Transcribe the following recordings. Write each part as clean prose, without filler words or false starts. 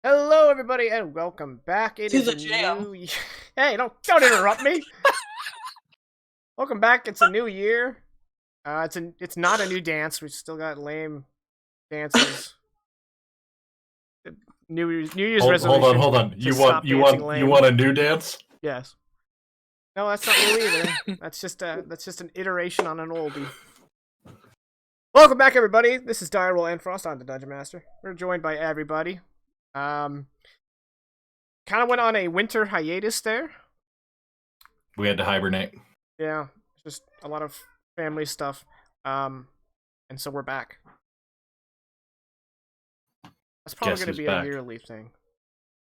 Hello, everybody, and welcome back. It To is the a jam. new year. Hey, don't interrupt me. Welcome back. It's a new year. It's not a new dance. We still got lame dances. New Year's resolution. Hold on. To stop You dancing want lame. you want a new dance? Yes. No, that's not new either. That's just an iteration on an oldie. Welcome back, everybody. This is Endfrost. I'm the Dungeon Master. We're joined by everybody. Kind of went on a winter hiatus there. We had to hibernate. Yeah, just a lot of family stuff. And so we're back. That's probably Guess going to who's be back? a yearly thing.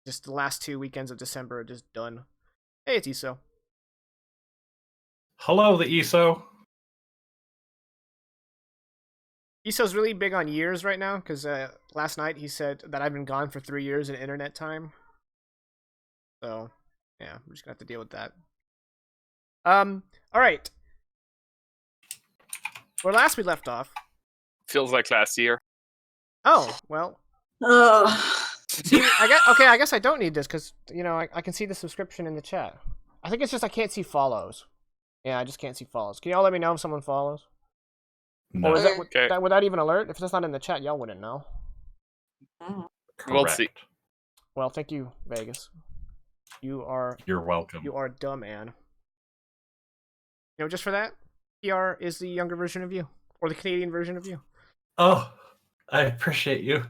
Just the last 2 weekends of December are just done. Hey, it's Iso. Hello, the ESO. Iso's really big on years right now, because last night he said that I've been gone for 3 years in internet time. So, yeah, we're just going to have to deal with that. Alright. Where last we left off. Feels like last year. Oh, well. See, I guess I don't need this, because, I can see the subscription in the chat. I think it's just I can't see follows. Yeah, I just can't see follows. Can y'all let me know if someone follows? No. Or is that, Okay. would that even alert? If it's not in the chat, y'all wouldn't know. We'll see. Well, thank you, Vegas. You're welcome. You are a dumb man. Just for that, PR is the younger version of you. Or the Canadian version of you. Oh, I appreciate you.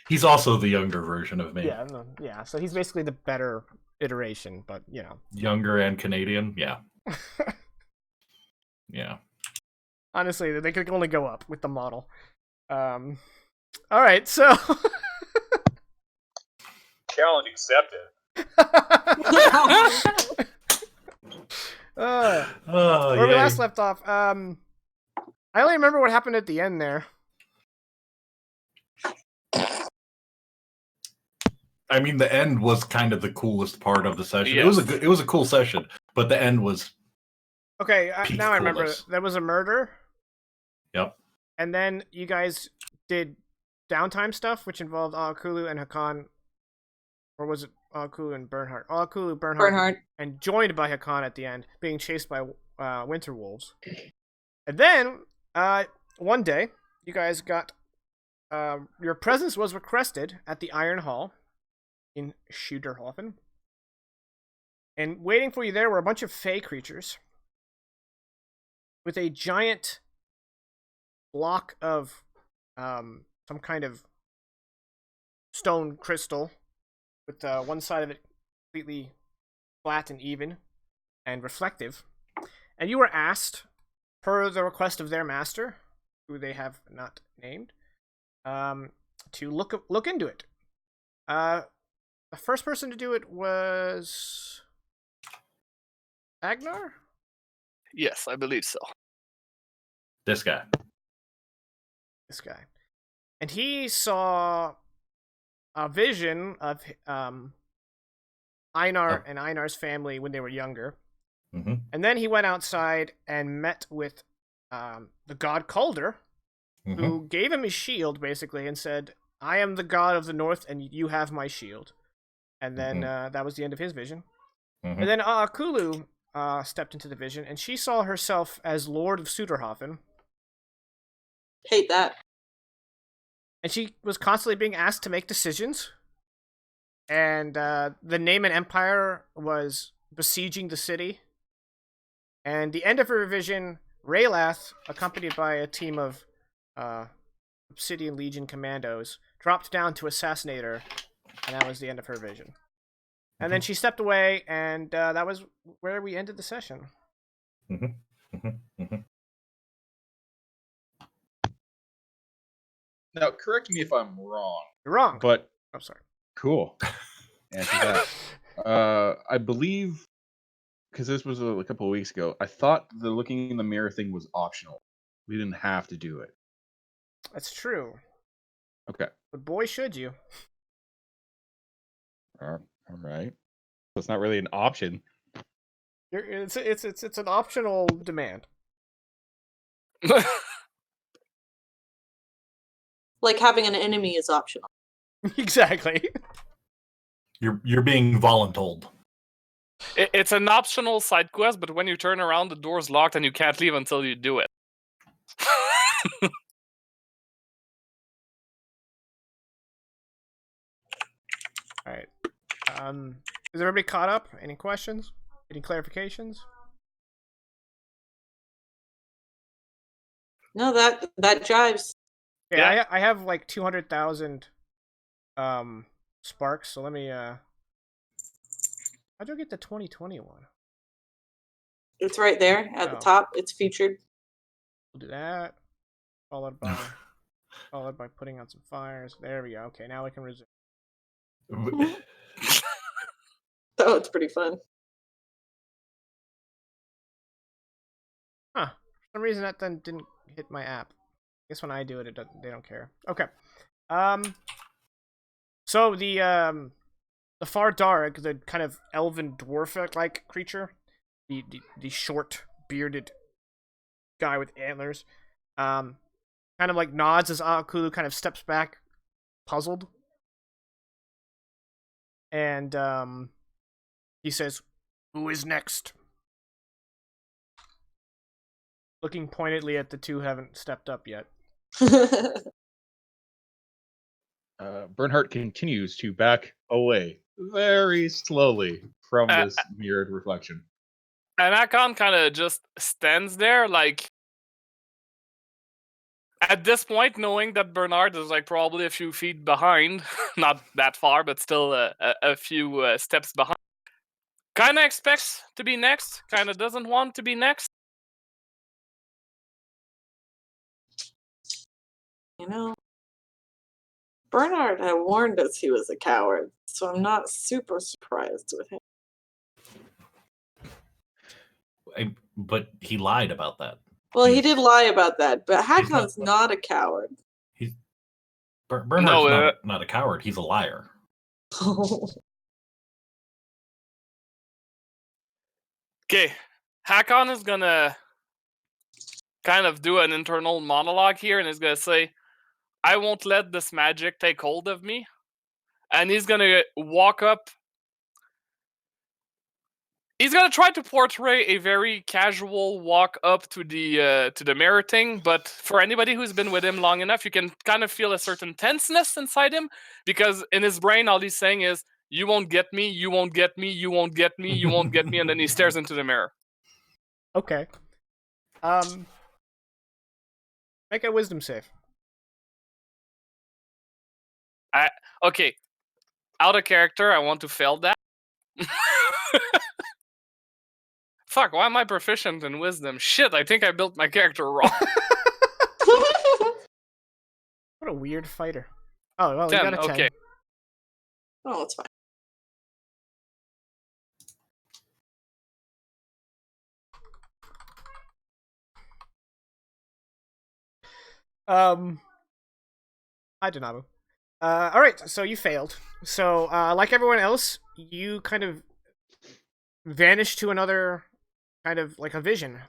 He's also the younger version of me. Yeah, so he's basically the better iteration, but, Younger and Canadian, yeah. Yeah. Honestly, they could only go up with the model. Alright, so... Challenge accepted. Where we last left off, I only remember what happened at the end there. I mean, the end was kind of the coolest part of the session. Yes. It was a cool session, but the end was Okay, peak now I remember. coolness. There was a murder. Yep. And then you guys did downtime stuff, which involved Aakulu and Hakan. Or was it Aakulu and Bernhardt? Aakulu, Bernhardt, and joined by Hakan at the end, being chased by winter wolves. And then, one day, you guys got... your presence was requested at the Iron Hall in Schüderhofen. And waiting for you there were a bunch of fey creatures with a giant block of some kind of stone crystal with one side of it completely flat and even and reflective. And you were asked, per the request of their master, who they have not named, to look into it. The first person to do it was Agnar? Yes, I believe so. this guy. This guy. And he saw a vision of Einar and Einar's family when they were younger. Mm-hmm. And then he went outside and met with the god Calder, Mm-hmm. who gave him his shield, basically, and said, I am the god of the north, and you have my shield. And then that was the end of his vision. Mm-hmm. And then Aakulu stepped into the vision, and she saw herself as Lord of Suderhofen. Hate that. And she was constantly being asked to make decisions. And the Naaman Empire was besieging the city. And the end of her vision, Raylath, accompanied by a team of Obsidian Legion commandos, dropped down to assassinate her. And that was the end of her vision. And then she stepped away, and that was where we ended the session. Mm-hmm. Mm-hmm. Mm-hmm. Now, correct me if I'm wrong, You're wrong. but I'm sorry. cool. Answer that. I believe, because this was a couple of weeks ago, I thought the looking in the mirror thing was optional. We didn't have to do it. That's true. Okay. But boy, should you. All right. So it's not really an option. It's an optional demand. Like having an enemy is optional. Exactly. You're being voluntold. It's an optional side quest, but when you turn around, the door's locked and you can't leave until you do it. All right. Is everybody caught up? Any questions? Any clarifications? No, that jives. Yeah, Yeah. I have like 200,000 sparks. So let me how'd you get the 2021? It's right there at the Oh. top. It's featured. We'll do that. Followed by putting out some fires. There we go. Okay, now we can resume. Oh, it's pretty fun. Huh. For some reason that then didn't hit my app. I guess when I do it, they don't care. Okay. So the far dark, the kind of elven dwarf-like creature, the short bearded guy with antlers, kind of like nods as Akulu kind of steps back, puzzled, and he says, "Who is next?" Looking pointedly at the two who haven't stepped up yet. Bernhardt continues to back away very slowly from this mirrored reflection. And Akon kind of just stands there, like, at this point, knowing that Bernard is like probably a few feet behind, not that far, but still a few steps behind. Kind of expects to be next, kind of doesn't want to be next. You know, Bernard had warned us he was a coward, so I'm not super surprised with him. But he lied about that. Well, he did lie about that, but Hakon's not a coward. Bernhardt's not a coward. He's a liar. Okay, Hakon is gonna kind of do an internal monologue here, and he's gonna say, "I won't let this magic take hold of me." And he's gonna walk up. He's gonna try to portray a very casual walk up to the mirror thing, but for anybody who's been with him long enough, you can kind of feel a certain tenseness inside him, because in his brain, all he's saying is, "You won't get me, you won't get me, you won't get me, you won't get me," and then he stares into the mirror. Okay. Make a wisdom save. Okay, out of character, I want to fail that. Fuck, why am I proficient in wisdom? Shit, I think I built my character wrong. What a weird fighter. Oh, well, 10, you got a 10. okay. Oh, it's fine. Hi, Danabu. Alright, so you failed. So, like everyone else, you kind of vanish to another kind of like a vision.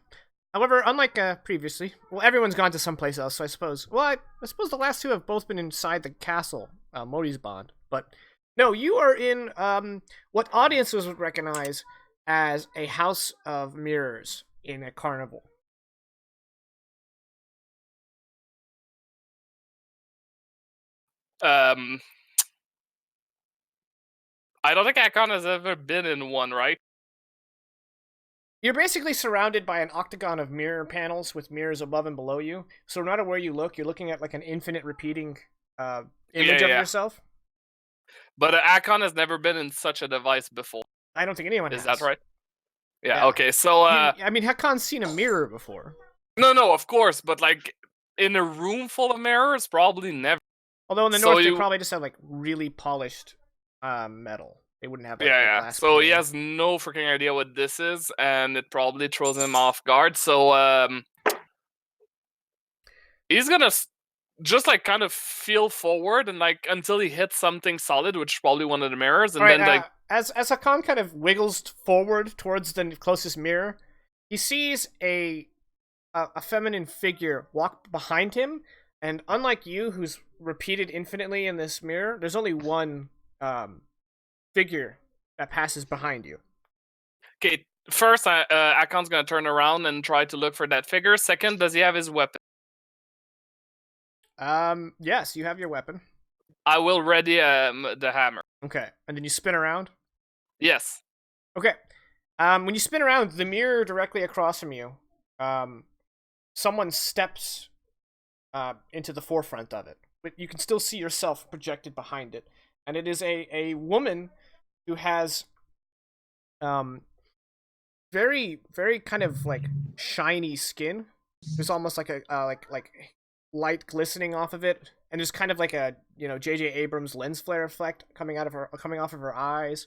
However, unlike previously, well, everyone's gone to someplace else, so I suppose. Well, I suppose the last two have both been inside the castle, Modi's Bond. But no, you are in what audiences would recognize as a house of mirrors in a carnival. I don't think Akon has ever been in one, right? You're basically surrounded by an octagon of mirror panels with mirrors above and below you. So no matter where you look, you're looking at like an infinite repeating image of yourself. But Akon has never been in such a device before. I don't think anyone has. Is that right? Yeah, okay, so... I mean, Hakon's seen a mirror before. No, of course, but like, in a room full of mirrors, probably never. Although in the north, they probably just have like really polished metal. They wouldn't have like, glass. So he has no freaking idea what this is, and it probably throws him off guard. So he's gonna just like kind of feel forward and like until he hits something solid, which is probably one of the mirrors, and then like as Hakon kind of wiggles forward towards the closest mirror, he sees a feminine figure walk behind him, And unlike you, who's repeated infinitely in this mirror, there's only one figure that passes behind you. Okay, first, Akon's gonna turn around and try to look for that figure. Second, does he have his weapon? Yes, you have your weapon. I will ready the hammer. Okay, and then you spin around. Yes. Okay. When you spin around, the mirror directly across from you, someone steps into the forefront of it. But you can still see yourself projected behind it. And it is a woman who has very, very kind of like shiny skin. There's almost like a like light glistening off of it. And there's kind of like a, J.J. Abrams lens flare effect coming off of her eyes.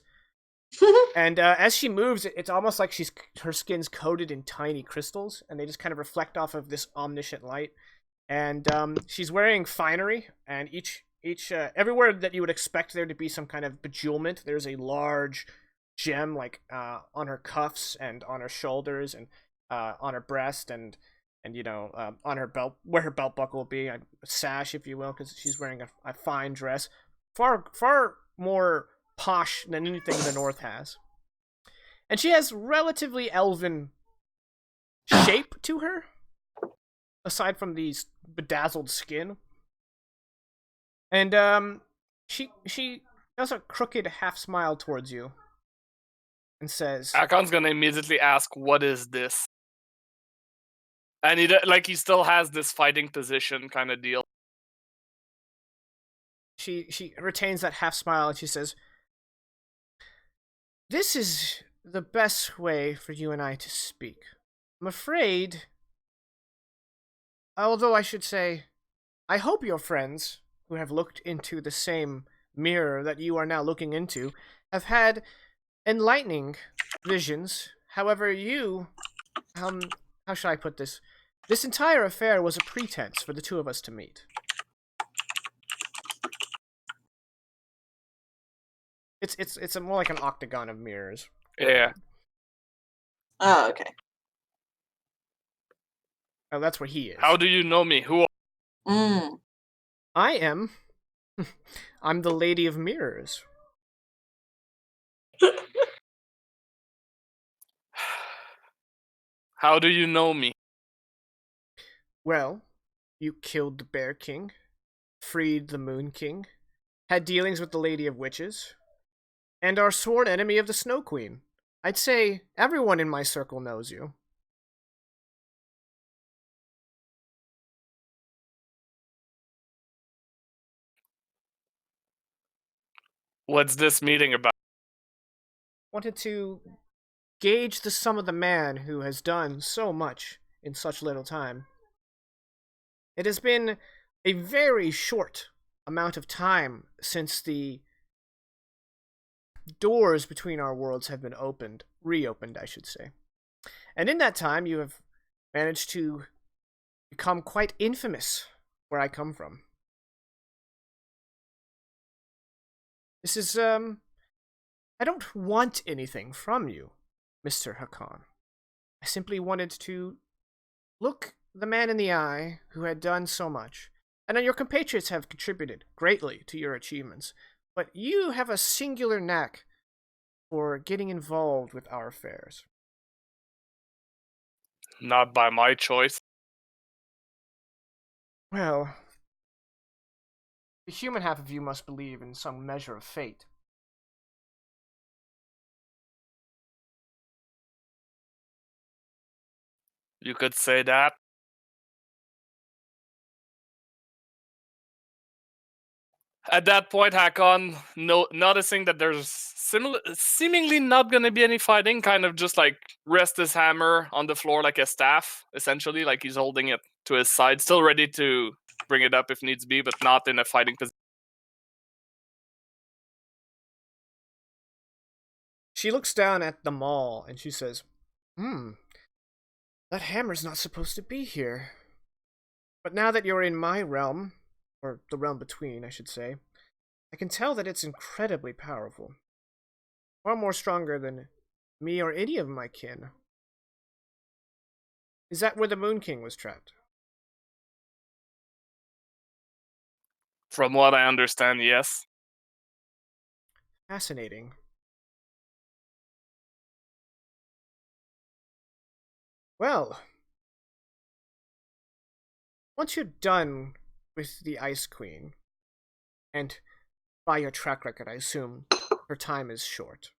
And as she moves, it's almost like her skin's coated in tiny crystals, and they just kind of reflect off of this omniscient light. And she's wearing finery, and each everywhere that you would expect there to be some kind of bejewelment, there's a large gem like on her cuffs and on her shoulders and on her breast and on her belt, where her belt buckle will be, a sash, if you will, because she's wearing a fine dress, far more posh than anything the North has. And she has relatively elven shape to her, aside from these bedazzled skin. And she does a crooked half smile towards you and says, Akon's gonna immediately ask, "What is this?" And he still has this fighting position kind of deal. She retains that half smile and she says, "This is the best way for you and I to speak. I'm afraid, although I should say, I hope your friends, who have looked into the same mirror that you are now looking into, have had enlightening visions. However, how should I put this? This entire affair was a pretense for the two of us to meet." It's more like an octagon of mirrors. Yeah. Oh, okay. Oh, that's where he is. How do you know me? Who? Mm. I am. I'm the Lady of Mirrors. How do you know me? Well, you killed the Bear King, freed the Moon King, had dealings with the Lady of Witches, and are sworn enemy of the Snow Queen. I'd say everyone in my circle knows you. What's this meeting about? Wanted to gauge the sum of the man who has done so much in such little time. It has been a very short amount of time since the doors between our worlds have been reopened, I should say. And in that time, you have managed to become quite infamous where I come from. This is, I don't want anything from you, Mr. Hakan. I simply wanted to look the man in the eye who had done so much. And your compatriots have contributed greatly to your achievements, but you have a singular knack for getting involved with our affairs. Not by my choice. Well, the human half of you must believe in some measure of fate. You could say that. At that point, Hakon, noticing that there's seemingly not going to be any fighting, kind of just like rest his hammer on the floor like a staff, essentially, like he's holding it to his side, still ready to bring it up if needs be, but not in a fighting position. She looks down at the maul and she says, that hammer's not supposed to be here. But now that you're in my realm, or the realm between, I should say, I can tell that it's incredibly powerful. Far more stronger than me or any of my kin. Is that where the Moon King was trapped? From what I understand, yes. Fascinating. Well, once you're done with the Ice Queen, and by your track record, I assume her time is short,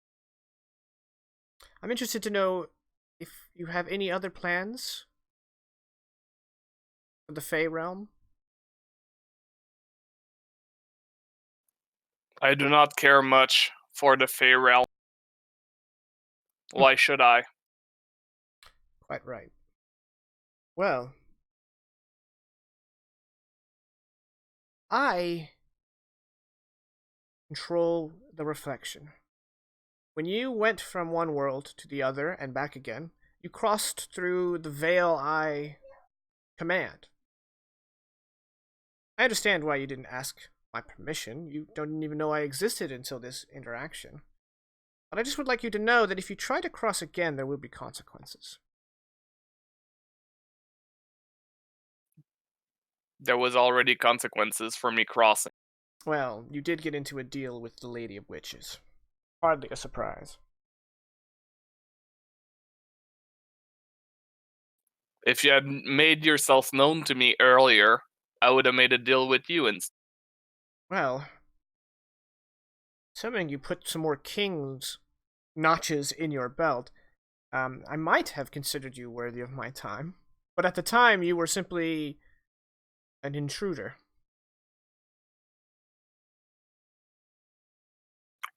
I'm interested to know if you have any other plans for the Fey realm. I do not care much for the Fey realm. Why should I? Quite right. Well, I control the reflection. When you went from one world to the other and back again, you crossed through the veil I command. I understand why you didn't ask my permission. You don't even know I existed until this interaction. But I just would like you to know that if you try to cross again, there will be consequences. There was already consequences for me crossing. Well, you did get into a deal with the Lady of Witches. Hardly a surprise. If you had made yourself known to me earlier, I would have made a deal with you instead. Well, assuming you put some more king's notches in your belt, I might have considered you worthy of my time. But at the time, you were simply an intruder.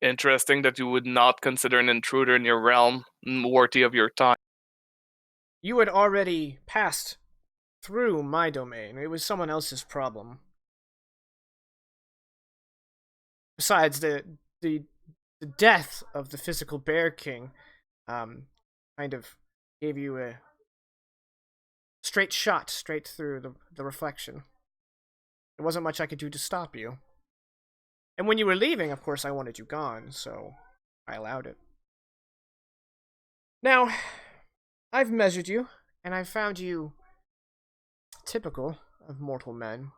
Interesting that you would not consider an intruder in your realm worthy of your time. You had already passed through my domain. It was someone else's problem. Besides, the death of the physical Bear King kind of gave you a straight shot straight through the reflection. There wasn't much I could do to stop you. And when you were leaving, of course, I wanted you gone, so I allowed it. Now, I've measured you, and I've found you typical of mortal men.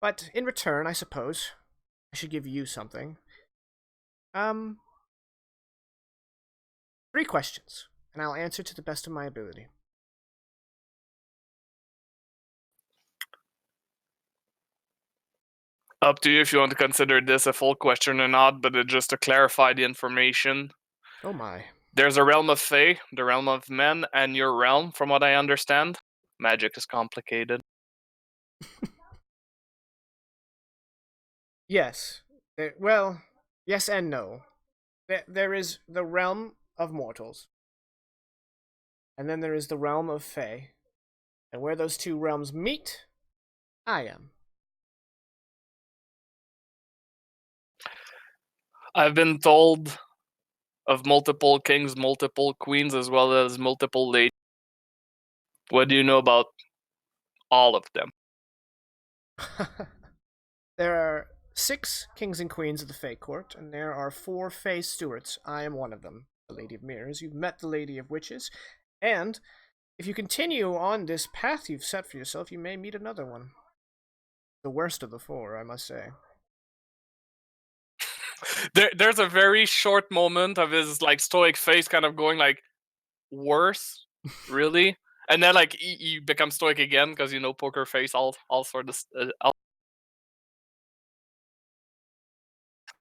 But in return, I suppose, I should give you something. 3 questions, and I'll answer to the best of my ability. Up to you if you want to consider this a full question or not, but just to clarify the information. Oh my. There's a realm of Fae, the realm of men, and your realm, from what I understand. Magic is complicated. Yes. Well, yes and no. There is the realm of mortals, and then there is the realm of Fae. And where those two realms meet, I am. I've been told of multiple kings, multiple queens, as well as multiple ladies. What do you know about all of them? There are 6 kings and queens of the Fae Court, and there are 4 Fae stewards. I am one of them, the Lady of Mirrors. You've met the Lady of Witches, and if you continue on this path you've set for yourself, you may meet another one. The worst of the 4, I must say. There's a very short moment of his like stoic face kind of going like, worse? Really? And then like he becomes stoic again because you know poker face all sort of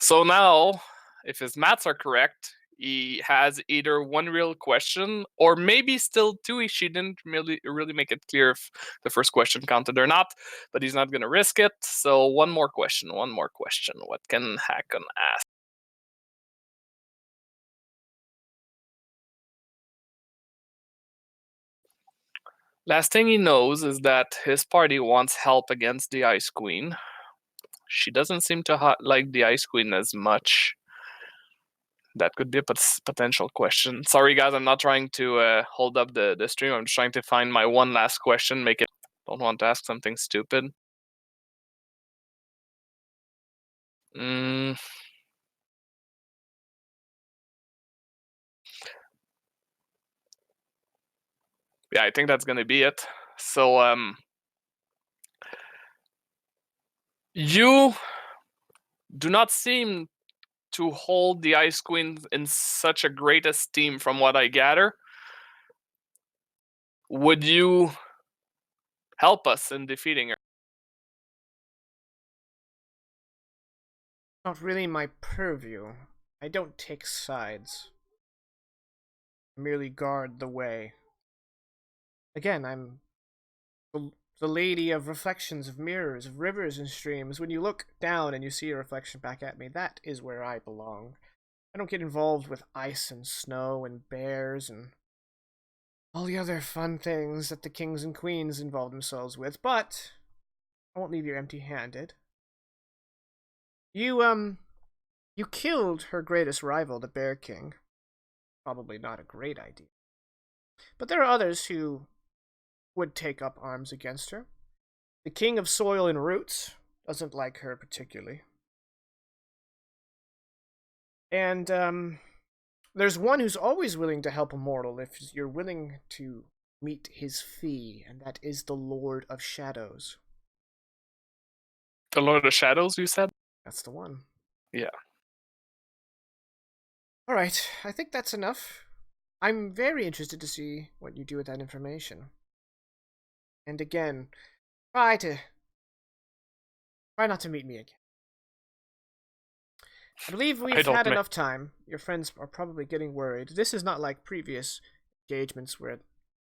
So now, if his maths are correct, he has either one real question or maybe still 2. She didn't really make it clear if the first question counted or not, but he's not gonna risk it. So one more question. What can Hakon ask? Last thing he knows is that his party wants help against the Ice Queen. She doesn't seem to like the Ice Queen as much. That could be a potential question. Sorry, guys, I'm not trying to hold up the stream. I'm just trying to find my one last question. Don't want to ask something stupid. Yeah, I think that's gonna be it. So You do not seem to hold the Ice Queen in such a great esteem from what I gather. Would you help us in defeating her? Not really my purview. I don't take sides. I merely guard the way. Again, I'm the lady of reflections, of mirrors, of rivers and streams. When you look down and you see a reflection back at me, that is where I belong. I don't get involved with ice and snow and bears and all the other fun things that the kings and queens involve themselves with, but I won't leave you empty-handed. You killed her greatest rival, the Bear King. Probably not a great idea. But there are others who would take up arms against her. The King of Soil and Roots doesn't like her particularly. And, there's one who's always willing to help a mortal if you're willing to meet his fee, and that is the Lord of Shadows. The Lord of Shadows, you said? That's the one. Yeah. Alright, I think that's enough. I'm very interested to see what you do with that information. And again, try not to meet me again. I believe we've had enough time. Your friends are probably getting worried. This is not like previous engagements where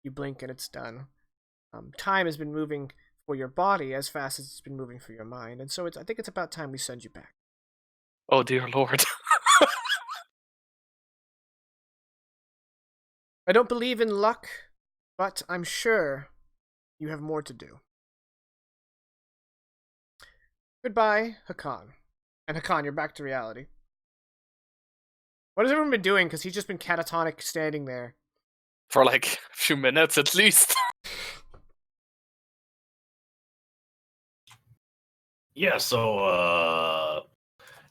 you blink and it's done. Time has been moving for your body as fast as it's been moving for your mind, and so I think it's about time we send you back. Oh dear Lord. I don't believe in luck, but I'm sure you have more to do. Goodbye, Hakan. And Hakan, you're back to reality. What has everyone been doing? Because he's just been catatonic standing there. For like a few minutes at least. Yeah, so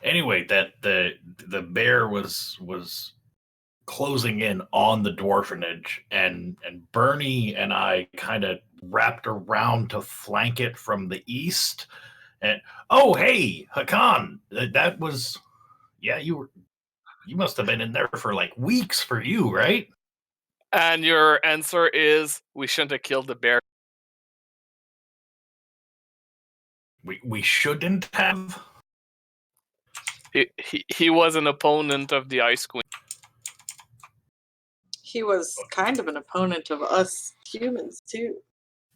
anyway, that the bear was closing in on the dwarfenage, and Bernie and I kind of wrapped around to flank it from the east. And oh, hey, Hakan, that was you must have been in there for like weeks for you, right? And your answer is we shouldn't have killed the bear. We shouldn't have. He was an opponent of the Ice Queen. He was kind of an opponent of us humans too.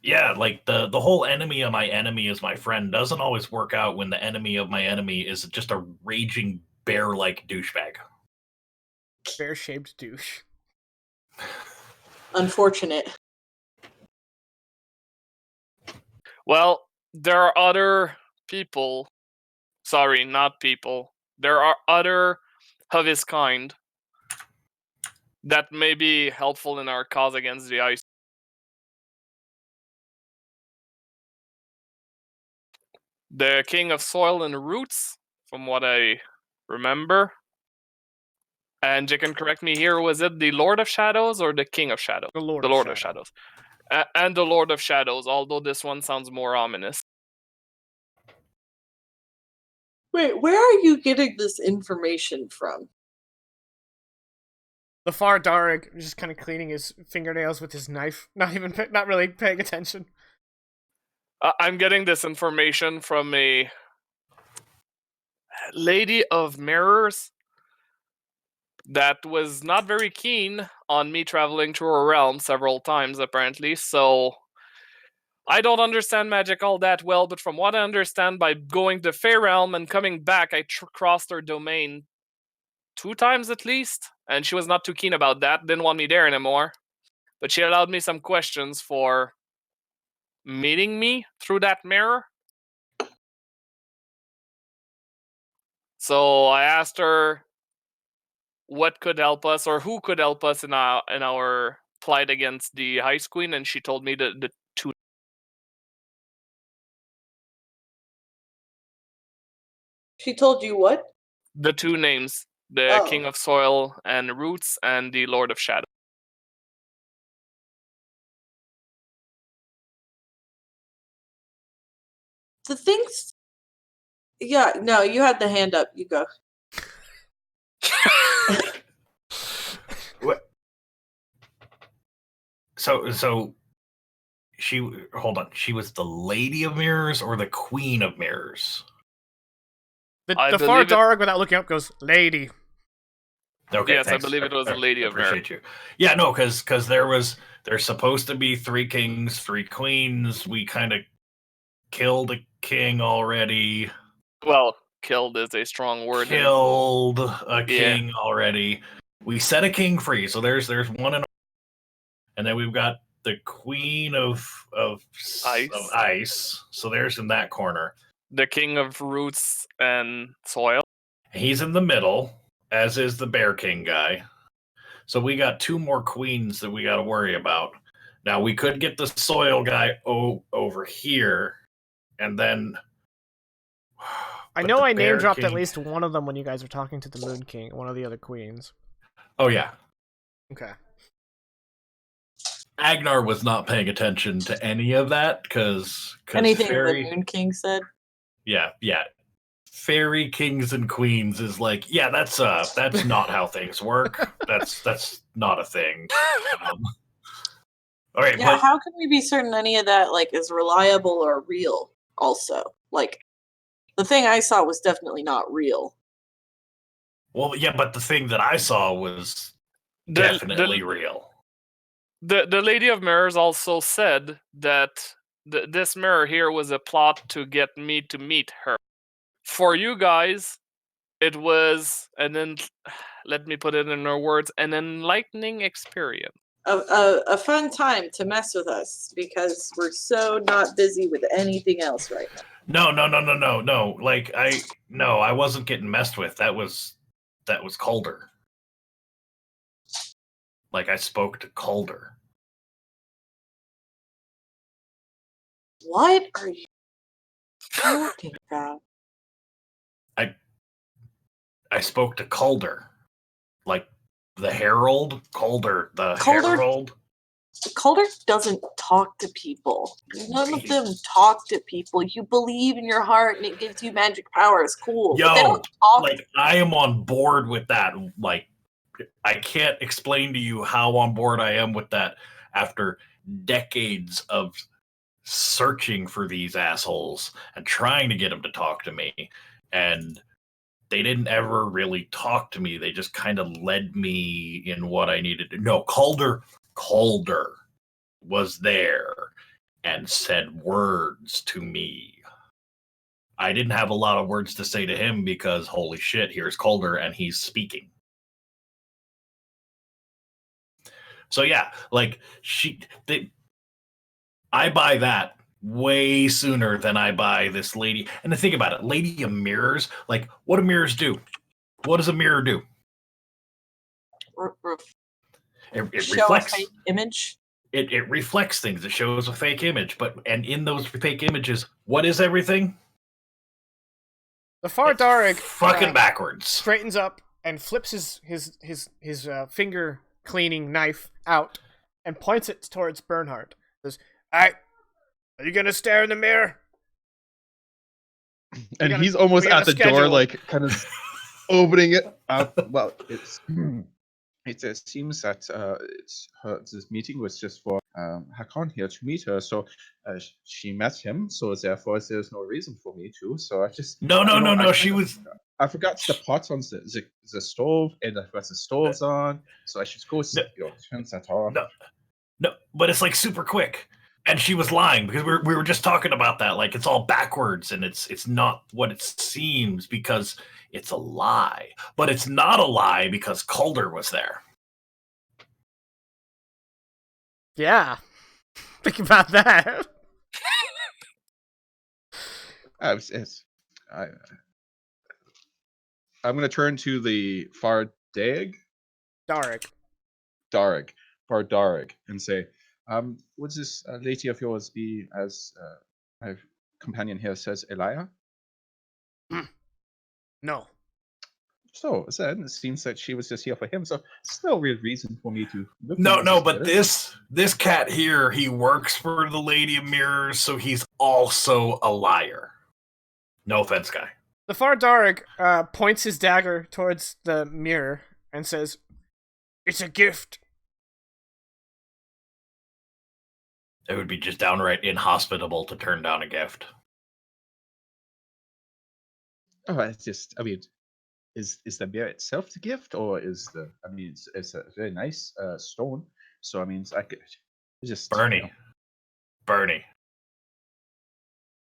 Yeah, like the whole enemy of my enemy is my friend doesn't always work out when the enemy of my enemy is just a raging bear-like douchebag. Bear-shaped douche. Unfortunate. Well, there are other people. Sorry, not people. There are other of his kind that may be helpful in our cause against the ice. The King of Soil and Roots, from what I remember. And you can correct me here, was it the Lord of Shadows or the King of Shadows? The Lord of Shadows. And the Lord of Shadows, although this one sounds more ominous. Wait, where are you getting this information from? The Far Darig just kind of cleaning his fingernails with his knife, not really paying attention. I'm getting this information from a lady of mirrors that was not very keen on me traveling to her realm several times, apparently, so I don't understand magic all that well, but from what I understand, by going to Fae Realm and coming back, I crossed her domain 2 times at least, and she was not too keen about that, didn't want me there anymore. But she allowed me some questions for meeting me through that mirror. So I asked her what could help us, or who could help us in our plight against the Ice Queen, and she told me the two. She told you what? The two names, the King of Soil and Roots and the Lord of Shadow. The things Yeah, no, you had the hand up. You go. What? So hold on. She was the Lady of Mirrors or the Queen of Mirrors? I The far believe it- Darg, without looking up, goes, "Lady." Okay, Yes, thanks. I believe it was a Lady of Mirror. Appreciate you. Yeah, no, because there's supposed to be 3 kings, 3 queens. We kind of killed a king already. Well, killed is a strong word. Killed a king already. We set a king free, so there's one, and then we've got the Queen of ice. So there's in that corner. The king of roots and soil. He's in the middle, as is the Bear King guy. So we got 2 more queens that we got to worry about. Now we could get the soil guy over here, and then I know I name dropped at least one of them when you guys were talking to the Moon King, one of the other queens. Oh yeah, Okay. Agnar was not paying attention to any of that because Anything the Moon King said. Yeah. Fairy kings and queens is like, yeah, that's not how things work. That's not a thing. All right, Yeah, but how can we be certain any of that like is reliable or real? Also, like the thing I saw was definitely not real. well, yeah, but the thing that I saw was definitely real. The Lady of Mirrors also said that this mirror here was a plot to get me to meet her. For you guys, it was let me put it in her words, an enlightening experience. A fun time to mess with us because we're so not busy with anything else right now. No. Like I wasn't getting messed with. That was Calder. Like I spoke to Calder. What are you talking about? I spoke to Calder. Like the Herald, Calder, Calder? Herald. Calder doesn't talk to people. None of them talk to people. You believe in your heart and it gives you magic powers. Cool. But they don't talk. Like I am on board with that. Like I can't explain to you how on board I am with that after decades of searching for these assholes and trying to get them to talk to me, and they didn't ever really talk to me. They just kind of led me in what I needed to know. Calder was there and said words to me. I didn't have a lot of words to say to him because holy shit, here's Calder and he's speaking. So yeah, like I buy that way sooner than I buy this lady. And to think about it, Lady of Mirrors, like what do mirrors do? What does a mirror do? It Show reflects a fake image. It reflects things. It shows a fake image, and in those fake images, what is everything? The far Darg fucking backwards. Straightens up and flips his finger cleaning knife out and points it towards Bernhardt. Says, "Are you gonna stare in the mirror?" And he's almost at the door, like kind of opening it up. Well, it seems that this meeting was just for Hakon here to meet her. So she met him. So therefore, there's no reason for me to. So I just no. I forgot the pots on the stove, and I forgot the stoves on. So I should go turn that off. No, but it's like super quick. And she was lying because we were just talking about that. Like it's all backwards and it's not what it seems because it's a lie. But it's not a lie because Calder was there. Yeah. Think about that. I'm going to turn to the far Darg, and say, would this lady of yours be, as my companion here says, Elia? No. So then it seems that she was just here for him. So there's no real reason for me to look. No, but this cat here, he works for the Lady of Mirrors, so he's also a liar. No offense, guy. The Fardarik points his dagger towards the mirror and says, "It's a gift." It would be just downright inhospitable to turn down a gift. Oh, it's just. I mean, is the mirror itself the gift, or is the? I mean, it's a very nice stone. So I mean, I could just Bernie. Bernie.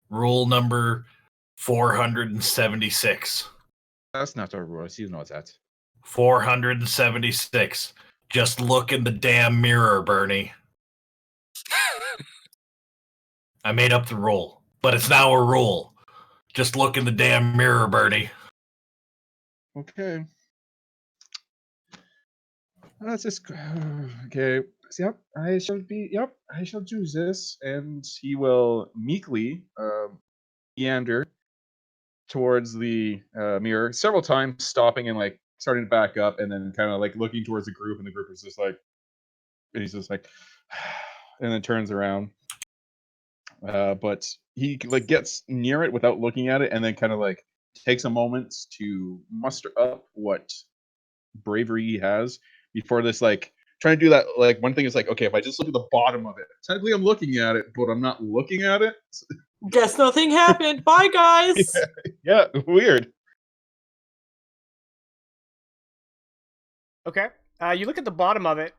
Rule number 476. That's not our rules. You know that. 476. Just look in the damn mirror, Bernie. I made up the rule, but it's now a rule. Just look in the damn mirror, Bernie. Okay. Let's just okay. Yep, I shall be. Yep, I shall do this, and he will meekly meander towards the mirror several times, stopping and like starting to back up, and then kind of like looking towards the group, and the group is just like, and he's just like, and then turns around. But he like gets near it without looking at it, and then kind of like takes a moment to muster up what bravery he has before this like trying to do that. Like one thing is like, okay, if I just look at the bottom of it, technically I'm looking at it, but I'm not looking at it. Guess nothing happened. Bye, guys. Yeah, weird. Okay. You look at the bottom of it,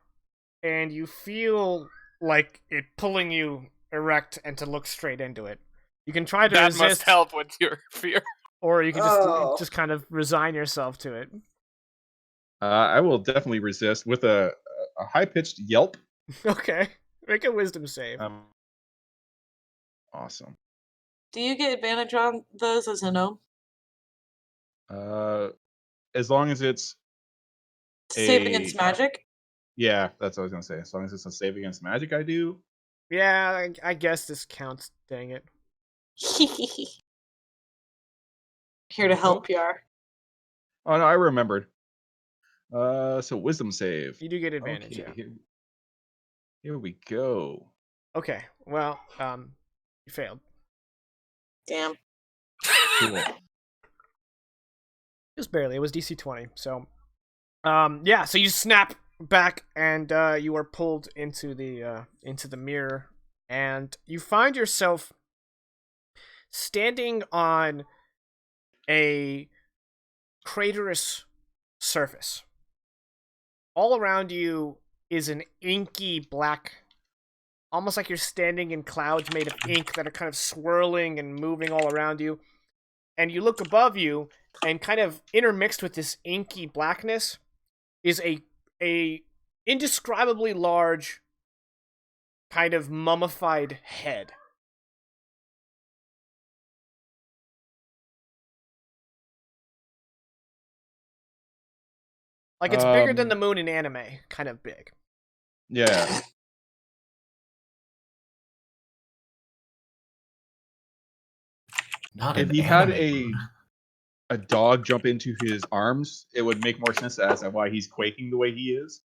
and you feel like it pulling you erect and to look straight into it. You can try to That resist, must help with your fear. or you can just kind of resign yourself to it. I will definitely resist with a high-pitched yelp. Okay. Make a wisdom save. Awesome. Do you get advantage on those as a gnome? As long as it's Save against magic? Yeah, that's what I was gonna say. As long as it's a save against magic, I do. Yeah, I guess this counts. Dang it. Here to help, PR. Oh no, I remembered. So wisdom save. You do get advantage, Okay, yeah. Here we go. Okay, well, you failed. Damn. Cool. Just barely. It was DC 20, so... yeah, so you snap back, and you are pulled into the mirror, and you find yourself standing on a craterous surface. All around you is an inky black, almost like you're standing in clouds made of ink that are kind of swirling and moving all around you. And you look above you, and kind of intermixed with this inky blackness is a indescribably large, kind of mummified head. Like it's bigger than the moon in anime, kind of big. Yeah. Not if an he had anime. a dog jump into his arms, it would make more sense as to why he's quaking the way he is.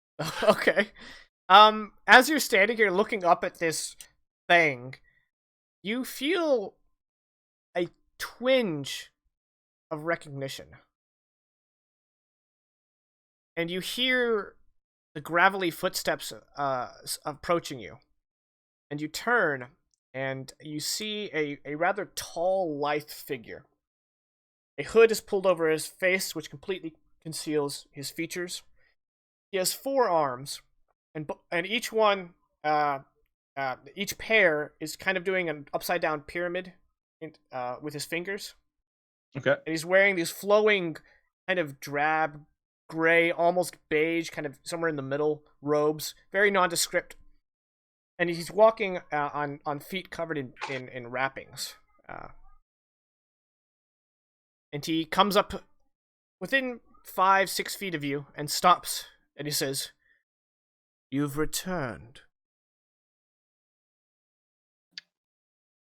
Okay. As you're standing here looking up at this thing, you feel a twinge of recognition. And you hear the gravelly footsteps approaching you. And you turn, and you see a rather tall, lithe figure. A hood is pulled over his face, which completely conceals his features. He has 4 arms, and each one, each pair is kind of doing an upside down pyramid with his fingers. Okay. And he's wearing these flowing, kind of drab, gray, almost beige, kind of somewhere in the middle robes, very nondescript. And he's walking on feet covered in wrappings. And he comes up within 5-6 feet of you and stops, and he says, "You've returned."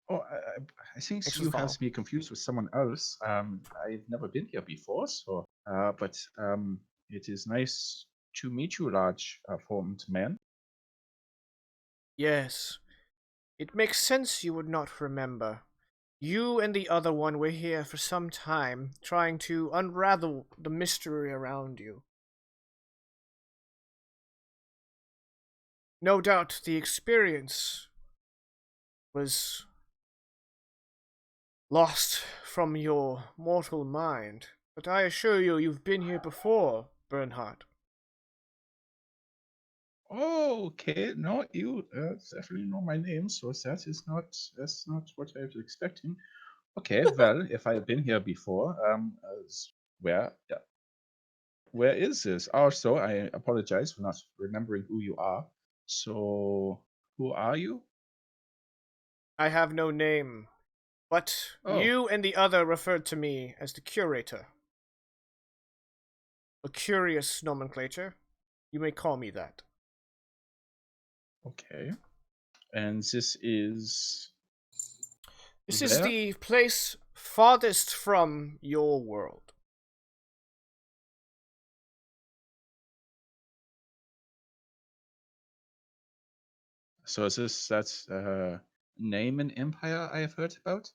Oh, I think you have me confused with someone else. I've never been here before, so but it is nice to meet you, large formed man. Yes. It makes sense you would not remember. You and the other one were here for some time, trying to unravel the mystery around you. No doubt the experience was lost from your mortal mind, but I assure you, you've been here before, Bernhardt. Oh, okay. No, you definitely know my name, so that's not what I was expecting. Okay, well, if I've been here before, where yeah, where is this? Also, I apologize for not remembering who you are. So, who are you? I have no name, but Oh, you and the other referred to me as the curator. A curious nomenclature. You may call me that. okay. And this is This is where? the place farthest from your world. So is this that name and empire I have heard about?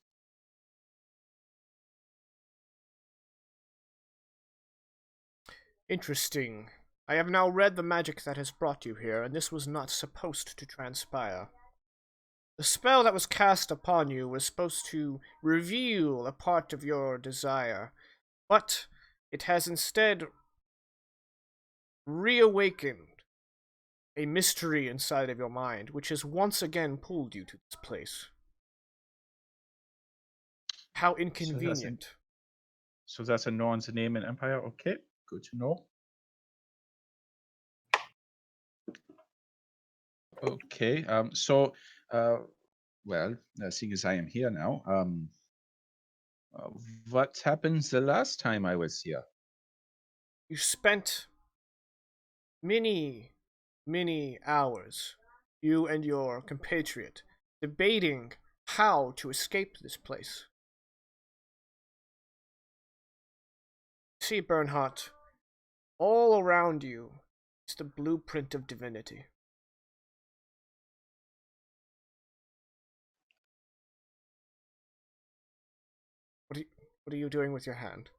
Interesting. I have now read the magic that has brought you here, and this was not supposed to transpire. The spell that was cast upon you was supposed to reveal a part of your desire, but it has instead reawakened a mystery inside of your mind, which has once again pulled you to this place. How So that's an, inconvenient. so that's a Norn's name and empire. Okay, good to know. Okay, uh, well, seeing as I am here now, uh, what happened the last time I was here? You spent many, many hours, you and your compatriot, debating how to escape this place. See, Bernhardt, all around you is the blueprint of divinity. What are you doing with your hand?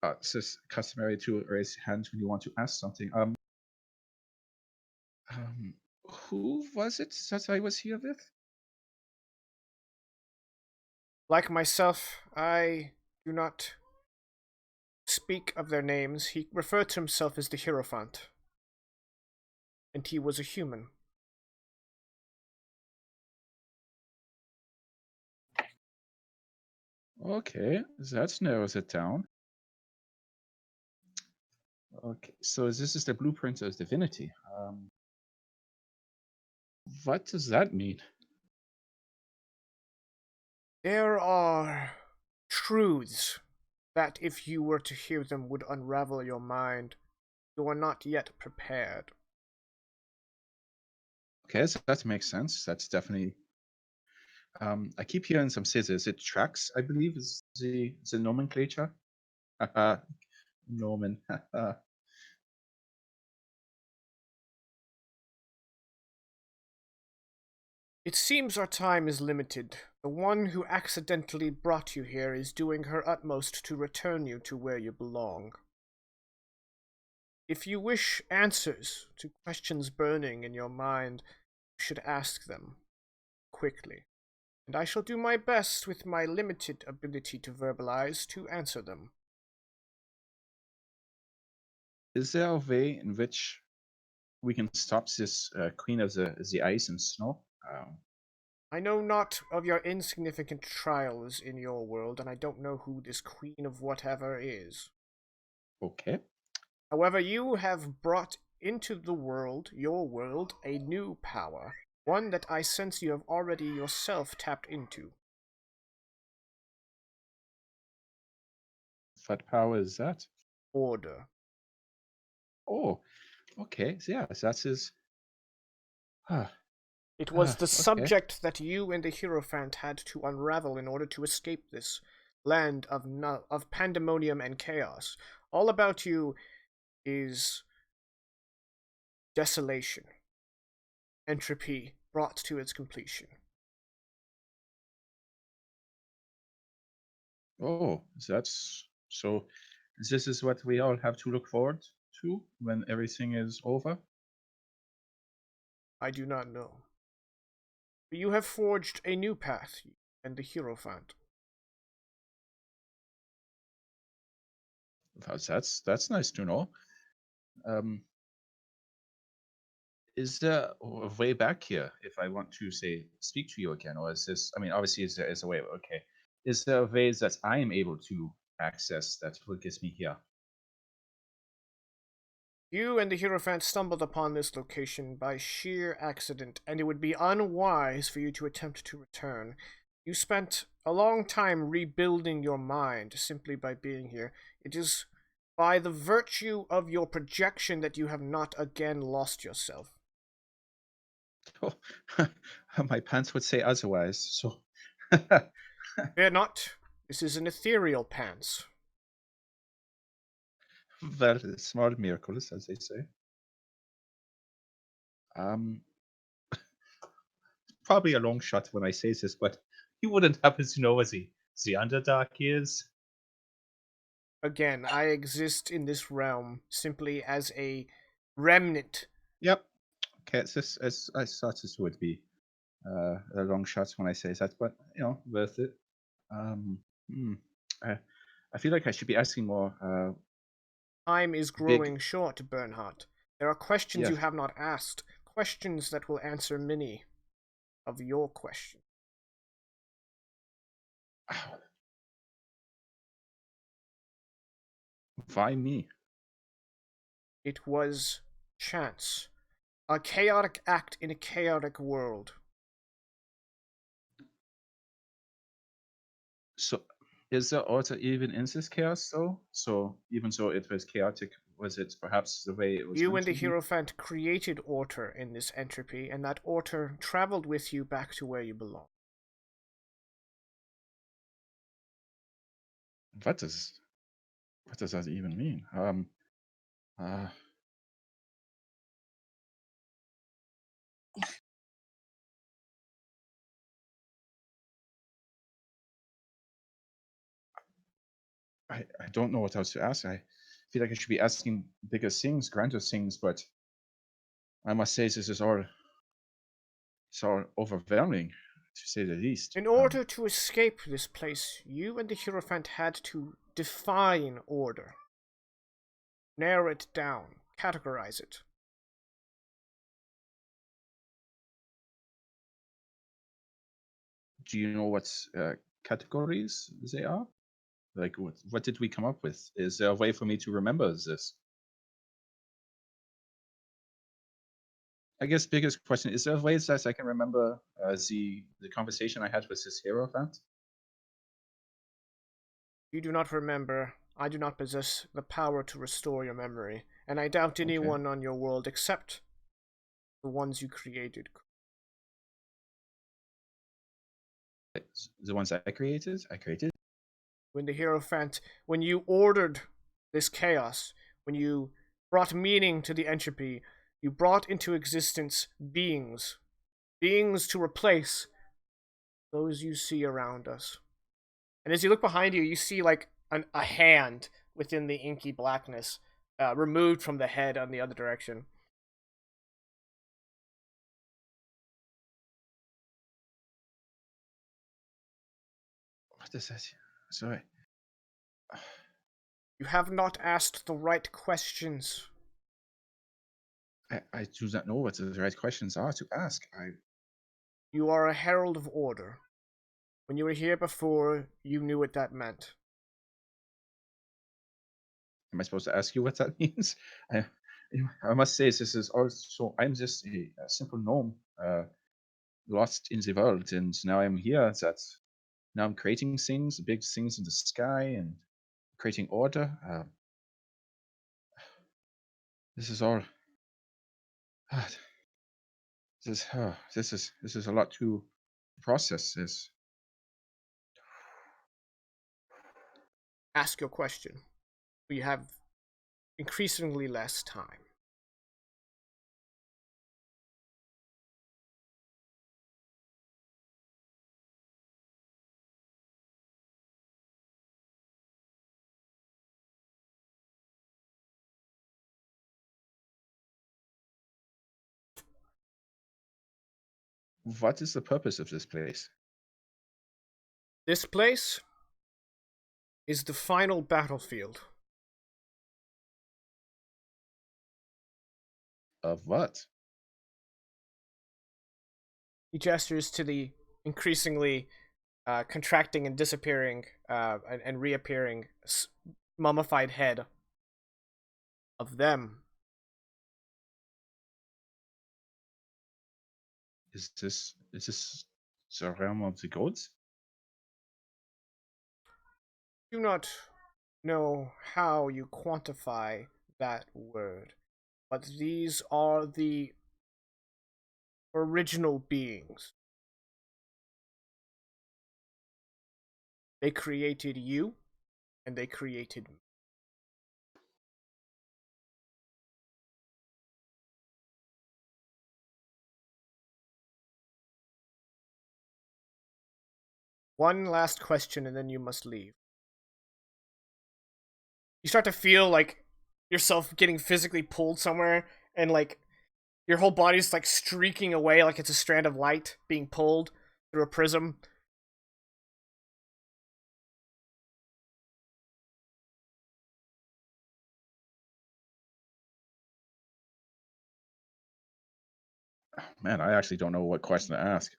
It's just customary to raise hands when you want to ask something. Um, who was it that I was here with? Like myself, I do not speak of their names. He referred to himself as the Hierophant, and he was a human. Okay, that narrows it down. Okay, so this is the blueprint of divinity. What does that mean? There are truths that, if you were to hear them, would unravel your mind. You are not yet prepared. Okay, so that makes sense. That's definitely. I keep hearing some scissors. It tracks, I believe, is the nomenclature. Norman. It seems our time is limited. The one who accidentally brought you here is doing her utmost to return you to where you belong. If you wish answers to questions burning in your mind, you should ask them quickly, and I shall do my best with my limited ability to verbalize to answer them. Is there a way in which we can stop this Queen of the Ice and Snow? I know not of your insignificant trials in your world, and I don't know who this Queen of whatever is. Okay. However, you have brought into the world, your world, a new power, one that I sense you have already yourself tapped into. What power is that? Order. Oh, okay. Yeah, that is. Ah, It was the okay. subject that you and the Hierophant had to unravel in order to escape this land of pandemonium and chaos. All about you is desolation, entropy brought to its completion. Oh, that's so. This is what we all have to look forward to when everything is over. I do not know. But you have forged a new path, and the Hierophant. That's nice to know. Um, is there a way back here if I want to say speak to you again, or is this? I mean, obviously, is a way. Okay, is there a way that I am able to access that will get me here? You and the Hierophant stumbled upon this location by sheer accident, and it would be unwise for you to attempt to return. You spent a long time rebuilding your mind simply by being here. It is by the virtue of your projection that you have not again lost yourself. Oh, my pants would say otherwise. So, Fear not, this is an ethereal pants. well, small miracles, as they say. Probably a long shot when I say this, but you wouldn't happen to know what the Underdark is? Again, I exist in this realm simply as a remnant. Yep. Okay, it's this, as I thought this would be a long shot when I say that, but worth it. Um, hmm, I feel like I should be asking more. Time is Big, growing short, Bernhardt. There are questions you yes. have not asked, questions that will answer many of your questions. Why me? It was chance. A chaotic act in a chaotic world. So, is there order even in this chaos, though? So, even though it was chaotic, was it perhaps the way it was You meant and the to be? Hierophant created order in this entropy, and that order traveled with you back to where you belong. What does that even mean? Uh, I don't know what else to ask. I feel like I should be asking bigger things, grander things, but I must say this is all so overwhelming, to say the least. In order to escape this place, you and the Hierophant had to define order. Narrow it down, categorize it. Do you know what categories they are? Like, what did we come up with? Is there a way for me to remember this? I guess biggest question, is there a way that I can remember the conversation I had with this Hierophant? You do not remember. I do not possess the power to restore your memory, and I doubt Okay. anyone on your world except the ones you created. The ones I created? When the Hierophant, when you ordered this chaos, when you brought meaning to the entropy, you brought into existence beings. Beings to replace those you see around us. And as you look behind you, you see like a hand within the inky blackness, removed from the head on the other direction. What is that? Sorry. You have not asked the right questions. I do not know what the right questions are to ask. You are a herald of order. When you were here before, you knew what that meant. Am I supposed to ask you what that means? I must say, this is also, I'm just a simple gnome, lost in the world, and now I'm here. Now I'm creating things, big things in the sky, and creating order. This is all. This is a lot to process. This. Ask your question. We have increasingly less time. What is the purpose of this place? This place is the final battlefield. Of what? He gestures to the increasingly contracting and disappearing and reappearing mummified head of them. Is this the realm of the gods? Do not know how you quantify that word, but these are the original beings. They created you, and they created me. One last question, and then you must leave. You start to feel like yourself getting physically pulled somewhere, and like your whole body's like streaking away like it's a strand of light being pulled through a prism. Man, I actually don't know what question to ask.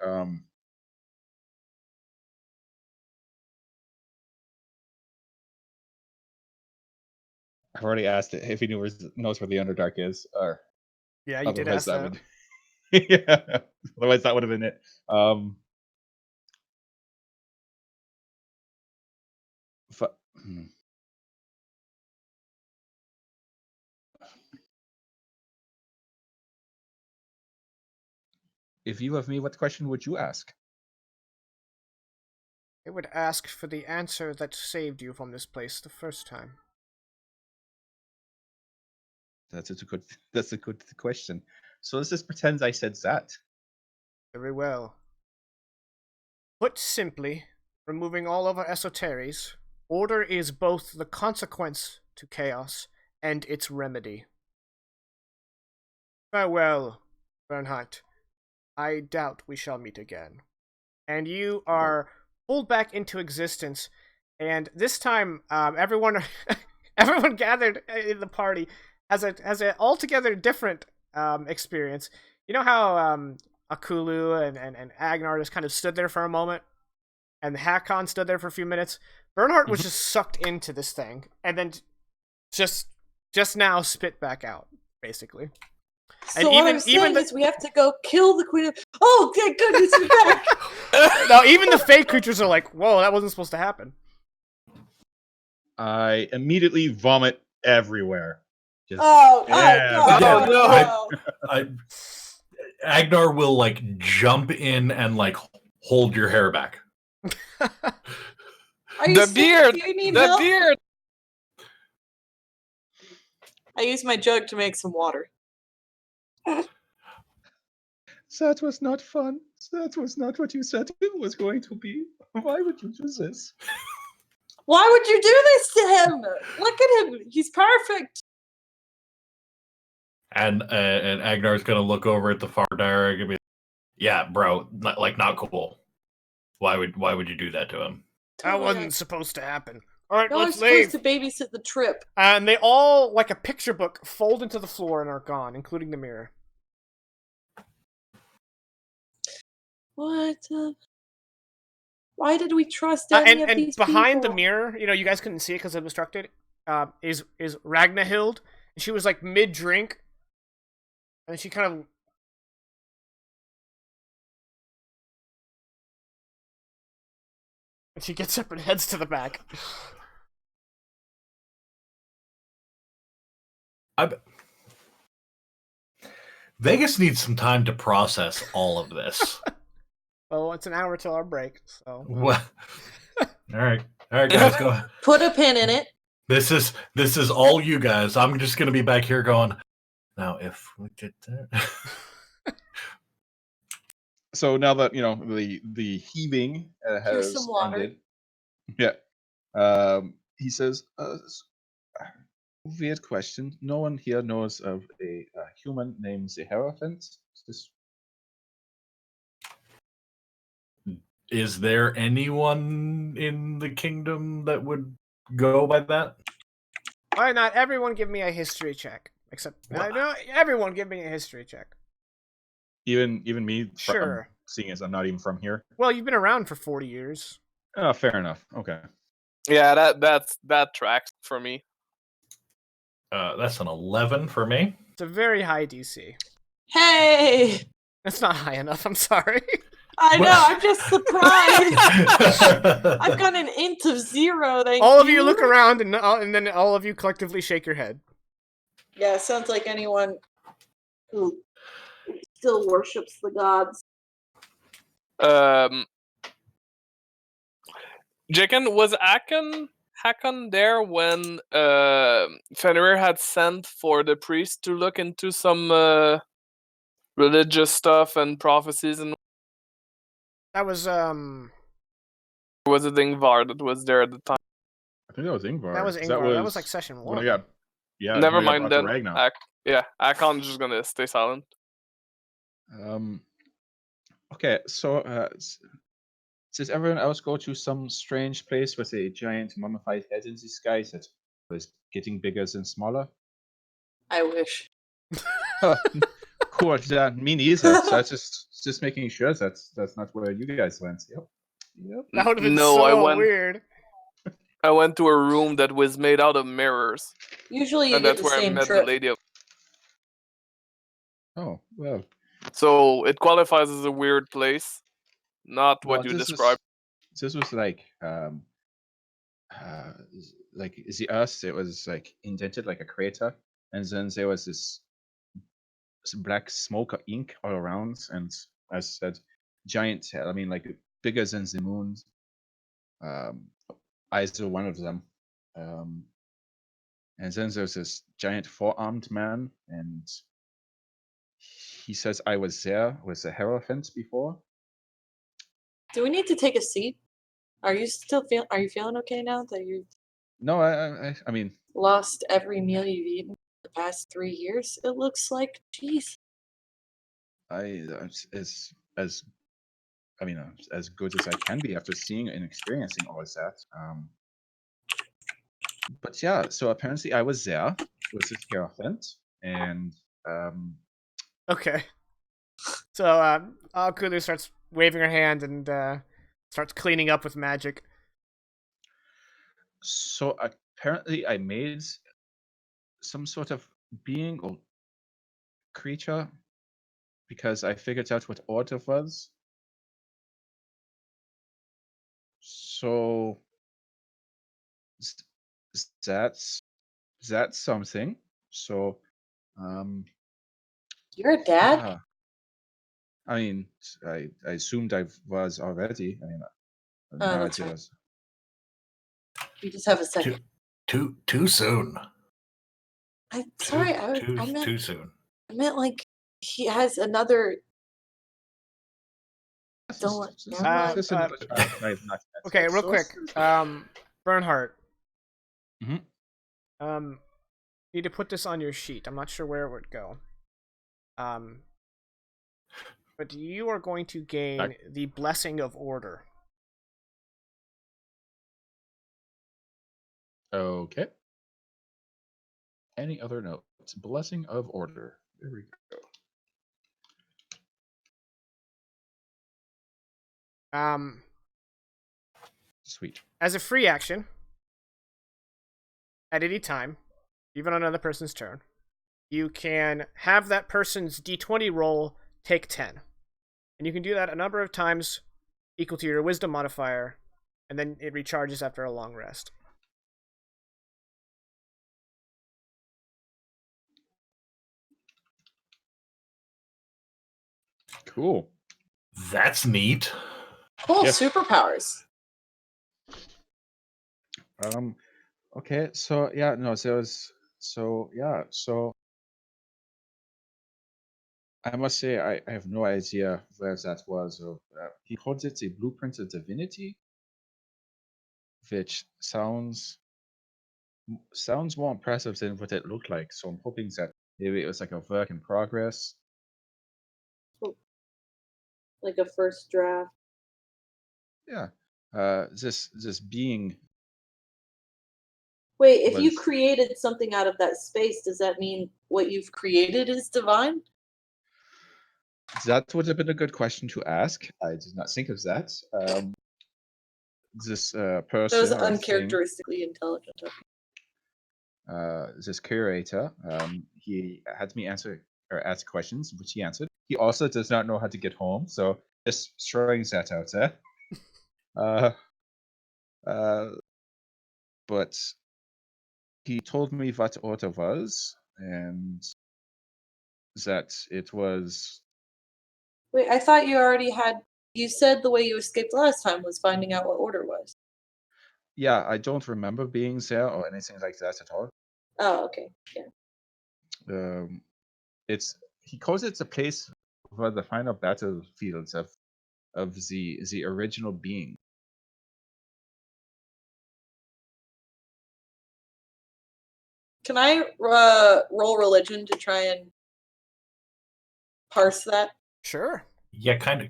I've already asked it if he knows where the Underdark is, or Yeah, you did ask that. Would... yeah, otherwise that would have been it. If you have me, what question would you ask? I would ask for the answer that saved you from this place the first time. That's a good question. So let's just pretend I said that. Very well. Put simply, removing all of our esoteries, order is both the consequence to chaos and its remedy. Farewell, Bernhardt. I doubt we shall meet again. And you are pulled back into existence, and this time, everyone gathered in the party has a altogether different experience. You know how Akulu and Agnar just kind of stood there for a moment, and Hakon stood there for a few minutes. Bernhardt was just sucked into this thing, and then just now spit back out, basically. So and what I'm saying is we have to go kill the queen of... Oh, thank goodness you're back! No, even the fake creatures are like, whoa, that wasn't supposed to happen. I immediately vomit everywhere. Just, no. Agnar will, like, jump in and, like, hold your hair back. The beard! The beard! I use my jug to make some water. That was not fun. That was not what you said it was going to be. Why would you do this? Why would you do this to him? Look at him. He's perfect. And Agnar's gonna look over at the Fardarg and be, yeah, bro, not cool. Why would you do that to him? That wasn't supposed to happen. All right, no let's leave. Supposed to babysit the trip. And they all, like a picture book, fold into the floor and are gone, including the mirror. What? Why did we trust any of these people? And behind the mirror, you guys couldn't see it because it was obstructed, is Ragnahild. And she was like mid-drink. And she kind of... And she gets up and heads to the back. Vegas needs some time to process all of this. Oh, it's an hour till our break, so... Well, all right, guys, go ahead. Put a pin in it. This is all you guys. I'm just gonna be back here going, now if we did that. So now that the heaving has some water. Ended, yeah, he says, weird question. No one here knows of a human named the Hierophant. Is there anyone in the kingdom that would go by that? Why not everyone give me a history check? Except no, everyone give me a history check. Even me, Sure. Seeing as I'm not even from here. Well, you've been around for 40 years. Oh, fair enough. Okay. Yeah, that tracks for me. That's an 11 for me. It's a very high DC. Hey! That's not high enough. I'm sorry. I know. I'm just surprised. I've got an int of 0. Thank All of you you look around, and then all of you collectively shake your head. Yeah, sounds like anyone who still worships the gods. Jicken, was Hakon there when Fenrir had sent for the priest to look into some religious stuff and prophecies, and That was was it Ingvar that was there at the time? I think that was Ingvar. That was Ingvar. That was like session 1. Never mind then. Ragnar. Hakon's just gonna stay silent. Okay, so does everyone else go to some strange place with a giant mummified head in the sky that was getting bigger and smaller? I wish. Cool. Yeah, me neither. So I just making sure that's not where you guys went. Yep. That would have been weird. I went to a room that was made out of mirrors. Usually you and get that's the where same I met trip. the lady. Oh, well. So it qualifies as a weird place, not what you described. This was like the Earth. It was like indented like a crater, and then there was this black smoke or ink all around, and as I said, giant head. I mean, like bigger than the moon. Eyes are one of them. And then there's this giant four-armed man, and he says I was there with a Hierophant before. Do we need to take a seat? Are you feeling okay now that you've No, I mean lost every meal you've eaten the past 3 years? It looks like. Jeez. as good as I can be after seeing and experiencing all of that. But yeah, so apparently I was there with this Hierophant, and Okay. So Kulu starts waving her hand and starts cleaning up with magic. So apparently I made some sort of being or creature because I figured out what order was. So that's something. So You're a dad? yeah. I mean, I assumed I was already. I mean, now that's it right. was. You just have a second. Too soon. I'm sorry. I meant Too soon. I meant like he has another. Okay, real quick. Bernhardt. Mm-hmm. Need to put this on your sheet. I'm not sure where it would go. But you are going to gain the Blessing of Order. Okay. Any other notes? Blessing of Order. There we go. Sweet. As a free action, at any time, even on another person's turn, you can have that person's d20 roll take 10. And you can do that a number of times equal to your wisdom modifier, and then it recharges after a long rest. Cool. That's neat. Cool, superpowers. Okay, so yeah, no, so I must say I have no idea where that was. He calls it a blueprint of divinity, which sounds more impressive than what it looked like. So I'm hoping that maybe it was like a work in progress. Like a first draft. Yeah. This being. Wait, if you created something out of that space, does that mean what you've created is divine? That would have been a good question to ask. I did not think of that. This person. That was uncharacteristically intelligent. This curator, he had me answer or ask questions, which he answered. He also does not know how to get home, so just throwing that out there. But he told me what order was, and that it was. Wait, I thought you already had. You said the way you escaped last time was finding out what order was. Yeah, I don't remember being there or anything like that at all. Oh, okay. Yeah. He calls it the place where the final battlefields of the original being. Can I roll religion to try and parse that? Sure. Yeah, kind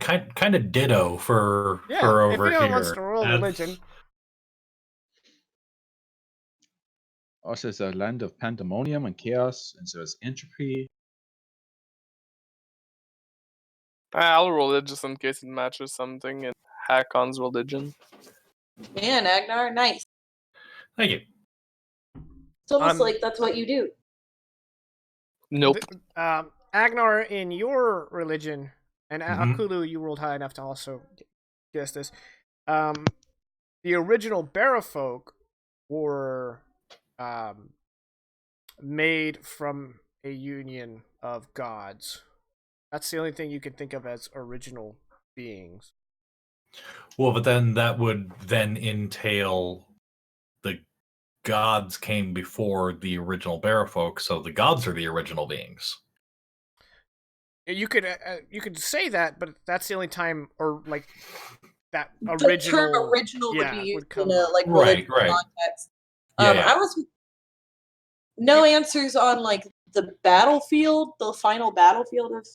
of ditto for over here. If anyone wants to roll religion. Also, it's a land of pandemonium and chaos, and so it's entropy. I'll roll it just in case it matches something in Hakon's religion. Man, Agnar, nice. Thank you. It's almost like that's what you do. Nope. Agnar, in your religion, and Akulu, you rolled high enough to also guess this. The original Barafolk were made from a union of gods. That's the only thing you can think of as original beings. Well, but then that would then entail the gods came before the original Barafolk, so the gods are the original beings. You could say that, but that's the only time, or like that original. The term original would be used in a right context. Yeah. I was no answers on like the battlefield, the final battlefield of.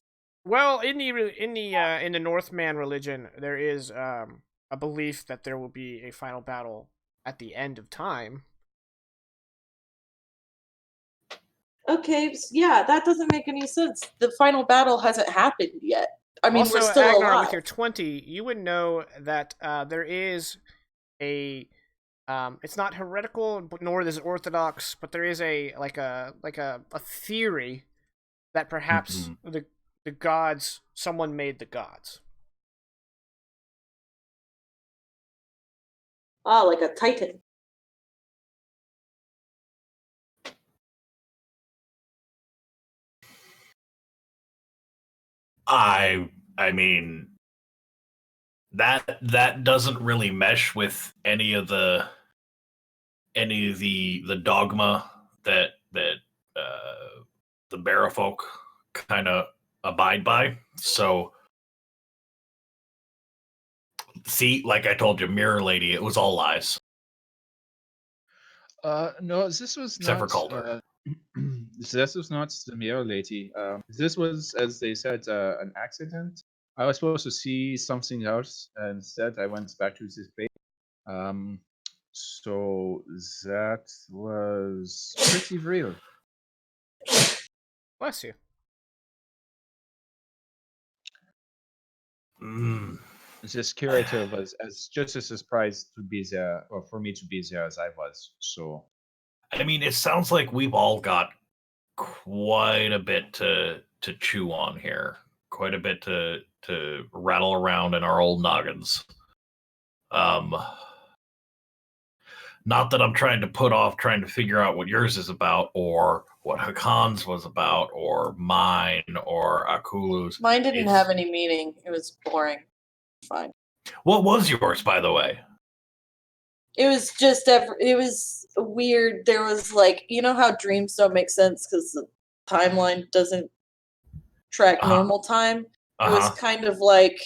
Well, in the Northman religion, there is a belief that there will be a final battle at the end of time. Okay, yeah, that doesn't make any sense. The final battle hasn't happened yet. I mean, also, we're still Agnar, alive. with your 20, you would know that there is a. It's not heretical, nor is it orthodox, but there is a theory that perhaps the gods, someone made the gods. Ah, like a titan. I mean that doesn't really mesh with any of the dogma that the Barafolk kind of abide by. So, see, like I told you, Mirror Lady, it was all lies. No, this was except not. For Calder. This was not the Mirror Lady. This was, as they said, an accident. I was supposed to see something else, and instead I went back to this place. So that was pretty real. Bless you. This curator was just as surprised to be there, or for me to be there, as I was. So, I mean, it sounds like we've all got quite a bit to chew on here, quite a bit to rattle around in our old noggins. Not that I'm trying to put off trying to figure out what yours is about, or what Hakon's was about, or mine, or Akulu's. Mine didn't have any meaning. It was boring. Fine. What was yours, by the way? It was just it was weird. There was like, you know how dreams don't make sense because the timeline doesn't track normal time. It was kind of like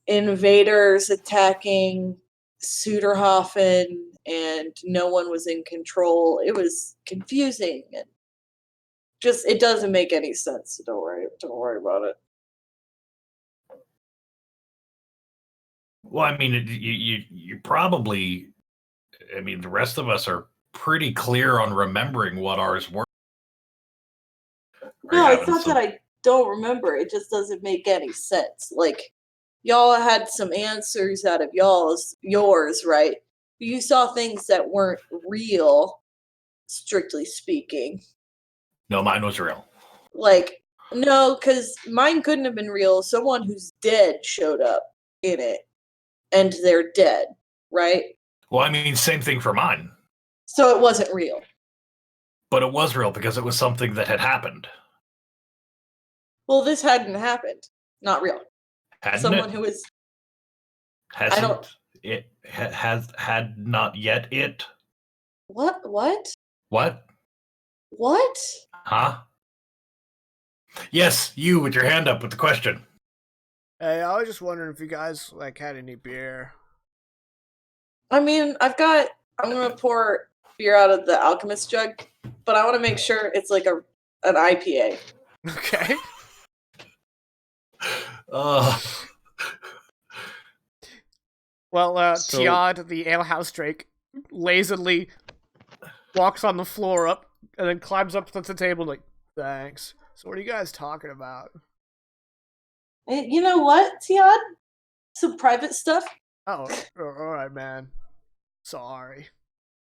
invaders attacking Suderhoffen and no one was in control. It was confusing and just it doesn't make any sense. So don't worry about it. Well, I mean, you probably. I mean, the rest of us are pretty clear on remembering what ours were. No, it's not that I don't remember. It just doesn't make any sense. Like, y'all had some answers out of yours, right? You saw things that weren't real, strictly speaking. No, mine was real. Like, no, because mine couldn't have been real. Someone who's dead showed up in it, and they're dead, right? Well, I mean, same thing for mine. So it wasn't real. But it was real because it was something that had happened. Well, this hadn't happened. Not real. Hadn't Someone it? who is. Hasn't I don't. it had not yet it? What? What? What? What? Huh? Yes, you with your hand up with the question. Hey, I was just wondering if you guys like had any beer. I mean, I'm gonna pour beer out of the alchemist jug, but I want to make sure it's like an IPA. Okay. Well, Tiad, the alehouse drake, lazily walks on the floor up and then climbs up to the table like, thanks. So what are you guys talking about? You know what, Tiad? Some private stuff. Oh, alright, man. Sorry.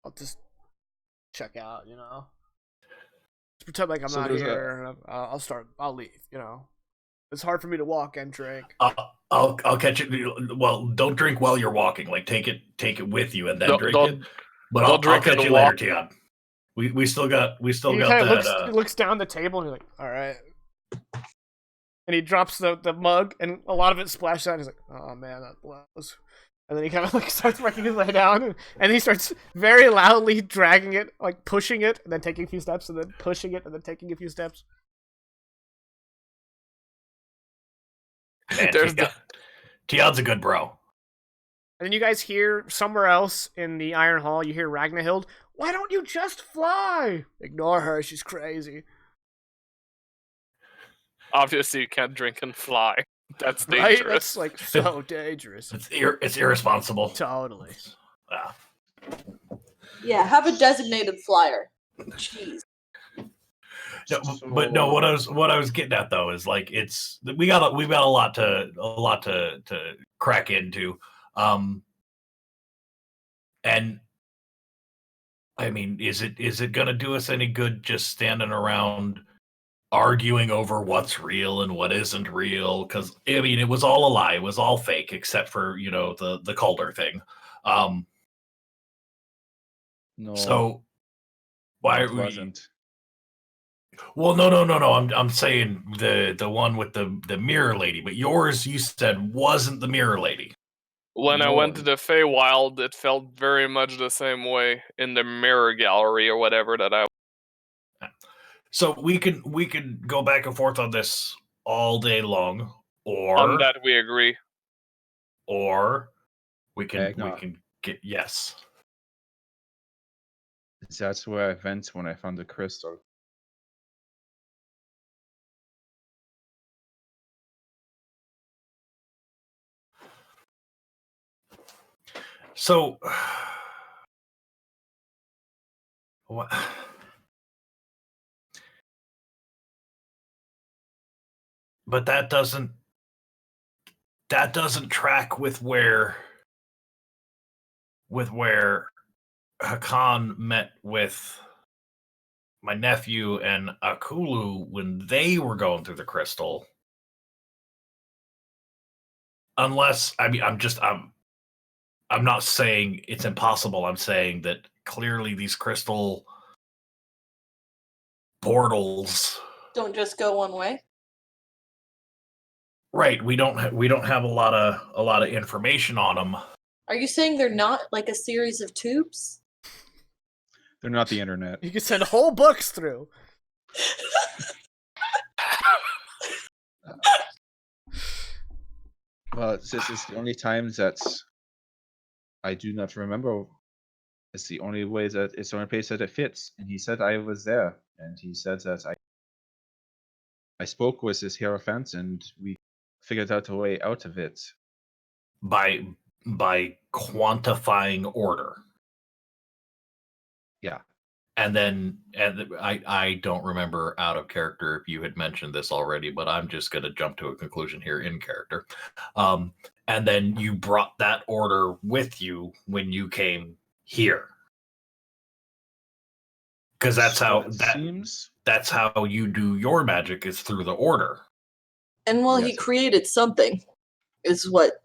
I'll just check out, you know? Just pretend like I'm not here. I'll leave, you know? It's hard for me to walk and drink. I'll catch it. Well, don't drink while you're walking. Like take it with you and then drink it. But I'll catch you later, Tiad. We still got that. He looks down the table and he's like, all right. And he drops the mug and a lot of it splashes out. He's like, oh man, that blows. And then he kind of like starts working his way down and he starts very loudly dragging it, like pushing it, and then taking a few steps, and then pushing it, and then taking a few steps. Man, Tiad's a good bro. And then you guys hear somewhere else in the Iron Hall, you hear Ragnahild, why don't you just fly? Ignore her, she's crazy. Obviously, you can't drink and fly. That's Right? dangerous. That's like so dangerous. It's irresponsible. Totally. Yeah, have a designated flyer. Jeez. No, but no, what I was getting at though is like we've got a lot to crack into, and I mean, is it gonna do us any good just standing around arguing over what's real and what isn't real? Because I mean, it was all a lie, it was all fake, except for the Calder thing. No. So why it wasn't? Well, no. I'm saying the one with the mirror lady, but yours you said wasn't the mirror lady. When I went to the Feywild, it felt very much the same way in the mirror gallery or whatever that I. So we could go back and forth on this all day long, or on that we agree, or we can get yes. That's where I went when I found the crystal. So, what? But that doesn't track with where Hakan met with my nephew and Akulu when they were going through the crystal. Unless I'm not saying it's impossible. I'm saying that clearly these crystal portals don't just go one way. Right. We don't have a lot of information on them. Are you saying they're not like a series of tubes? They're not the internet. You can send whole books through. Well, this is the only time that I do not remember. It's the only place that it fits. And he said I was there, and he said that I spoke with his Hierophant, and we figured out a way out of it. By by quantifying order. Yeah. And I don't remember out of character if you had mentioned this already, but I'm just going to jump to a conclusion here in character. And then you brought that order with you when you came here. Because that's that's how you do your magic, is through the order. And he created something, is what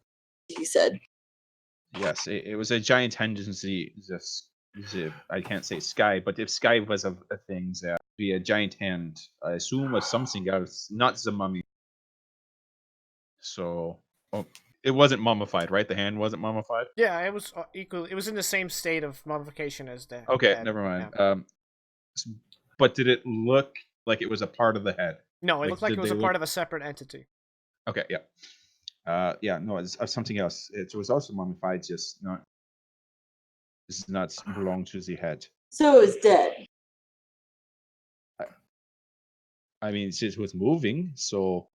he said. Yes, it was a giant tendency. I can't say sky, but if sky was a thing, that would be a giant hand. I assume was something else, not the mummy. So, it wasn't mummified, right? The hand wasn't mummified. Yeah, it was equal. It was in the same state of mummification as the Okay, head. never mind. Yeah. But did it look like it was a part of the head? No, it looked like it was a part of a separate entity. Okay, yeah. No, it's something else. It was also mummified, just not. This does not belong to the head. So it was dead. I mean, it was moving, so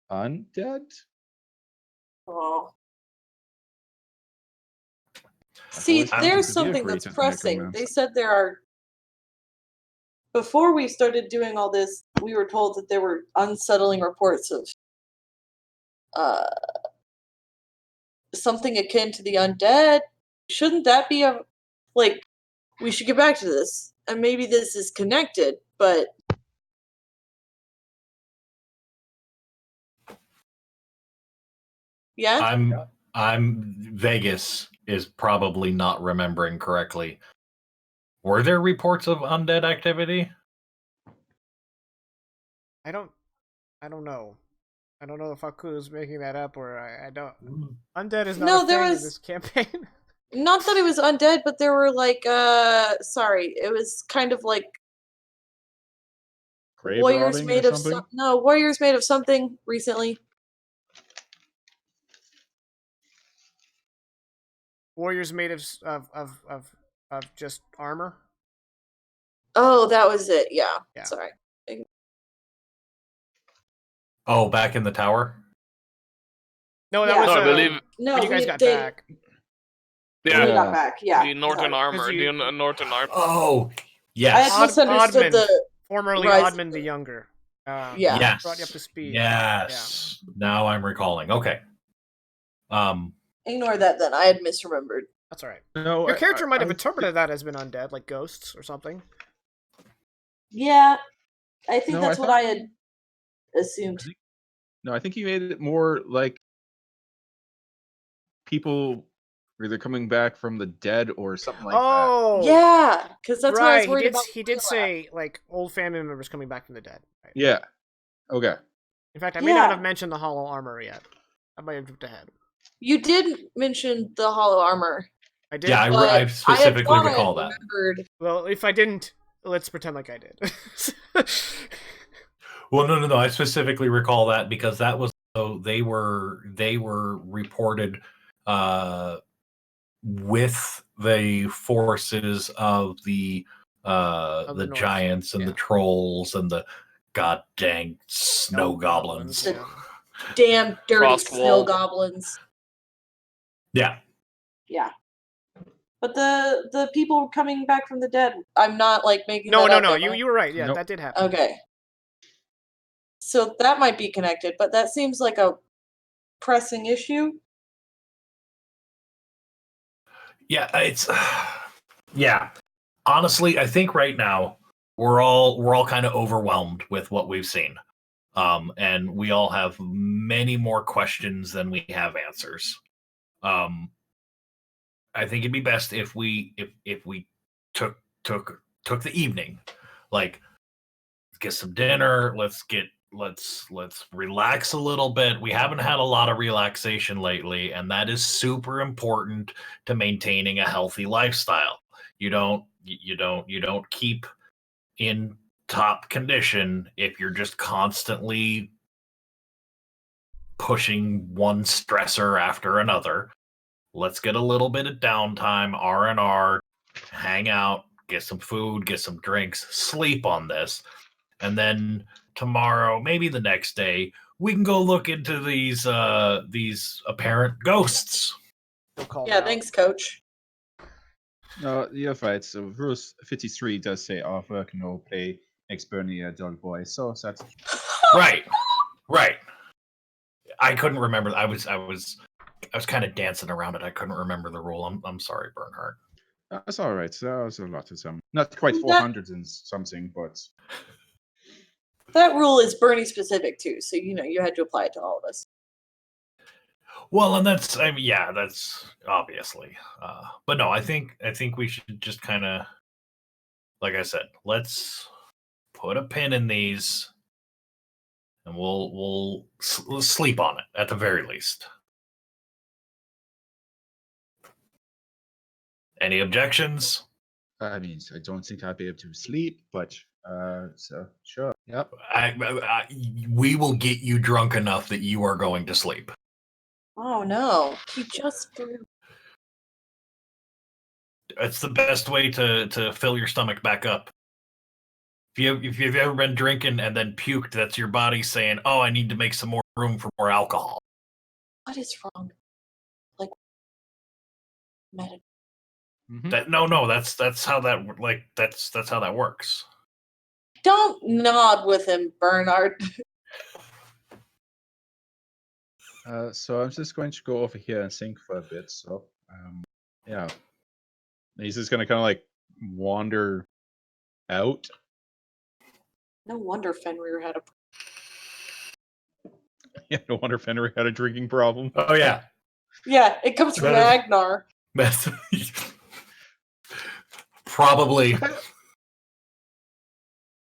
undead. Oh. See, there's something that's pressing. They said there are. Before we started doing all this, we were told that there were unsettling reports of something akin to the undead. Shouldn't that be we should get back to this, and maybe this is connected, but yeah. I'm Vegas is probably not remembering correctly. Were there reports of undead activity? I don't know. I don't know if Aku's making that up, or I don't. Undead is not a thing in this campaign. Not that it was undead, but there were it was kind of like warriors made of something. No, warriors made of something recently. Warriors made of just armor. Oh, that was it. Yeah. Sorry. Oh, back in the tower? No, that was. I believe. When you guys got back. Yeah, we got back. Yeah. The northern armor. The northern armor. Oh, yes. I had misunderstood formerly Oddman the Younger. Yes. Brought you up to speed. Yes. Yeah. Now I'm recalling. Okay. Ignore that then. I had misremembered. That's all right. No, your character might have interpreted that as been undead, like ghosts or something. Yeah, I think that's what I had assumed. I think he made it more like people either coming back from the dead or something like that. Oh, yeah, because that's what I was worried about. He did say like old family members coming back from the dead. Right? Yeah. Okay. In fact, I may not have mentioned the hollow armor yet. I might have jumped ahead. You did mention the hollow armor. I did. Yeah, I specifically recall that. Well, if I didn't, let's pretend like I did. Well, no. I specifically recall that because that was they were reported with the forces of the giants and the trolls and the god dang snow goblins. The damn dirty snow goblins. Yeah. Yeah. But the people coming back from the dead, I'm not making No. that up, You were right. Yeah, that did happen. Okay. So that might be connected, but that seems like a pressing issue. Yeah, honestly, I think right now we're all kind of overwhelmed with what we've seen. And we all have many more questions than we have answers. I think it'd be best if we took the evening, get some dinner, let's relax a little bit. We haven't had a lot of relaxation lately, and that is super important to maintaining a healthy lifestyle. You don't keep in top condition if you're just constantly pushing one stressor after another. Let's get a little bit of downtime, R&R, hang out, get some food, get some drinks, sleep on this. And then tomorrow, maybe the next day, we can go look into these apparent ghosts. Yeah, thanks, Coach. No, you're right. So Rules 53 does say Arthur can all play ex Bernie dog boy. So that's right. I couldn't remember. I was kind of dancing around it. I couldn't remember the rule. I'm sorry, Bernhardt. That's all right. That was a lot of some. Not quite 400 and something, but that rule is Bernie specific too. So you had to apply it to all of us. Well, and that's obviously. But no, I think we should just kind of, like I said, let's put a pin in these, and we'll sleep on it at the very least. Any objections? I mean, I don't think I'd be able to sleep, but so sure. Yep. We will get you drunk enough that you are going to sleep. Oh no, he just threw. It's the best way to fill your stomach back up. If you've ever been drinking and then puked, that's your body saying, "Oh, I need to make some more room for more alcohol." What is wrong? Like, that's how that works. Don't nod with him, Bernard. So I'm just going to go over here and think for a bit. So, yeah, he's just going to kind of like wander out. No wonder Fenrir had a. Yeah, no wonder Fenrir had a drinking problem. Oh yeah, yeah, it comes from Agnar. Probably.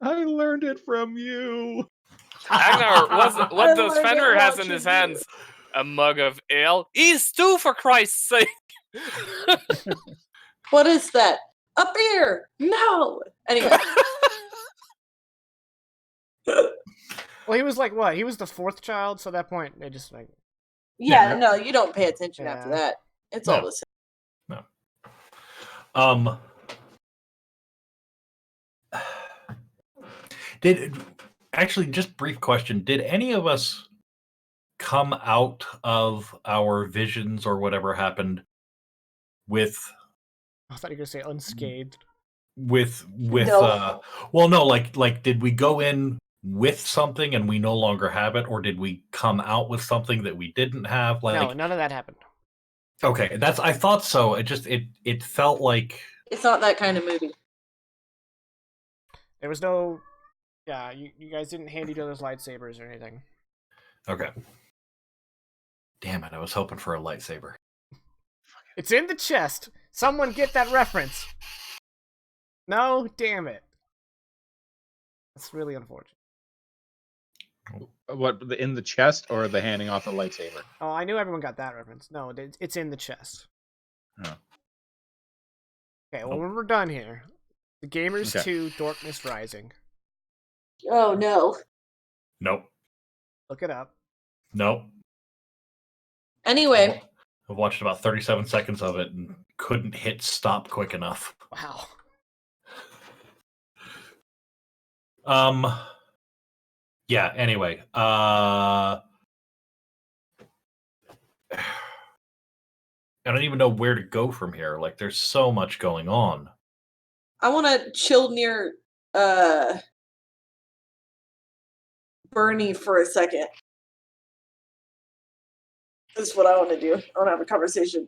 I learned it from you. Agnar, what does Fenrir has in his hands? A mug of ale. He's two, for Christ's sake. What is that? A beer? No. Anyway. Well, he was like what? He was the fourth child, so at that point they just like. Yeah, no, you don't pay attention after that. It's all the same. No. Just brief question. Did any of us come out of our visions or whatever happened with? I thought you were gonna say unscathed. With no. Well, no, like did we go in with something and we no longer have it, or did we come out with something that we didn't have? Like, no, none of that happened. Okay, I thought so. It felt like it's not that kind of movie. There was no. Yeah, you guys didn't hand each other's lightsabers or anything. Okay. Damn it! I was hoping for a lightsaber. It's in the chest. Someone get that reference. No, damn it. That's really unfortunate. What, in the chest or the handing off the lightsaber? Oh, I knew everyone got that reference. No, it's in the chest. Oh. Okay, well, when we're done here, The Gamers 2 Darkness Rising. Oh, no. Nope. Look it up. Nope. Anyway. I watched about 37 seconds of it and couldn't hit stop quick enough. Wow. Yeah, anyway. I don't even know where to go from here. Like, there's so much going on. I want to chill near Bernie for a second. This is what I want to do. I want to have a conversation.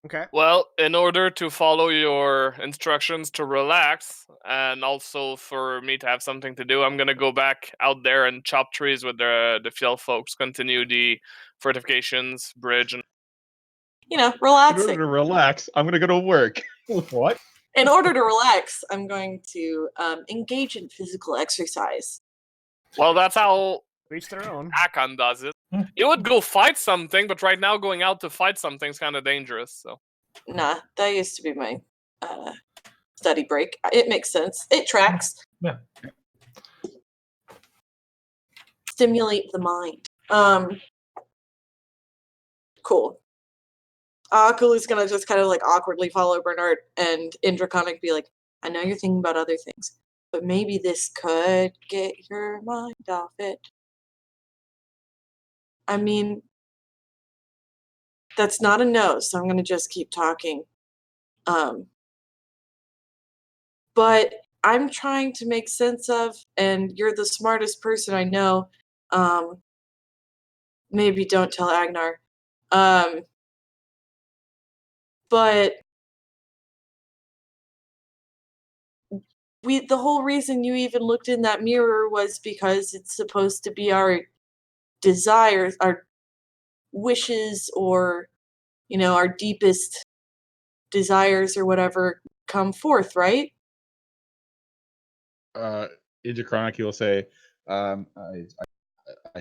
Okay. Well, in order to follow your instructions to relax, and also for me to have something to do, I'm going to go back out there and chop trees with the field folks, continue the fortifications, bridge, and... relaxing. In order to relax, I'm going to go to work. What? In order to relax, I'm going to engage in physical exercise. Well, that's how each their own. Akon does it. You would go fight something, but right now going out to fight something is kind of dangerous. So, nah, that used to be my study break. It makes sense. It tracks. Yeah. Stimulate the mind. Cool. Kulu's gonna just kind of like awkwardly follow Bernard, and in Draconic be like, I know you're thinking about other things, but maybe this could get your mind off it. I mean, That's not a no, so I'm going to just keep talking. But I'm trying to make sense of, and you're the smartest person I know. Maybe don't tell Agnar. But the whole reason you even looked in that mirror was because it's supposed to be our desires, our wishes, or our deepest desires or whatever come forth, right? Interchronic, you'll say, I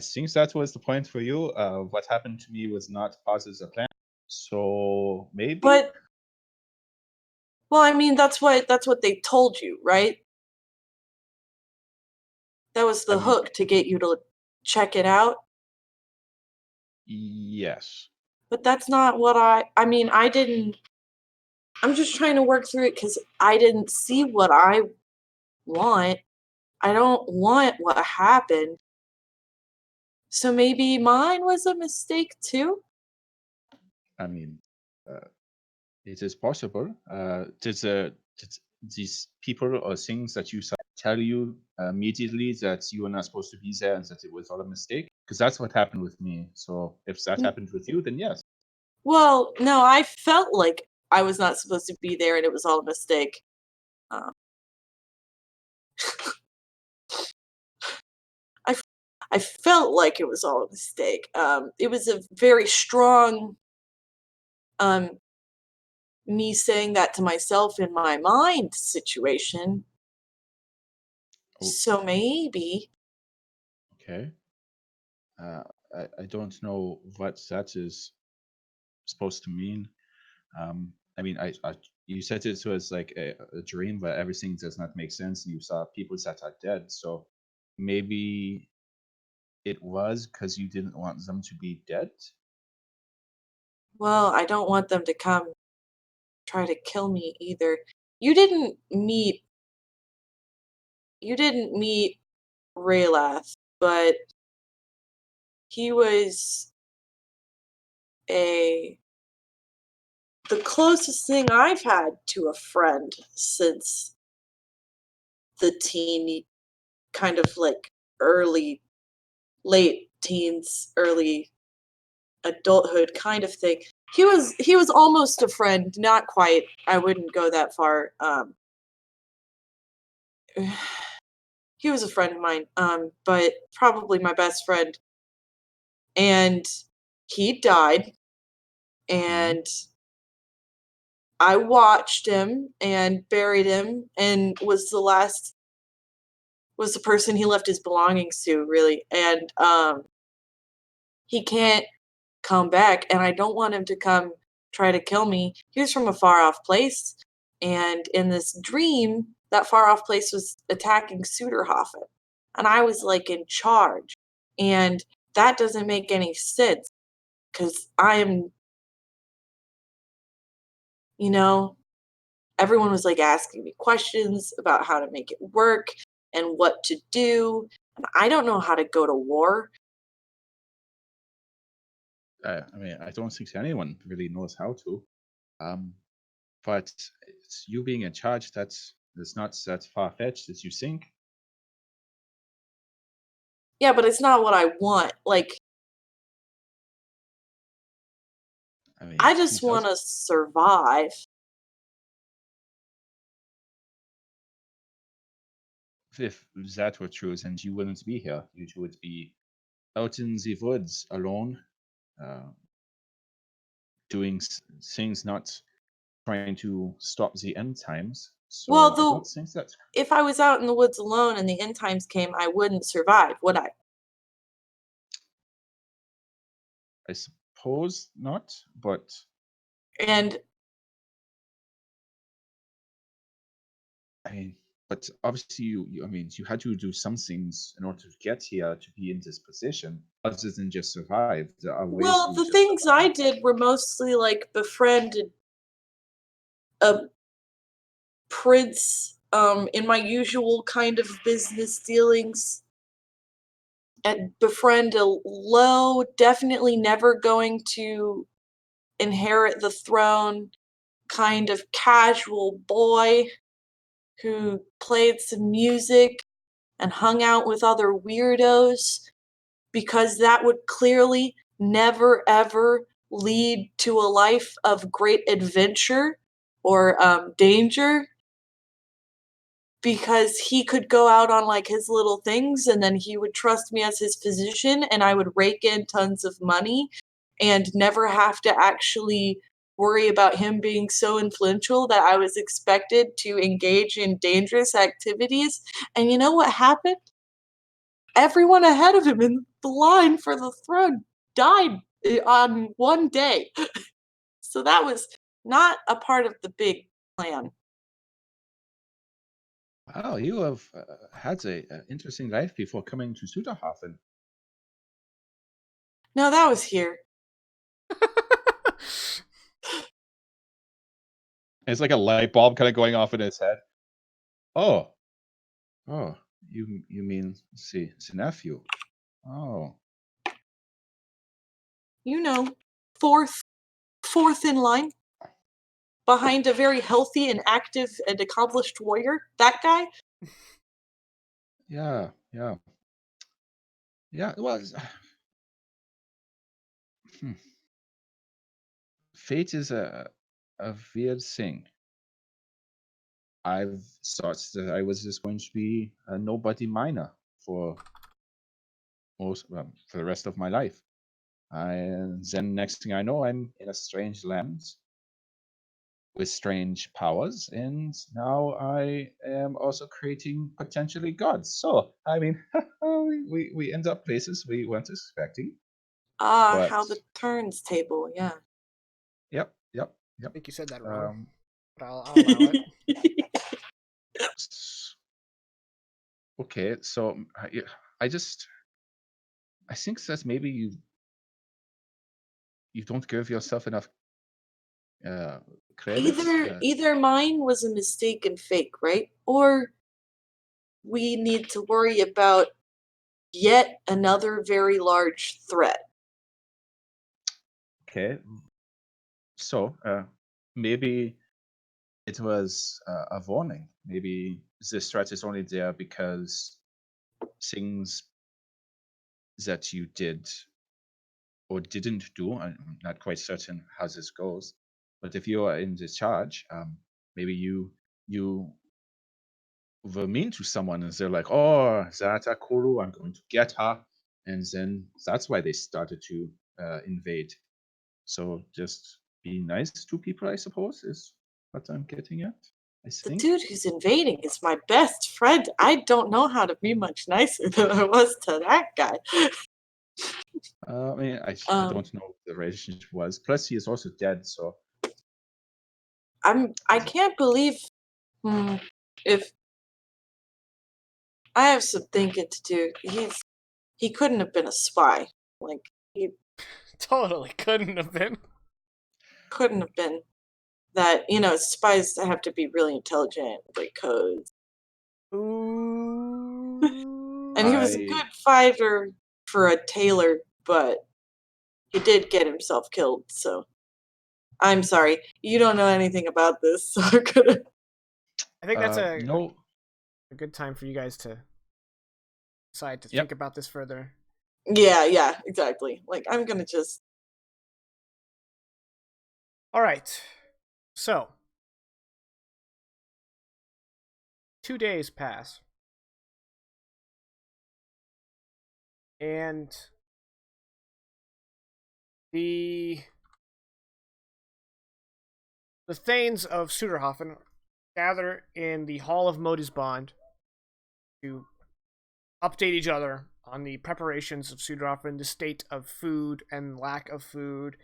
think that was the point for you. What happened to me was not part of the plan. So maybe. But well, I mean, that's what they told you, right? That was the hook to get you to check it out. Yes. But that's not what I mean, I didn't. I'm just trying to work through it because I didn't see what I want. I don't want what happened. So maybe mine was a mistake too? I mean, it is possible. Did these people or things that you saw tell you immediately that you were not supposed to be there and that it was all a mistake? Because that's what happened with me. So if that happened with you, then yes. Well, no, I felt like I was not supposed to be there and it was all a mistake. I felt like it was all a mistake. It was a very strong me saying that to myself in my mind situation. Oh. So maybe. Okay. I don't know what that is supposed to mean. I mean, you said it was like a dream where everything does not make sense, and you saw people that are dead. So maybe it was because you didn't want them to be dead. Well, I don't want them to come try to kill me either. You didn't meet Raylath, but he was the closest thing I've had to a friend since the teeny kind of like late teens, early adulthood kind of thing. He was almost a friend, not quite. I wouldn't go that far. He was a friend of mine, but probably my best friend. And he died, and I watched him and buried him, and was the person he left his belongings to, really. And he can't come back, and I don't want him to come try to kill me. He was from a far off place, and in this dream, that far off place was attacking Suderhoffen, and I was like in charge. And that doesn't make any sense because I am, everyone was like asking me questions about how to make it work and what to do. And I don't know how to go to war. I mean, I don't think anyone really knows how to. But it's you being in charge, that's not that far-fetched as you think. Yeah, but it's not what I want. Like, I just want to survive. If that were true, then you wouldn't be here. You would be out in the woods alone, doing things, not trying to stop the end times. So well, I don't think that's. If I was out in the woods alone and the end times came, I wouldn't survive, would I? I suppose not, but. And I mean, but obviously, I mean, you had to do some things in order to get here to be in this position, other than just survive. There are ways well, the things survive. I did were mostly like befriend a prince in my usual kind of business dealings, and befriend a low, definitely never going to inherit the throne kind of casual boy who played some music and hung out with other weirdos, because that would clearly never ever lead to a life of great adventure or danger, because he could go out on like his little things and then he would trust me as his physician and I would rake in tons of money and never have to actually worry about him being so influential that I was expected to engage in dangerous activities. And you know what happened? Everyone ahead of him in the line for the throne died on one day. So that was not a part of the big plan. Wow, you have had an interesting life before coming to Suderhafen. No, that was here. It's like a light bulb kind of going off in his head. Oh, you mean see, it's a nephew. Oh, You know, fourth in line, behind a very healthy and active and accomplished warrior. That guy. yeah. Well, fate is a weird thing. I've thought that I was just going to be a nobody miner for for the rest of my life. And then next thing I know, I'm in a strange land with strange powers, and now I am also creating potentially gods. So I mean, we end up places we weren't expecting. But How the turns table, yeah. Yep. I think you said that wrong, but I'll allow it. Okay, so I think that maybe you don't give yourself enough credit. Either mine was a mistake and fake, right? Or we need to worry about yet another very large threat. Okay, so maybe it was a warning. Maybe this threat is only there because things that you did or didn't do, I'm not quite certain how this goes, but if you are in the charge, maybe you were mean to someone and they're like, oh, Zata Kuru, I'm going to get her. And then that's why they started to invade. So just be nice to people, I suppose, is what I'm getting at. The dude who's invading is my best friend. I don't know how to be much nicer than I was to that guy. I mean, I don't know what the relationship was. Plus, he is also dead, so. I can't believe if I have some thinking to do. He couldn't have been a spy. Like, he totally couldn't have been. Couldn't have been. That, spies have to be really intelligent, break codes. Ooh. And he was a good fighter for a tailor, but he did get himself killed, so. I'm sorry. You don't know anything about this, so I'm gonna. I think that's a no. A good time for you guys to decide to think about this further. Yeah, exactly. Like, I'm gonna just. All right. So, 2 days pass. And the Thanes of Suderhofen gather in the Hall of Modisbond to update each other on the preparations of Suderhofen, the state of food and lack of food,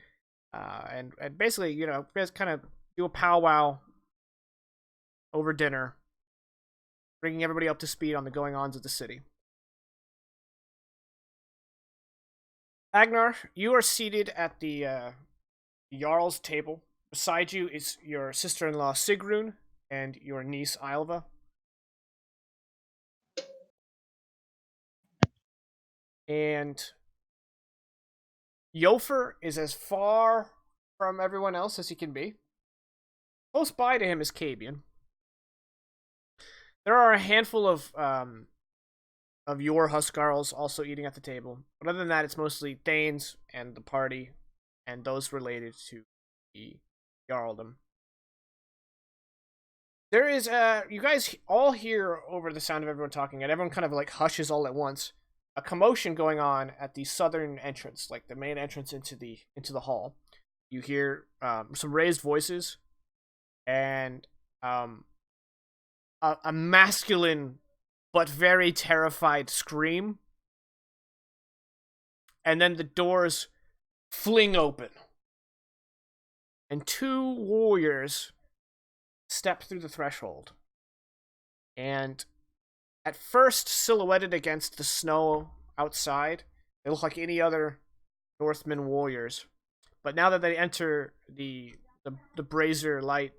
and basically, just kind of do a powwow over dinner, bringing everybody up to speed on the going-ons of the city. Agnar, you are seated at the Jarl's table. Beside you is your sister-in-law Sigrun and your niece Ylva. And Yofer is as far from everyone else as he can be. Close by to him is Cabian. There are a handful of your Huskarls also eating at the table. But other than that, it's mostly Thanes and the party and those related to the Jarldom. There is, you guys all hear over the sound of everyone talking, and everyone kind of like hushes all at once. A commotion going on at the southern entrance, like the main entrance into the hall. You hear some raised voices, and a masculine but very terrified scream, and then the doors fling open, and 2 warriors step through the threshold. And at first, silhouetted against the snow outside, they look like any other Northman warriors. But now that they enter the brazier light,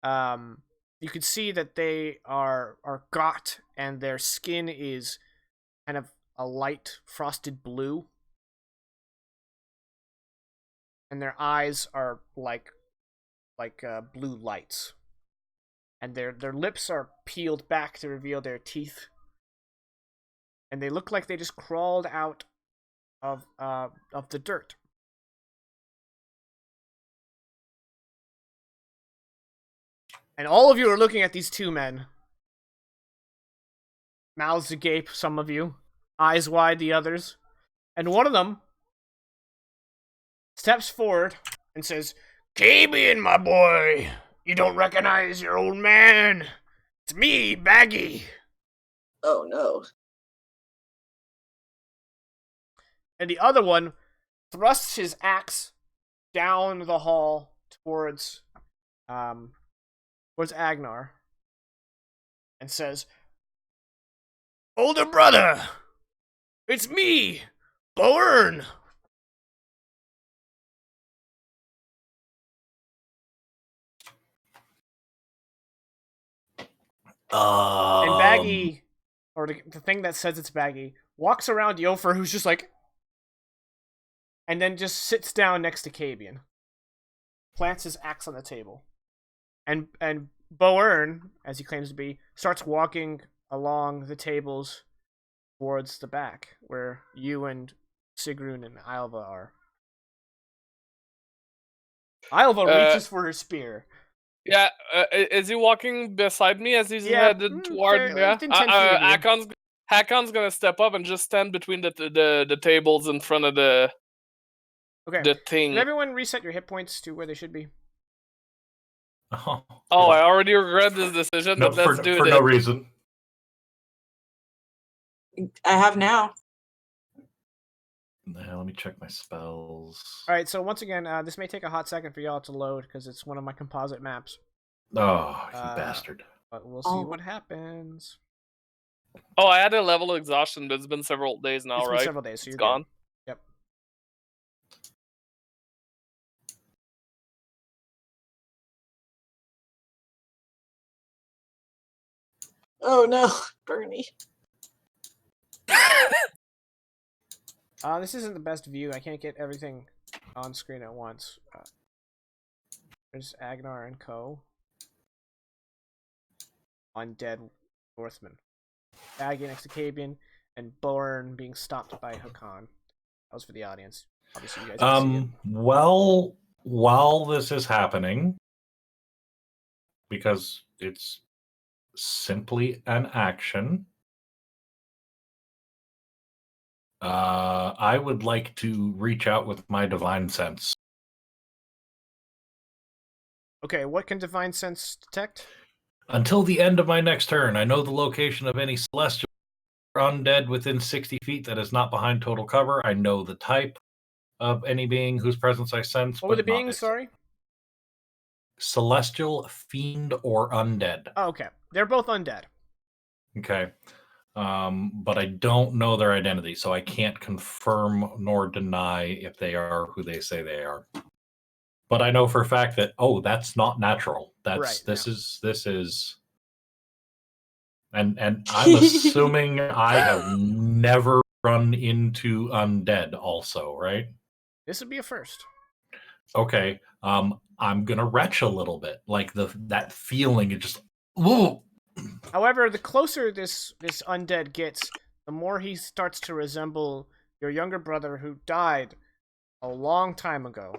you can see that they are gaunt, and their skin is kind of a light frosted blue, and their eyes are like blue lights, and their lips are peeled back to reveal their teeth, and they look like they just crawled out of the dirt. And all of you are looking at these 2 men, mouths agape, some of you, eyes wide, the others, and one of them steps forward and says, "Cabian, my boy, you don't recognize your old man. It's me, Baggy." Oh, no. And the other one thrusts his axe down the hall towards Agnar and says, "Older brother, it's me, Boern." And Baggy, or the thing that says it's Baggy, walks around Yofer, who's just like, and then just sits down next to Cabian, plants his axe on the table, and Boern, as he claims to be, starts walking along the tables towards the back, where you and Sigrun and Alva are. Alva reaches for her spear. Yeah, is he walking beside me as he's headed toward? Yeah, Hakon's gonna step up and just stand between the tables in front of the thing. Can everyone reset your hit points to where they should be? Oh, I already regret this decision, but let's do it. For no reason. I have now. Now, let me check my spells. Alright, so once again, this may take a hot second for y'all to load, because it's one of my composite maps. Oh, you bastard. But we'll see what happens. Oh, I had a level of exhaustion, but it's been several days now, It's right? been several days, so you're gone. Good. Yep. Oh no, Bernie. This isn't the best view. I can't get everything on screen at once. There's Agnar and co. Undead Northman. Baggy next to Cabian, and Boern being stopped by Hakan. That was for the audience. Obviously, you guys can see it. Well, while this is happening, because it's simply an action, I would like to reach out with my divine sense. Okay, what can divine sense detect? Until the end of my next turn, I know the location of any celestial or undead within 60 feet that is not behind total cover. I know the type of any being whose presence I sense. What were the beings, sorry? Celestial, fiend, or undead. Oh, okay. They're both undead. Okay. But I don't know their identity, so I can't confirm nor deny if they are who they say they are. But I know for a fact that, that's not natural. This is and I'm assuming I have never run into undead also, right? This would be a first. Okay. I'm gonna retch a little bit. Like that feeling, it just. Whoa. However, the closer this undead gets, the more he starts to resemble your younger brother who died a long time ago,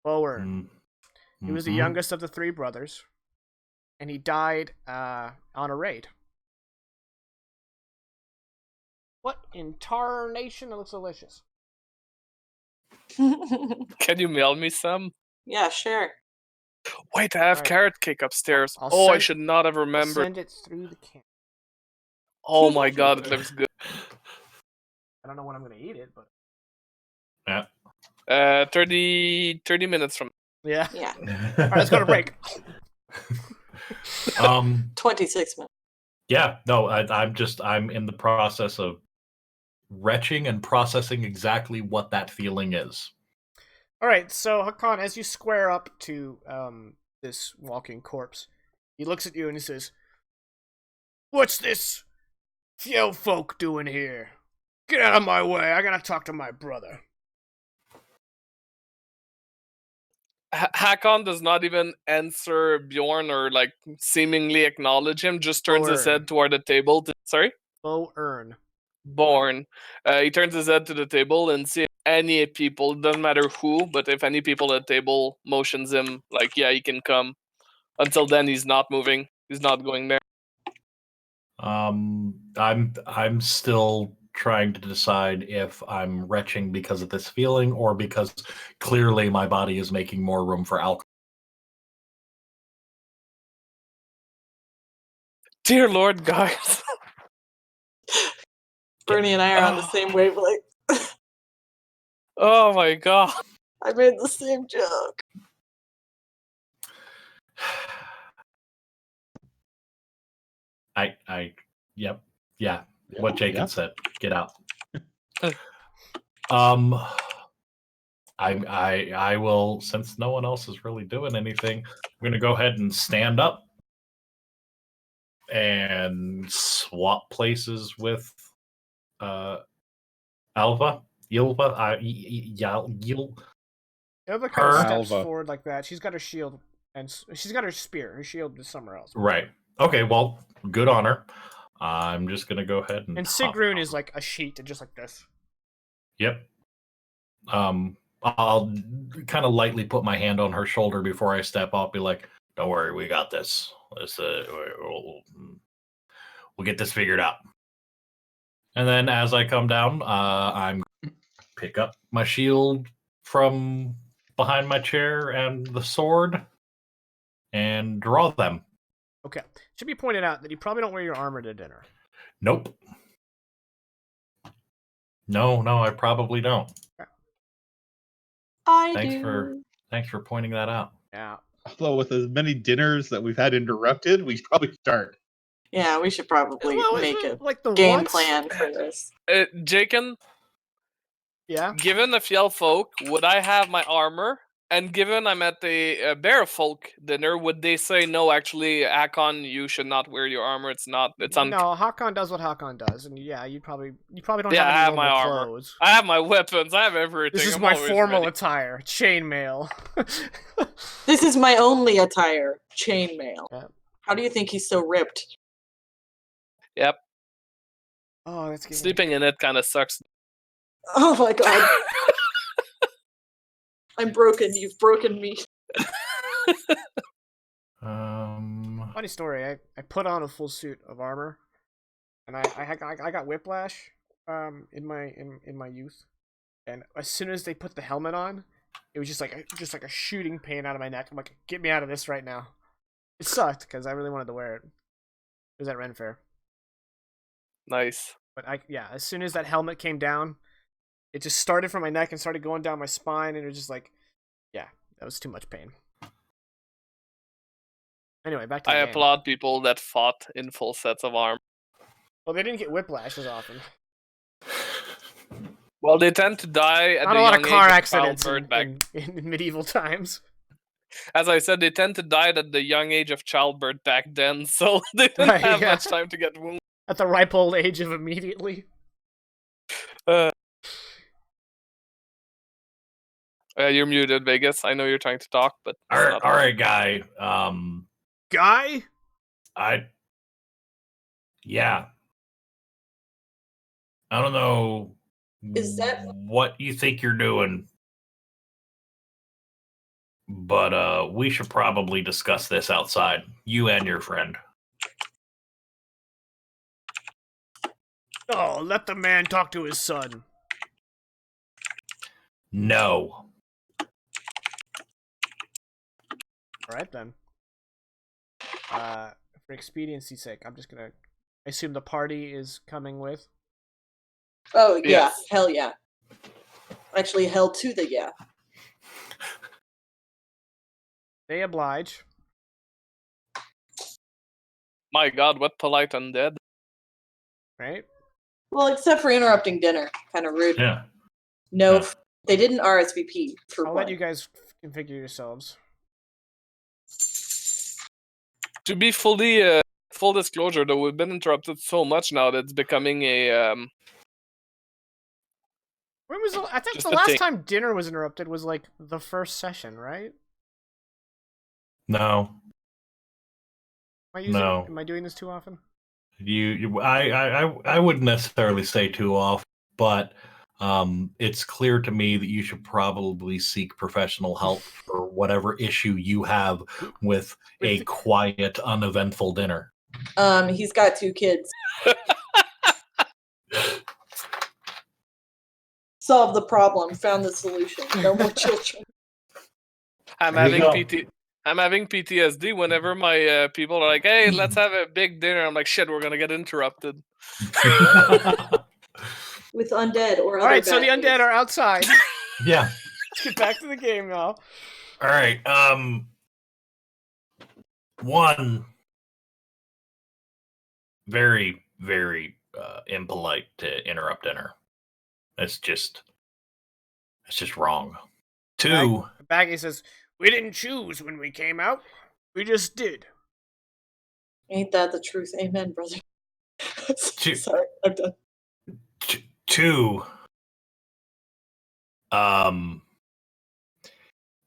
Bower. He was the youngest of the 3 brothers, and he died on a raid. What in tarnation? It looks delicious. Can you mail me some? Yeah, sure. Wait, I have carrot cake upstairs. I should not have remembered. Send it through the can. Oh my god, it looks good. I don't know when I'm gonna eat it, but yeah. 30 minutes from. Yeah. All right, let's go to break. 26 minutes. Yeah, no, I'm in the process of retching and processing exactly what that feeling is. All right, so Hakan, as you square up to this walking corpse, he looks at you and he says, "What's this fjell folk doing here? Get out of my way! I gotta talk to my brother." Hakon does not even answer Bjorn or like seemingly acknowledge him. Just turns his head toward the table. Sorry. Born. He turns his head to the table and see any people. Doesn't matter who, but if any people at the table motions him, like yeah, he can come. Until then, he's not moving. He's not going there. I'm still trying to decide if I'm retching because of this feeling or because clearly my body is making more room for alcohol. Dear Lord, guys. Bernie and I are on the same wavelength. Oh my god. I made the same joke. Yep. Yeah. What Jacob said. Get out. I will, since no one else is really doing anything, I'm gonna go ahead and stand up and swap places with Alva. Ylva. Ylva kind of steps forward like that. She's got her shield and she's got her spear. Her shield is somewhere else. Right. Okay. Well, good on her. I'm just gonna go ahead and. And Sigrun is like a sheet, and just like this. Yep. I'll kind of lightly put my hand on her shoulder before I step up. Be like, "Don't worry, we got this. We'll get this figured out." And then as I come down, I'm pick up my shield from behind my chair and the sword, and draw them. Okay. Should be pointed out that you probably don't wear your armor to dinner. Nope. No, I probably don't. Thanks for pointing that out. Yeah. Although with as many dinners that we've had interrupted, we should probably start. Yeah, we should probably make a game plan for this. Jaken? Yeah? Given the fjell folk, would I have my armor? And given I'm at the bear folk dinner, would they say, no, actually, Hakon, you should not wear your armor. It's not. No, Hakon does what Hakon does, and yeah, you probably don't I have any have normal my clothes. Armor. I have my weapons. I have everything. This is my formal attire. Chainmail. This is my only attire. Chainmail. Yeah. How do you think he's so ripped? Yep. Oh, that's good. Sleeping in it kind of sucks. Oh my god. I'm broken. You've broken me. Funny story. I put on a full suit of armor, and I got whiplash in my youth, and as soon as they put the helmet on, it was just like a shooting pain out of my neck. I'm like, get me out of this right now. It sucked because I really wanted to wear it. It was at Ren Fair. Nice. But as soon as that helmet came down, it just started from my neck and started going down my spine, and it was just like, yeah, that was too much pain. Anyway, back to the game. I applaud people that fought in full sets of armor. Well, they didn't get whiplash as often. Well, they tend to die at not the a lot young of car age accidents in medieval times. As I said, they tend to die at the young age of childbirth back then, so they didn't have much time to get wounded. At the ripe old age of immediately. You're muted, Vegas. I know you're trying to talk, but all right, guy. Guy? Yeah. I don't know what you think you're doing, but we should probably discuss this outside. You and your friend. Oh, let the man talk to his son. No. All right, then. For expediency's sake, I'm just gonna assume the party is coming with. Oh, yeah. Yes. Hell yeah. Actually, hell to the yeah. They oblige. My God, what polite undead. Right? Well, except for interrupting dinner. Kind of rude. Yeah. No, Yeah. they didn't RSVP for I'll one. let you guys configure yourselves. To be fully full disclosure, though, we've been interrupted so much now that it's becoming a When was I think Just the a last thing. time dinner was interrupted was like the first session, right? No. No. Am I doing this too often? I wouldn't necessarily say too often, but it's clear to me that you should probably seek professional help for whatever issue you have with a quiet, uneventful dinner. He's got 2 kids. Solve the problem. Found the solution. No more children. I'm having PTSD whenever my people are like, "Hey, let's have a big dinner." I'm like, "Shit, we're gonna get interrupted." With undead or other All right, so the bad undead things. are outside. Yeah. Let's get back to the game now. All right. One, very, very impolite to interrupt dinner. That's just wrong. 2, Baggy says, "We didn't choose when we came out. We just did." Ain't that the truth? Amen, brother. Two. Sorry, I'm done. 2,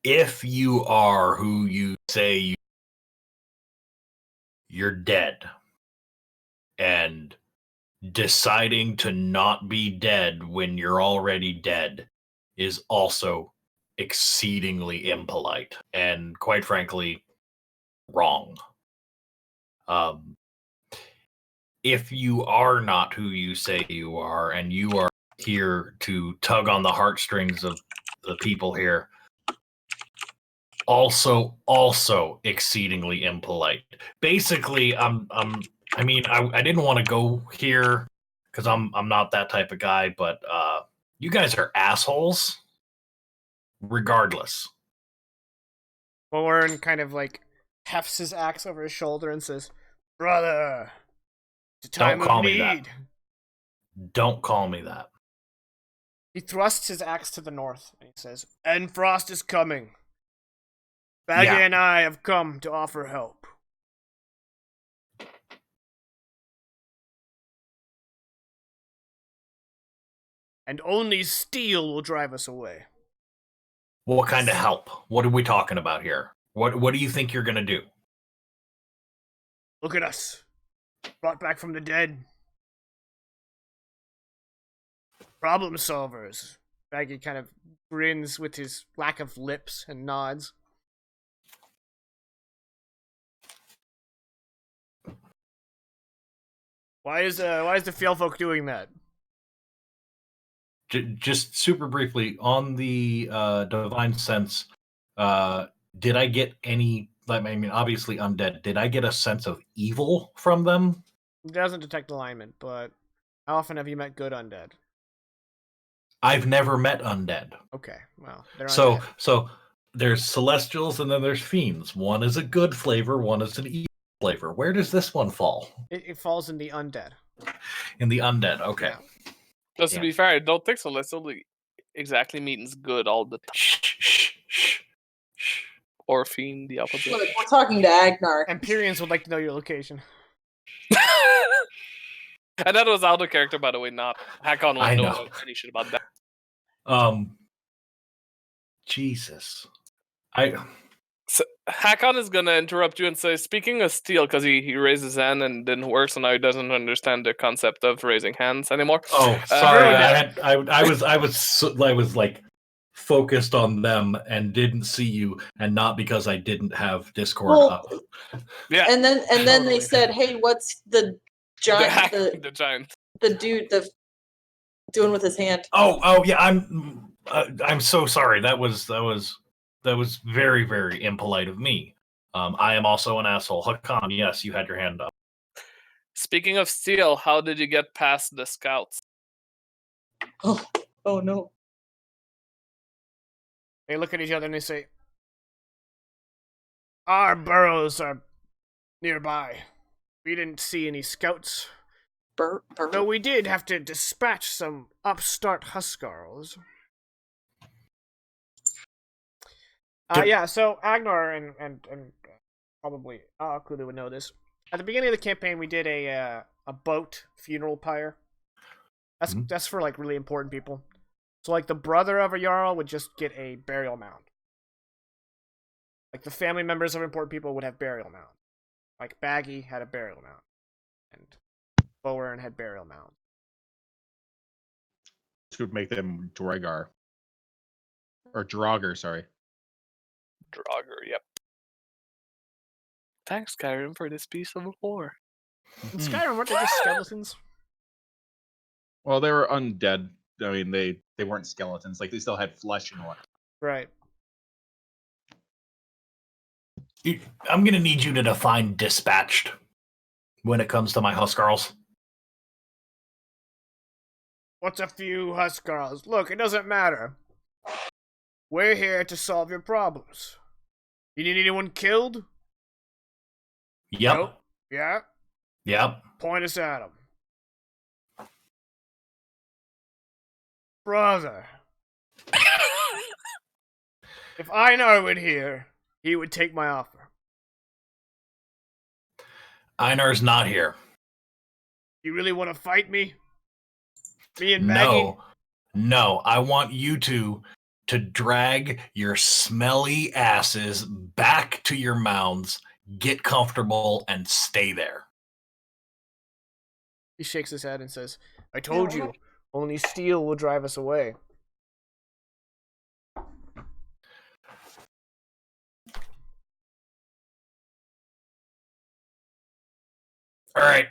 if you are who you say you're dead, and deciding to not be dead when you're already dead is also exceedingly impolite and, quite frankly, wrong. If you are not who you say you are, and you are here to tug on the heartstrings of the people here, also exceedingly impolite. Basically, I didn't want to go here because I'm not that type of guy, but you guys are assholes regardless. Warren kind of like hefts his axe over his shoulder and says, "Brother, it's a time Don't call of me that. need." Don't call me that. He thrusts his axe to the north and he says, "Endfrost is coming. Baggy and I have come to offer help." And only steel will drive us away. What kind of help? What are we talking about here? What do you think you're gonna do? Look at us. Brought back from the dead. Problem solvers. Baggy kind of grins with his lack of lips and nods. Why is the Fjell folk doing that? Just super briefly on the divine sense, did I get any? I mean, obviously undead. Did I get a sense of evil from them? It doesn't detect alignment, but how often have you met good undead? I've never met undead. Okay, well, they're undead. So there's celestials and then there's fiends. One is a good flavor, one is an evil flavor. Where does this one fall? It falls in the undead. In the undead, okay. Yeah. Just to be fair, I don't think celestial exactly means good all the time. Shh. Or fiend, the opposite. Look, we're talking to Agnar. Empyreans would like to know your location. And that was out of character, by the way, not Hakon won't know any shit about that. Jesus. So Hakon is gonna interrupt you and say, speaking of steel, because he raised his hand and didn't work, so now he doesn't understand the concept of raising hands anymore. Oh, sorry. I was like focused on them and didn't see you, and not because I didn't have Discord up. Yeah. And then Totally. they said, "Hey, what's the giant the giant, the dude doing with his hand?" Oh yeah. I'm so sorry. That was very, very impolite of me. I am also an asshole. Hakan, yes, you had your hand up. Speaking of steel, how did you get past the scouts? Oh no. They look at each other and they say, "Our burrows are nearby. We didn't see any scouts. Though we did have to dispatch some upstart Huskarls." Yeah, so Agnar and probably Kulu would know this. At the beginning of the campaign, we did a boat funeral pyre. That's for like really important people. So like the brother of a jarl would just get a burial mound. Like the family members of important people would have burial mound. Like Baggy had a burial mound, and Bowen had burial mound. This would make them Dragar. Or Draugr, sorry. Draugr, yep. Thanks, Skyrim, for this piece of lore. In Skyrim, weren't they just skeletons? Well, they were undead. I mean, they weren't skeletons. Like, they still had flesh and what. Right. I'm gonna need you to define dispatched when it comes to my Huskarls. What's a few Huskarls? Look, it doesn't matter. We're here to solve your problems. You need anyone killed? Yep. Nope. Yeah? Yep. Point us at them. Brother. If Einar were here, he would take my offer. Einar's not here. You really want to fight me? Me and Maggie? No. I want you two to drag your smelly asses back to your mounds, get comfortable, and stay there. He shakes his head and says, I told you, only steel will drive us away. All right.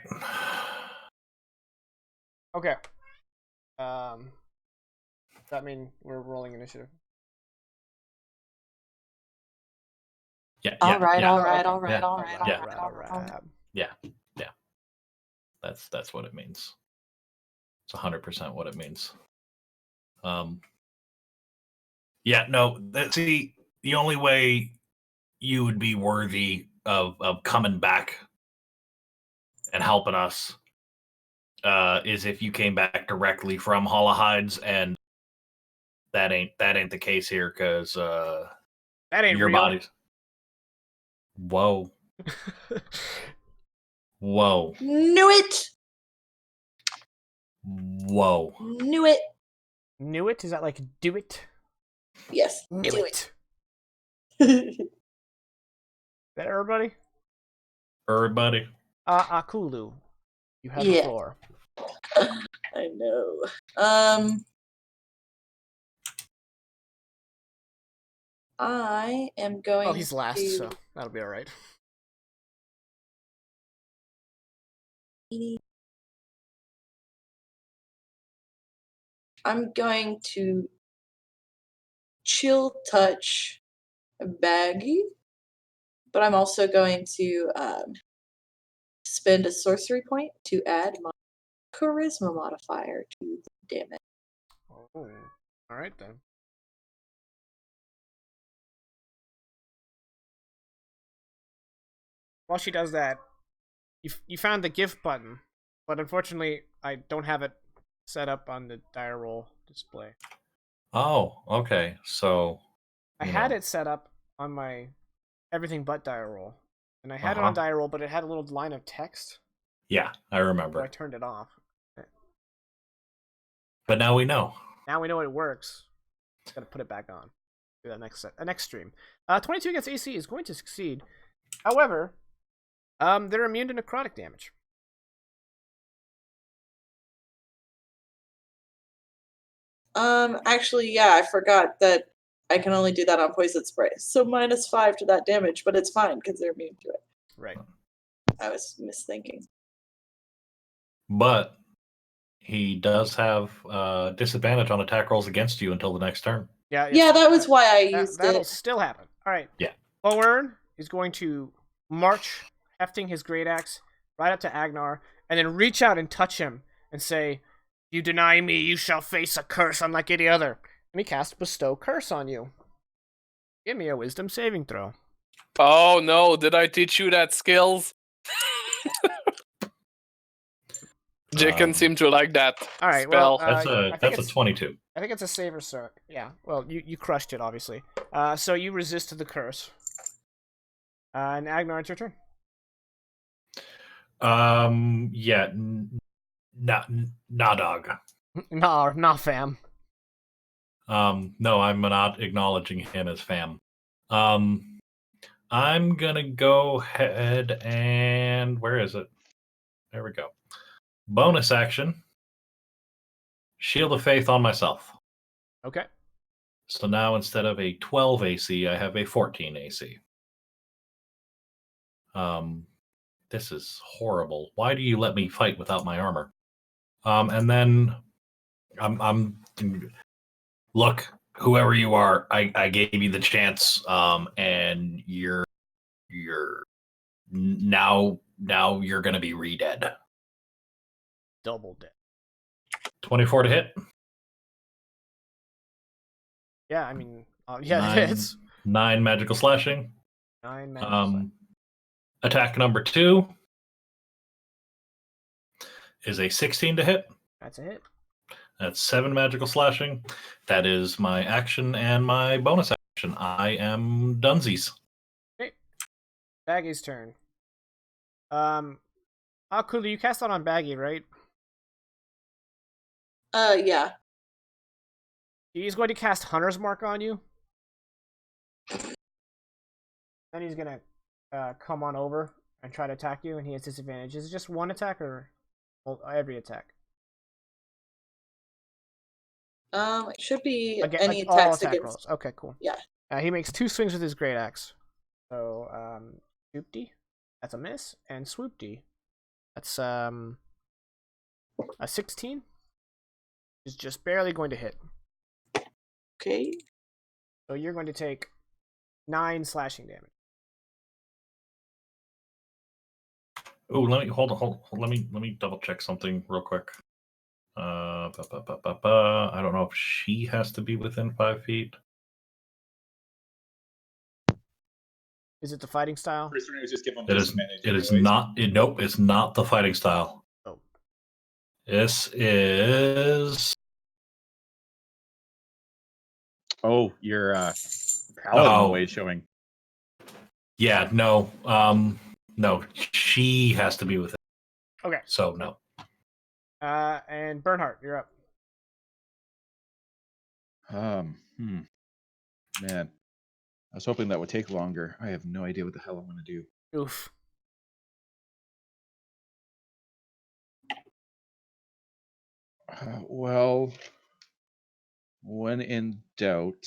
Okay. Does that mean we're rolling initiative? Yeah. All right. Yeah. That's what it means. It's 100% what it means. Yeah, no, see, the only way you would be worthy of coming back and helping us is if you came back directly from Hollahides, and that ain't the case here, because that ain't your real. bodies. Whoa. Whoa. Knew it. Whoa. Knew it. Knew it? Is that like do it? Yes. Knew do it. it. Is that everybody? Everybody. Kulu. You have the floor. I know. I am going. Oh, he's last, so that'll be all right. I'm going to chill touch Baggy, but I'm also going to spend a sorcery point to add my charisma modifier to the damage. Oh, all right then. While she does that, you found the gift button, but unfortunately, I don't have it set up on the die roll display. Oh, okay. So I had it set up on my everything but die roll, and I had it on die roll, but it had a little line of text. Yeah, I remember. So I turned it off. But now we know. Now we know it works. Just gotta put it back on. do that next stream. 22 against AC is going to succeed. However, they're immune to necrotic damage. Actually, yeah, I forgot that I can only do that on poison spray. So -5 to that damage, but it's fine because they're immune to it. Right. I was misthinking. But he does have disadvantage on attack rolls against you until the next turn. Yeah, that was why I used that'll it. still happen. All right. Yeah. Lowern is going to march, hefting his great axe right up to Agnar, and then reach out and touch him and say, "You deny me, you shall face a curse unlike any other." Let me cast Bestow Curse on you. Give me a Wisdom saving throw. Oh no, did I teach you that skills? Jicken seemed to like that all right, spell. Well, that's a 22. I think it's a save or so. Yeah, well, you crushed it, obviously. So you resisted the curse. And Agnar, it's your turn. Yeah, nah, dog. Nah, fam. No, I'm not acknowledging him as fam. I'm gonna go ahead and where is it? There we go. Bonus action. Shield of Faith on myself. Okay. So now instead of a 12 AC, I have a 14 AC. This is horrible. Why do you let me fight without my armor? And then I'm look, whoever you are, I gave you the chance, and you're now you're gonna be re-dead. Double dead. 24 to hit. Yeah, I mean, yeah, it hits. 9 magical slashing. 9 magical slashing. Attack number 2 is a 16 to hit. That's a hit. That's 7 magical slashing. That is my action and my bonus action. I am dunsies. Okay. Baggy's turn. Akulu, you cast that on Baggy, right? Yeah. He's going to cast Hunter's Mark on you. Then he's gonna come on over and try to attack you, and he has disadvantage. Is it just one attack or every attack? It should be Again, any all attacks attack against. rolls. Okay, cool. Yeah. He makes 2 swings with his great axe. So, Swoopty, that's a miss, and Swoopty, that's a 16. Is just barely going to hit. Okay. So you're going to take 9 slashing damage. Oh, let me hold on. Let me double check something real quick. I don't know if she has to be within 5 feet. Is it the fighting style? It is not. Nope, it's not the fighting style. Oh. This is. Oh, your paladin way showing. Yeah, no. No, she has to be with it. Okay. So no. And Bernhardt, you're up. Man, I was hoping that would take longer. I have no idea what the hell I'm going to do. Oof. Well, when in doubt,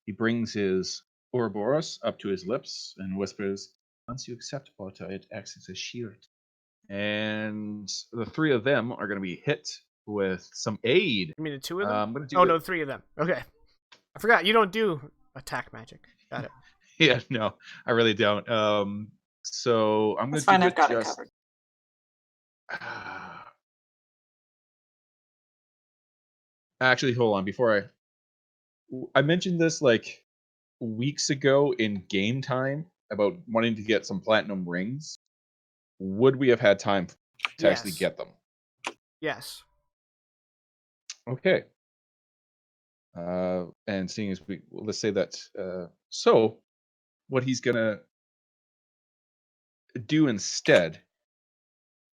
he brings his Ouroboros up to his lips and whispers, "Once you accept Ota, it acts as a shield." And the 3 of them are going to be hit with some aid. You mean the 2 of them? I'm gonna do no, 3 of them. Okay. I forgot, you don't do attack magic. Got it. Yeah, no, I really don't. So I'm going to do fine, I've got it covered. Actually, hold on. Before I mentioned this like weeks ago in game time about wanting to get some platinum rings. Would we have had time to actually get them? Yes. Okay. And seeing as let's say that. So, what he's gonna do instead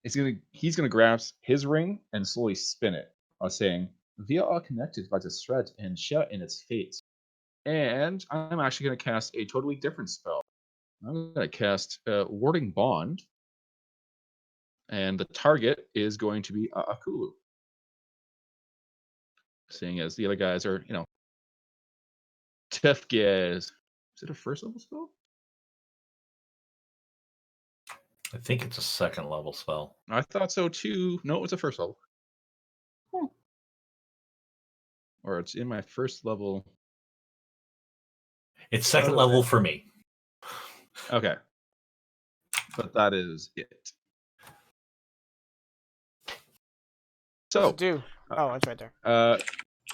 is he's gonna grasp his ring and slowly spin it, saying, "We are all connected by this thread and share in its fate. And I'm actually going to cast a totally different spell. I'm going to cast Warding Bond. And the target is going to be Akulu. Seeing as the other guys are, tough guys. Is it a first level spell? I think it's a second level spell. I thought so too. No, it's a first level. Or it's in my first level. It's second level for me. Okay. But that is it. So, what's it do? Oh, it's right there.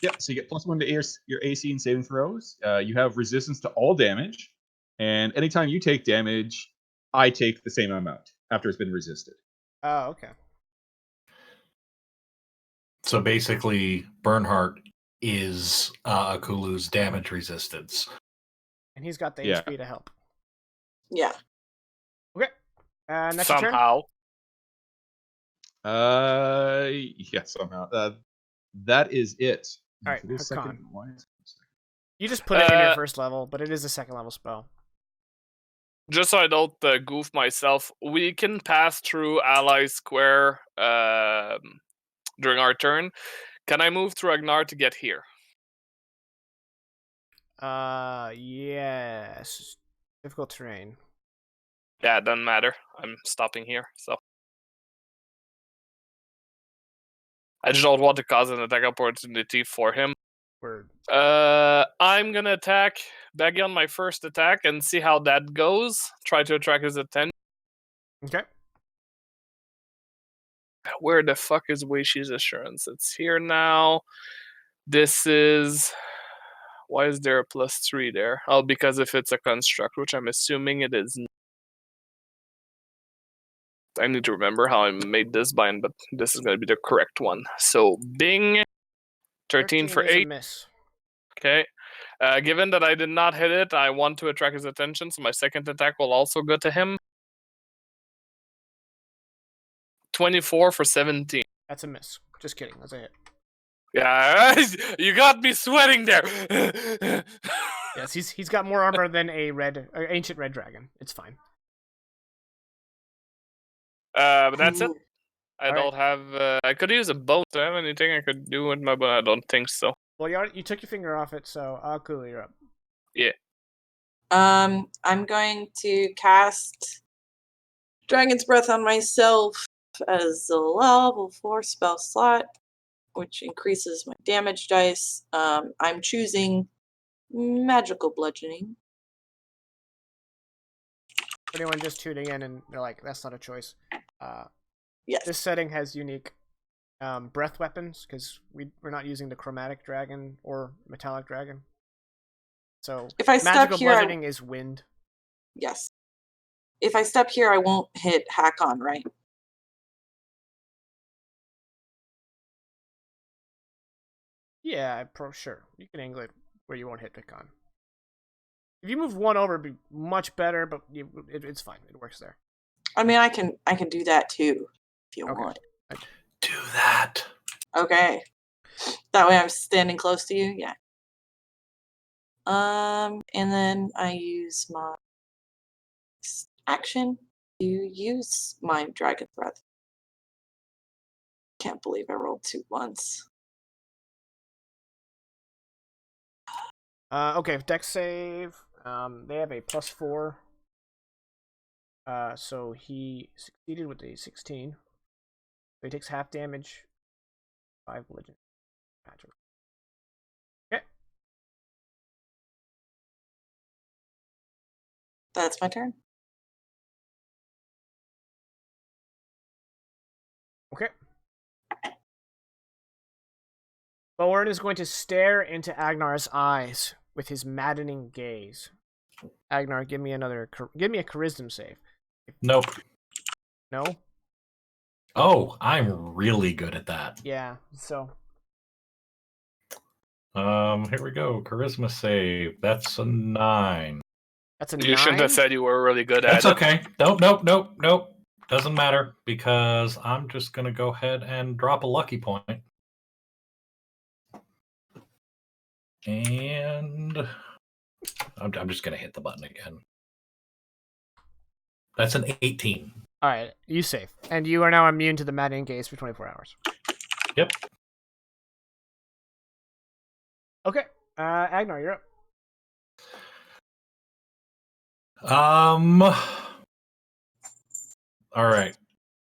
Yeah, so you get +1 to your AC and saving throws. You have resistance to all damage. And anytime you take damage, I take the same amount after it's been resisted. Oh, okay. So basically, Bernhardt is Akulu's damage resistance. And he's got the Yeah. HP to help. Yeah. Okay. Next turn. Somehow. Yeah, somehow. That is it. All right, It is Hakan. why is it second? You just put it in your first level, but it is a second level spell. Just so I don't goof myself, we can pass through ally square during our turn. Can I move through Agnar to get here? Yes. Difficult terrain. Yeah, it doesn't matter. I'm stopping here, so. I just don't want to cause an attack opportunity for him. Word. I'm gonna attack Baggy on my first attack and see how that goes. Try to attract his attention. Okay. Where the fuck is Weishi's Assurance? It's here now. This is... Why is there a +3 there? Oh, because if it's a construct, which I'm assuming it is. I need to remember how I made this bind, but this is going to be the correct one. So, bing. 13 for 8. Is a miss. Okay. Given that I did not hit it, I want to attract his attention, so my second attack will also go to him. 24 for 17. That's a miss. Just kidding. That's a hit. Yeah, you got me sweating there. Yes, he's got more armor than a ancient red dragon. It's fine. But that's it. I All don't have. I could use a bow. Do I have anything I could do with my bow? I don't think so. Well, you took your finger off it, so cool. You're up. Yeah. I'm going to cast Dragon's Breath on myself as a level 4 spell slot, which increases my damage dice. I'm choosing magical bludgeoning. For anyone just tuning in and they're like, that's not a choice. Yes. This setting has unique breath weapons because we're not using the chromatic dragon or metallic dragon. So if I magical step here, bludgeoning is wind. Yes. If I step here, I won't hit Hakon, right? Yeah, sure. You can angle it where you won't hit Hakon. If you move one over, it'd be much better, but it's fine. It works there. I mean, I can do that too, if you want. Do that. Okay. That way I'm standing close to you, yeah. And then I use my action to use my Dragon Breath. Can't believe I rolled 2 once. Okay, dex save. They have a +4. So he succeeded with a 16. So he takes half damage. 5 bludgeoning. Okay. That's my turn. Okay. Bowen is going to stare into Agnar's eyes with his maddening gaze. Agnar, give me a charisma save. Nope. No? Oh, I'm really good at that. Yeah, so. Here we go. Charisma save. That's a 9. That's a You 9? shouldn't have said you were really good at it. That's okay. Nope. Doesn't matter because I'm just going to go ahead and drop a lucky point. And I'm just gonna hit the button again. That's an 18. All right, you save, and you are now immune to the maddening gaze for 24 hours. Yep. Okay, Agnar, you're up. All right.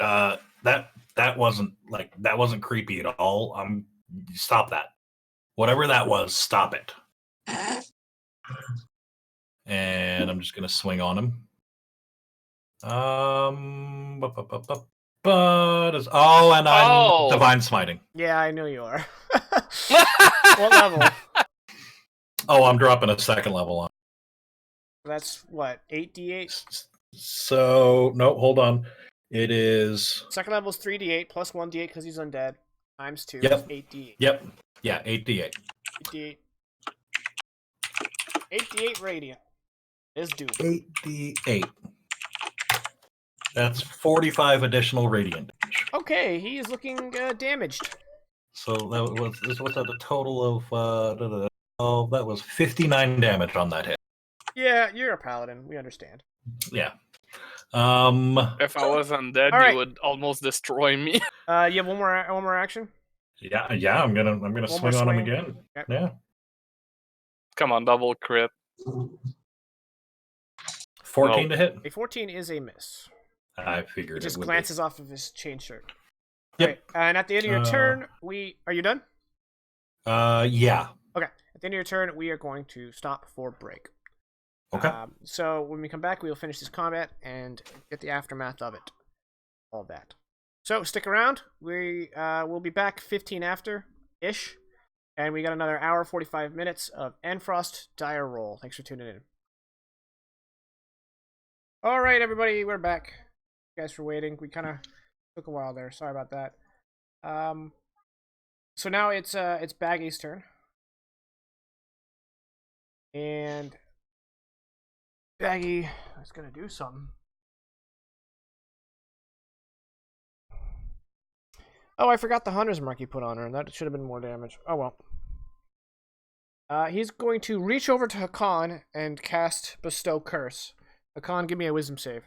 That wasn't creepy at all. Stop that. Whatever that was, stop it. And I'm just gonna swing on him. I'm divine smiting. Yeah, I know you are. What level? Oh, I'm dropping a second level on. That's what, 8d8? So no, hold on. It is second level is 3d8 plus 1d8 because he's undead. Times 2 Yep. is 8d8. Yep. Yeah, 8d8. 8d8. 8d8 radiant. Is due. 8d8. That's 45 additional radiant. Okay, he is looking damaged. So what's that? A total of that was 59 damage on that hit. Yeah, you're a paladin. We understand. Yeah. If I was undead, All right. you would almost destroy me. You have one more action. Yeah. I'm gonna swing on him again. Yep. Yeah. Come on, double crit. 14 to hit. A 14 is a miss. I figured He just it would glances off of his chain shirt. Yep. Right. And at the end of your turn, are you done? Yeah. Okay. At the end of your turn, we are going to stop for break. Okay. So when we come back, we will finish this combat and get the aftermath of it. All that. So stick around. We will be back 15 after-ish. And we got another hour, 45 minutes of Endfrost Dire Roll. Thanks for tuning in. All right, everybody, we're back. Thank you guys for waiting. We kind of took a while there. Sorry about that. So now it's Baggy's turn. And Baggy is going to do something. Oh, I forgot the Hunter's Mark he put on her. That should have been more damage. Oh, well. He's going to reach over to Hakan and cast Bestow Curse. Hakan, give me a wisdom save.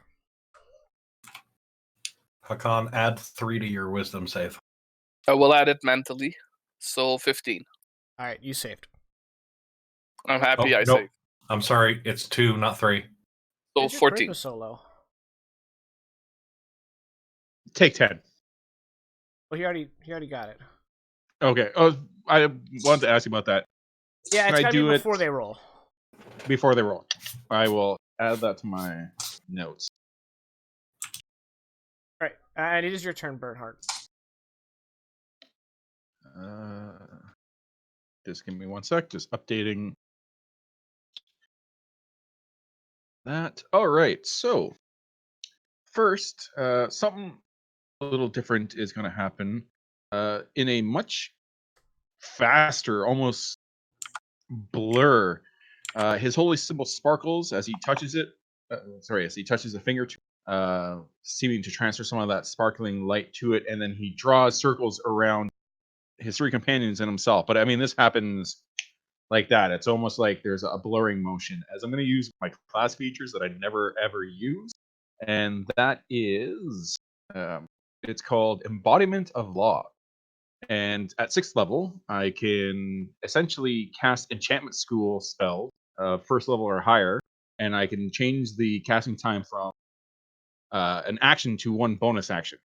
Hakan, add 3 to your wisdom save. I will add it mentally. So 15. All right, you saved. I'm happy I saved. I'm sorry, it's 2, not 3. So 14. So low. Take 10. Well, he already got it. Okay. Oh, I wanted to ask you about that. Yeah, it's got to be before they roll. Before they roll. I will add that to my notes. All right, and it is your turn, Bernhardt. Just give me one sec. Just updating that. All right. So first, something a little different is going to happen. In a much faster, almost blur, his holy symbol sparkles as he touches it. As he touches a finger to, seeming to transfer some of that sparkling light to it, and then he draws circles around his 3 companions and himself. But I mean, this happens like that. It's almost like there's a blurring motion. As I'm going to use my class features that I never ever use, and that is, it's called Embodiment of Law. And at 6th level, I can essentially cast enchantment school spells, 1st level or higher, and I can change the casting time from an action to 1 bonus action.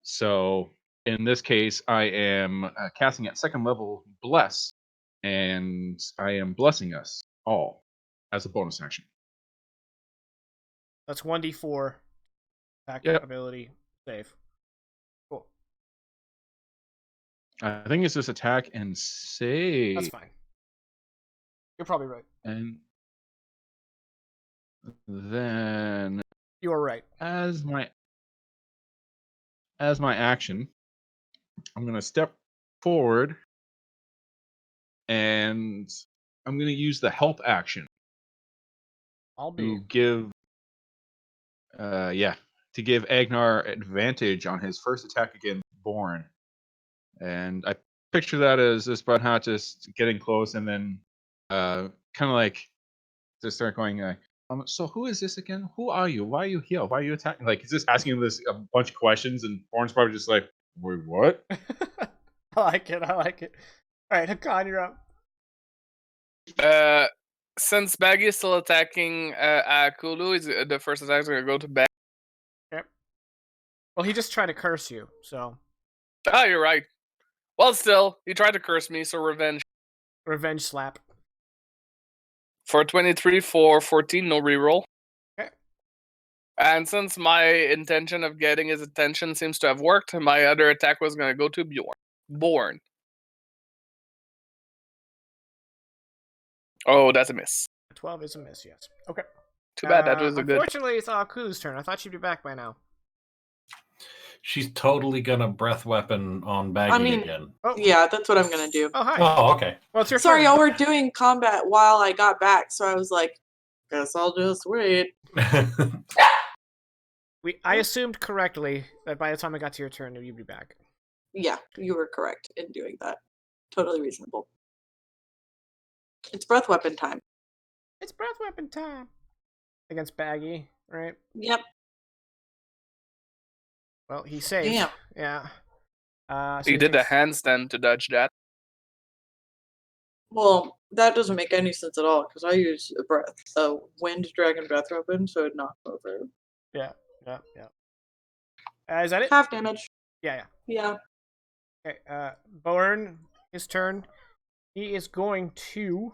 So in this case, I am casting at 2nd level Bless, and I am blessing us all as a bonus action. That's 1d4 attack ability save. Cool. I think it's just attack and save. That's fine. You're probably right. And then you are right. As my action, I'm going to step forward and I'm going to use the help action to give Agnar advantage on his first attack against Born. And I picture that as this Bernhardt just getting close and then kind of like just start going. So who is this again? Who are you? Why are you here? Why are you attacking? Like he's just asking him this a bunch of questions, and Born's probably just like, wait, what? I like it. All right, Hakan, you're up. Since Baggy is still attacking Kulu, the first attack is going to go to Baggy. Yep. Well, he just tried to curse you, so. Ah, you're right. Well, still, he tried to curse me, so revenge. Revenge slap. For 23 for 14, no reroll. Okay. And since my intention of getting his attention seems to have worked, my other attack was going to go to Born. Oh, that's a miss. 12 is a miss, yes. Okay. Too bad, that was a good... Unfortunately, it's Akulu's turn. I thought she'd be back by now. She's totally gonna breath weapon on Baggy again. Oh. Yeah, that's what I'm gonna do. Oh, hi. Oh, okay. Well, it's your Sorry, turn. y'all were doing combat while I got back, so I was like, guess I'll just wait. I assumed correctly that by the time I got to your turn, you'd be back. Yeah, you were correct in doing that. Totally reasonable. It's breath weapon time. It's breath weapon time. Against Baggy, right? Yep. Well, he saved. Damn. Yeah. So he did a handstand to dodge that. Well, that doesn't make any sense at all, because I use a wind dragon breath weapon, so it knocks over. Yeah. Is that it? Half damage. Yeah. Yeah. Okay, Born, his turn. He is going to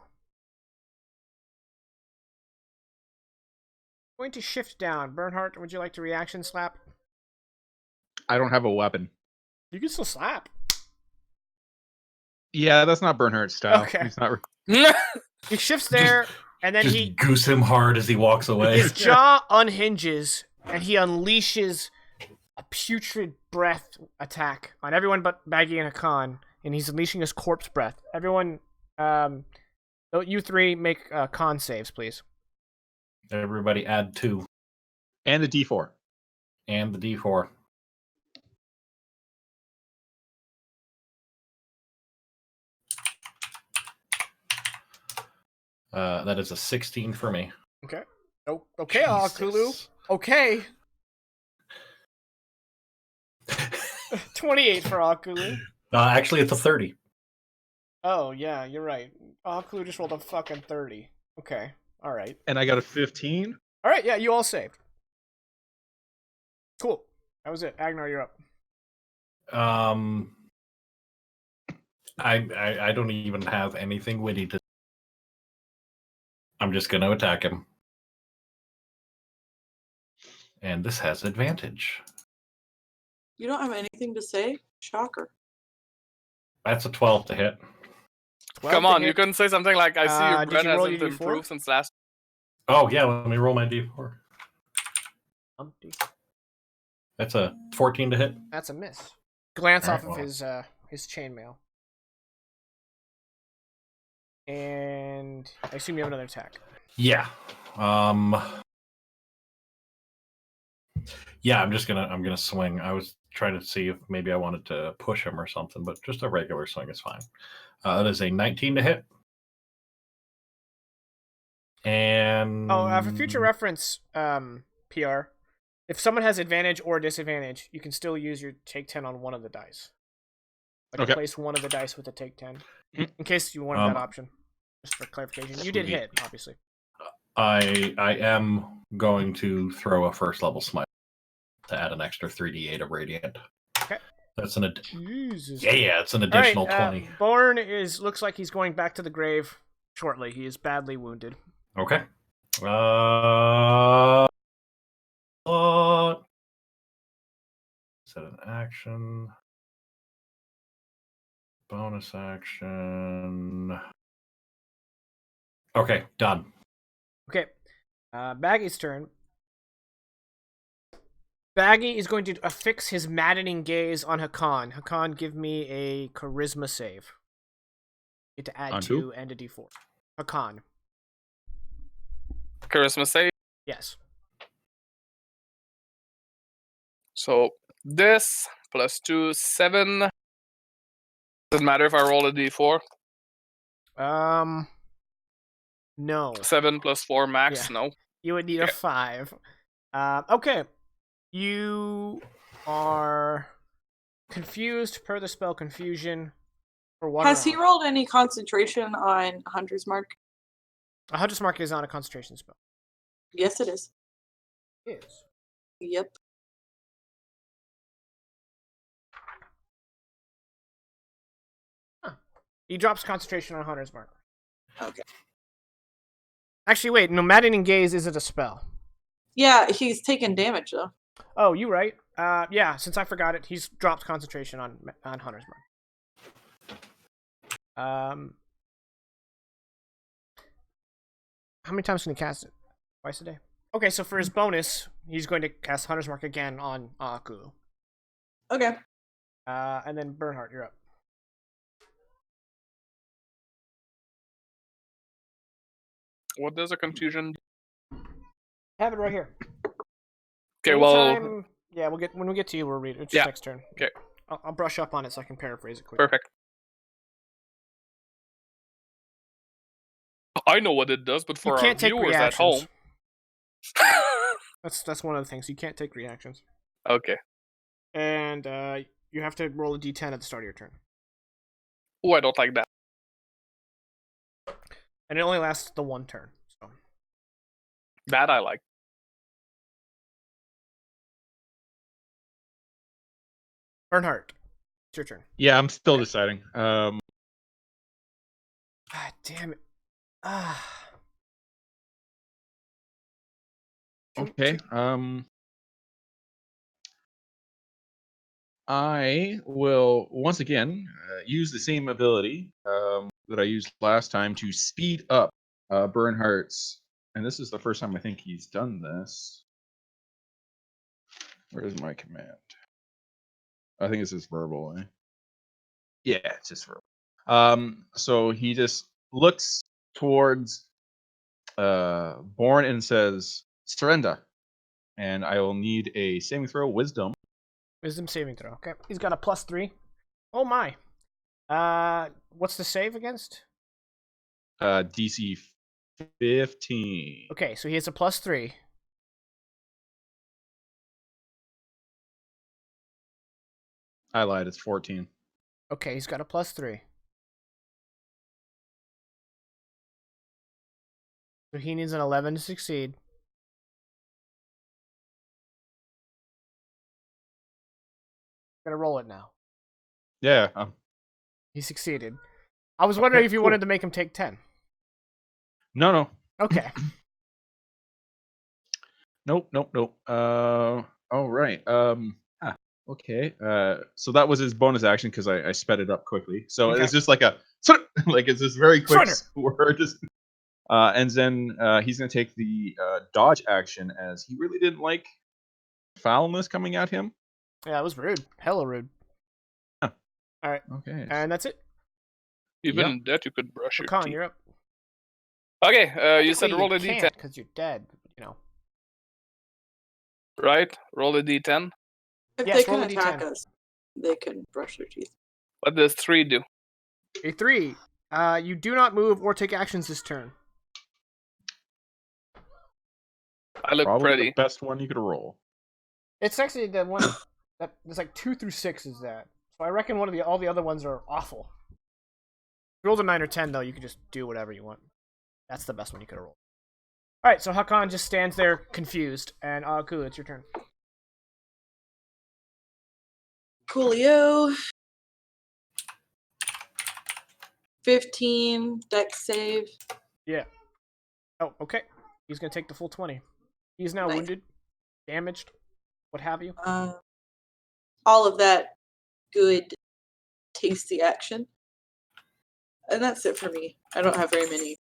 shift down. Bernhardt, would you like to reaction slap? I don't have a weapon. You can still slap. Yeah, that's not Bernhardt's style. Okay. He's not. He shifts there, and then just he goose him hard as he walks away. his jaw unhinges, and he unleashes a putrid breath attack on everyone but Baggy and Hakan, and he's unleashing his corpse breath. Everyone, you three make con saves, please. Everybody add 2. And the D4. And the D4. That is a 16 for me. Okay. Oh, okay, Akulu. Okay. 28 for Akulu. Actually, it's a 30. Oh, yeah, you're right. Akulu just rolled a fucking 30. Okay. All right. And I got a 15. All right, yeah, you all saved. Cool. That was it. Agnar, you're up. I don't even have anything witty to. I'm just going to attack him. And this has advantage. You don't have anything to say? Shocker. That's a 12 to hit. Come on, you couldn't say something like, I see your bread hasn't improved since last. Oh, yeah, let me roll my D4. That's a 14 to hit. That's a miss. Glance off of his chainmail. And I assume you have another attack. Yeah. Yeah, I'm gonna swing. I was trying to see if maybe I wanted to push him or something, but just a regular swing is fine. That is a 19 to hit. And for future reference, PR, if someone has advantage or disadvantage, you can still use your take 10 on one of the dice. Like place one of the dice with a take 10, in case you wanted that option. Just for clarification, you did hit, obviously. I am going to throw a first level smite to add an extra 3d8 of radiant. Okay. That's an Jesus. Yeah, it's an additional 20. Born looks like he's going back to the grave shortly. He is badly wounded. Okay. Set an action. Bonus action. Okay, done. Okay. Baggy's turn. Baggy is going to affix his maddening gaze on Hakan. Hakan, give me a charisma save. You get to add 2 and a d4. Hakan. Charisma save? Yes. So this plus 2, 7. Doesn't matter if I roll a d4. No. 7 plus 4 max. Yeah. No. You would need a 5. Okay. You are confused per the spell Confusion for 1 Has he round. rolled any concentration on Hunter's Mark? A Hunter's Mark is not a concentration spell. Yes, it is. It is. Yep. Huh. He drops concentration on Hunter's Mark. Okay. Actually, wait. No, Maddening Gaze isn't a spell. Yeah, he's taking damage though. Oh, you right. Yeah, since I forgot it, he's dropped concentration on Hunter's Mark. How many times can he cast it? Twice a day. Okay, so for his bonus, he's going to cast Hunter's Mark again on Akulu. Okay. And then Bernhardt, you're up. What does a confusion do? Have it right here. Okay, well... Yeah, when we get to you, we'll read it. It's next turn. Okay. I'll brush up on it so I can paraphrase it quick. Perfect. I know what it does, but for our viewers at home... That's one of the things. You can't take reactions. Okay. And you have to roll a d10 at the start of your turn. Oh, I don't like that. And it only lasts the 1 turn. So. That I like. Bernhardt, it's your turn. Yeah, I'm still deciding. Ah, damn it. Okay. I will once again use the same ability that I used last time to speed up Bernhardt's, and this is the first time I think he's done this. Where is my command? I think it's just verbal. Yeah, it's just verbal. So he just looks towards Born and says, "Surrender," and I will need a saving throw, Wisdom. Wisdom saving throw. Okay, he's got a +3. Oh my. What's the save against? DC 15. Okay, so he has a +3. I lied. It's 14. Okay, he's got a +3. So he needs an 11 to succeed. Gonna roll it now. Yeah. He succeeded. I was wondering if you wanted to make him take 10. No. Okay. Nope. All right. Okay. So that was his bonus action because I sped it up quickly. So it's just like it's this very quick word. And then he's gonna take the dodge action as he really didn't like foulness coming at him. Yeah, it was rude. Hella rude. Huh. All right. Okay. And that's it. Even that you could brush your teeth. You're up. Okay, you said roll a d10. Because you're dead, Right? Roll a d10. If they can attack us, they can brush their teeth. What does 3 do? A 3. You do not move or take actions this turn. I look Probably pretty. the best one you could roll. It's actually the one that there's like 2 through 6 is that. So I reckon all the other ones are awful. If you rolled a 9 or 10 though, you could just do whatever you want. That's the best one you could roll. All right, so Hakan just stands there confused, and Akulu, it's your turn. Coolio. 15 dex save. Yeah. Oh, okay. He's gonna take the full 20. He's now wounded, damaged, what have you. All of that good, tasty action. And that's it for me. I don't have very many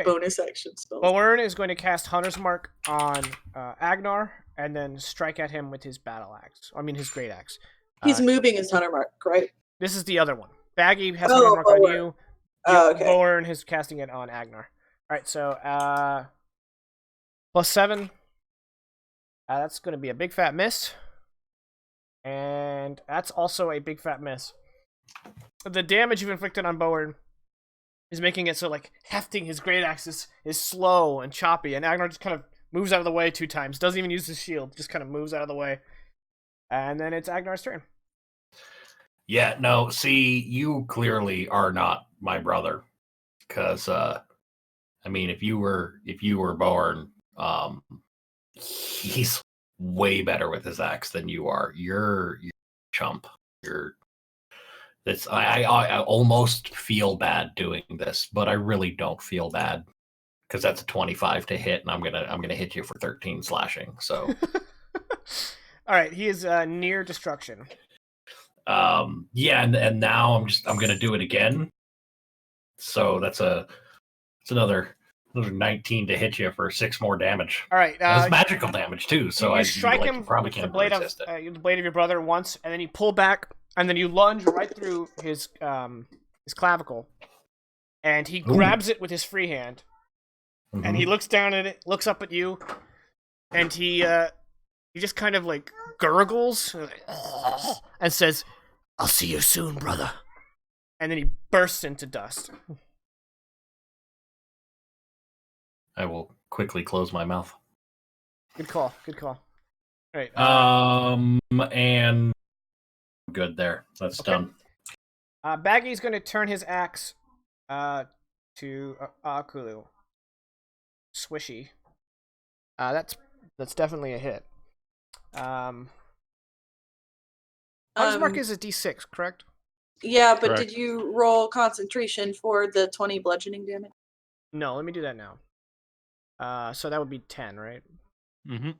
bonus action spells. Boern is going to cast Hunter's Mark on Agnar, and then strike at him with his battle axe. I mean, his great axe. He's moving his Hunter Mark, right? This is the other one. Baggy has Hunter Mark on you. Okay. Boern is casting it on Agnar. All right, so +7. That's going to be a big fat miss. And that's also a big fat miss. The damage you've inflicted on Boern is making it so like hefting his great axe is slow and choppy, and Agnar just kind of moves out of the way 2 times. Doesn't even use his shield, just kind of moves out of the way. And then it's Agnar's turn. Yeah, no, see, you clearly are not my brother. Because I mean, if you were born, he's way better with his axe than you are. You're chump. I almost feel bad doing this, but I really don't feel bad because that's a 25 to hit, and I'm gonna hit you for 13 slashing. So, all right, he is near destruction. Yeah, and now I'm gonna do it again. So it's another 19 to hit you for 6 more damage. All right, that's magical damage too. So you strike him probably with can't the blade resist the blade of your brother once, and then you pull back, and then you lunge right through his clavicle, and he grabs it with his free hand, and he looks down at it, looks up at you, and he just kind of like gurgles and says, "I'll see you soon, brother," and then he bursts into dust. I will quickly close my mouth. Good call. All right. And good there. That's done. Baggy's going to turn his axe to Akulu. Swishy. That's definitely a hit. Hunter's Mark is a D6, correct? Yeah, but correct. Did you roll concentration for the 20 bludgeoning damage? No, let me do that now. So that would be 10, right? Mm-hmm.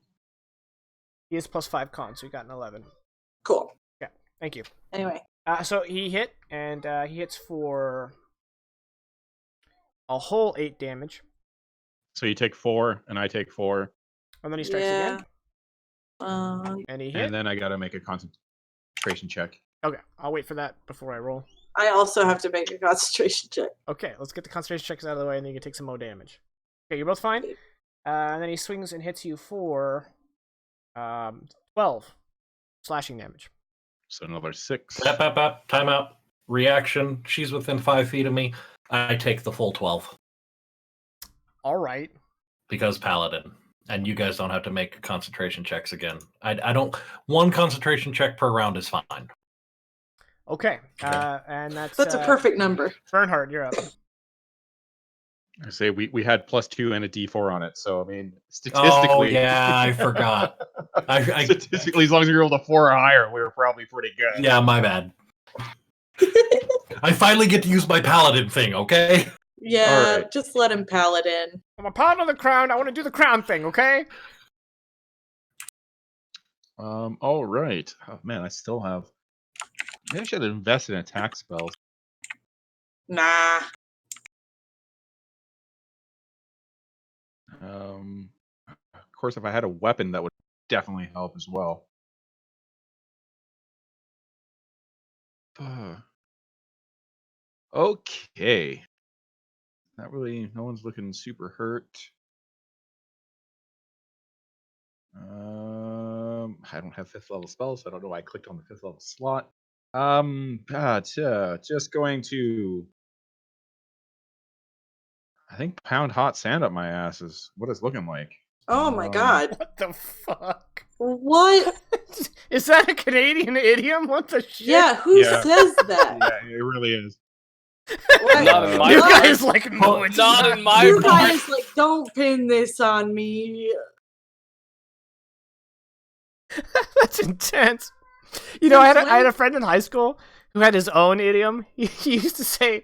He is +5 con, so he got an 11. Cool. Yeah, thank you. Anyway. So he hit, and he hits for a whole 8 damage. So you take 4, and I take 4. And then he strikes again. And he hit. And then I gotta make a concentration check. Okay, I'll wait for that before I roll. I also have to make a concentration check. Okay, let's get the concentration checks out of the way, and then you can take some more damage. Okay, you're both fine. And then he swings and hits you for 12 slashing damage. So another 6. Time out. Reaction. She's within 5 feet of me. I take the full 12. All right. Because Paladin. And you guys don't have to make concentration checks again. I don't... One concentration check per round is fine. Okay. And that's a perfect number. Bernhard, you're up. I say we had +2 and a D4 on it, so I mean statistically. Oh yeah, I forgot. Statistically, as long as we rolled a 4 or higher, we were probably pretty good. Yeah, my bad. I finally get to use my paladin thing. Okay. Yeah, right. Just let him paladin. I'm a paladin of the crown. I want to do the crown thing. Okay. All right. Oh man, I still have. Maybe I should have invested in attack spells. Nah. Of course, if I had a weapon, that would definitely help as well. Okay. Not really. No one's looking super hurt. I don't have 5th level spells, so I don't know why I clicked on the 5th level slot. Just going to. I think pound hot sand up my ass is what it's looking like. Oh my god. What the fuck? What? Is that a Canadian idiom? What the shit? Yeah, who says that? Yeah, it really is. Not in my you guys like no, it's not in my You guys like don't pin this on me. That's intense. You know, I had a friend in high school who had his own idiom. He used to say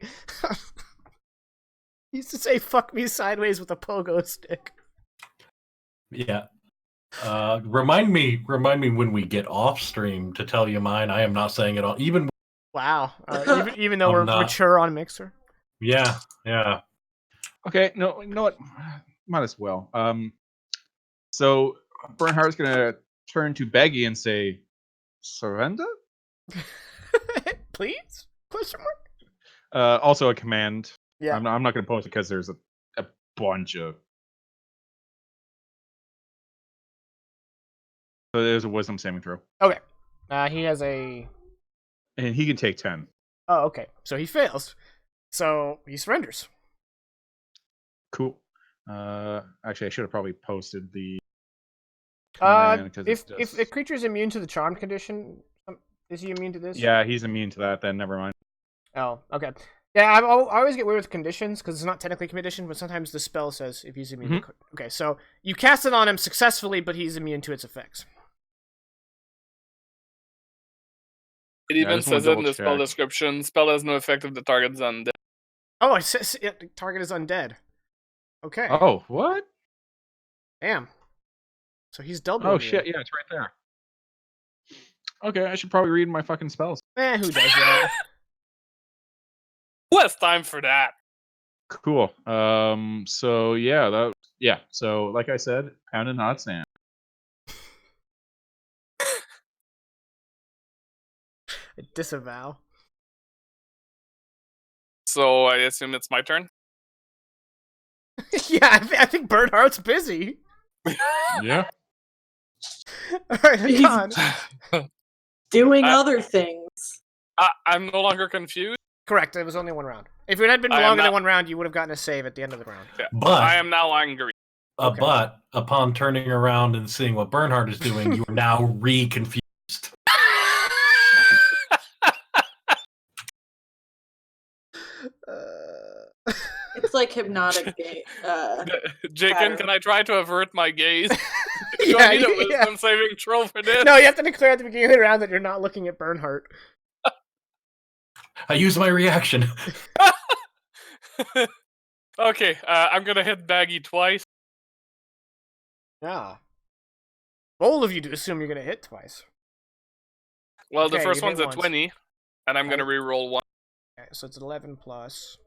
"fuck me sideways" with a pogo stick. Yeah. Remind me when we get off stream to tell you mine. I am not saying it all. Even wow. Even though we're mature on Mixer. Yeah. Okay. No, you know what? Might as well. So Bernhardt's gonna turn to Beggy and say, "Surrender." Please? Question mark? Also a command. Yeah. I'm not going to post it because there's a bunch of. So there's a wisdom saving throw. Okay. He has a. And he can take 10. Oh, okay. So he fails. So he surrenders. Cool. Actually, I should have probably posted the command if a creature is immune to the charm condition, is he immune to this? Yeah, he's immune to that. Then never mind. Oh, okay. Yeah, I always get weird with conditions because it's not technically a condition, but sometimes the spell says if he's immune. To okay, so you cast it on him successfully, but he's immune to its effects. It even says it in the spell description. Spell has no effect if the target is undead. Oh, it says the target is undead. Okay. Oh, what? Damn. So he's double. Oh shit! Yeah, it's right there. Okay, I should probably read my fucking spells. Who does that? Who has time for that? Cool. So yeah, So like I said, pound and hot sand. I disavow. So I assume it's my turn. Yeah, I think Bernhardt's busy. Yeah. All right, Hakan. Doing other things. I'm no longer confused. Correct. It was only one round. If it had been longer than one round, you would have gotten a save at the end of the round. Yeah. But I am now angry. Okay. But upon turning around and seeing what Bernhardt is doing, you are now re-confused. It's like hypnotic. Jaken, can I try to avert my gaze? Do Yeah, I need a wisdom saving throw for this? No, you have to declare at the beginning of the round that you're not looking at Bernhardt. I use my reaction. Okay, I'm gonna hit Baggy twice. Yeah. Bold of you to assume you're gonna hit twice. Well, Okay, the first you hit one's a once. 20, and I'm gonna re-roll one. Okay, so it's 11 plus.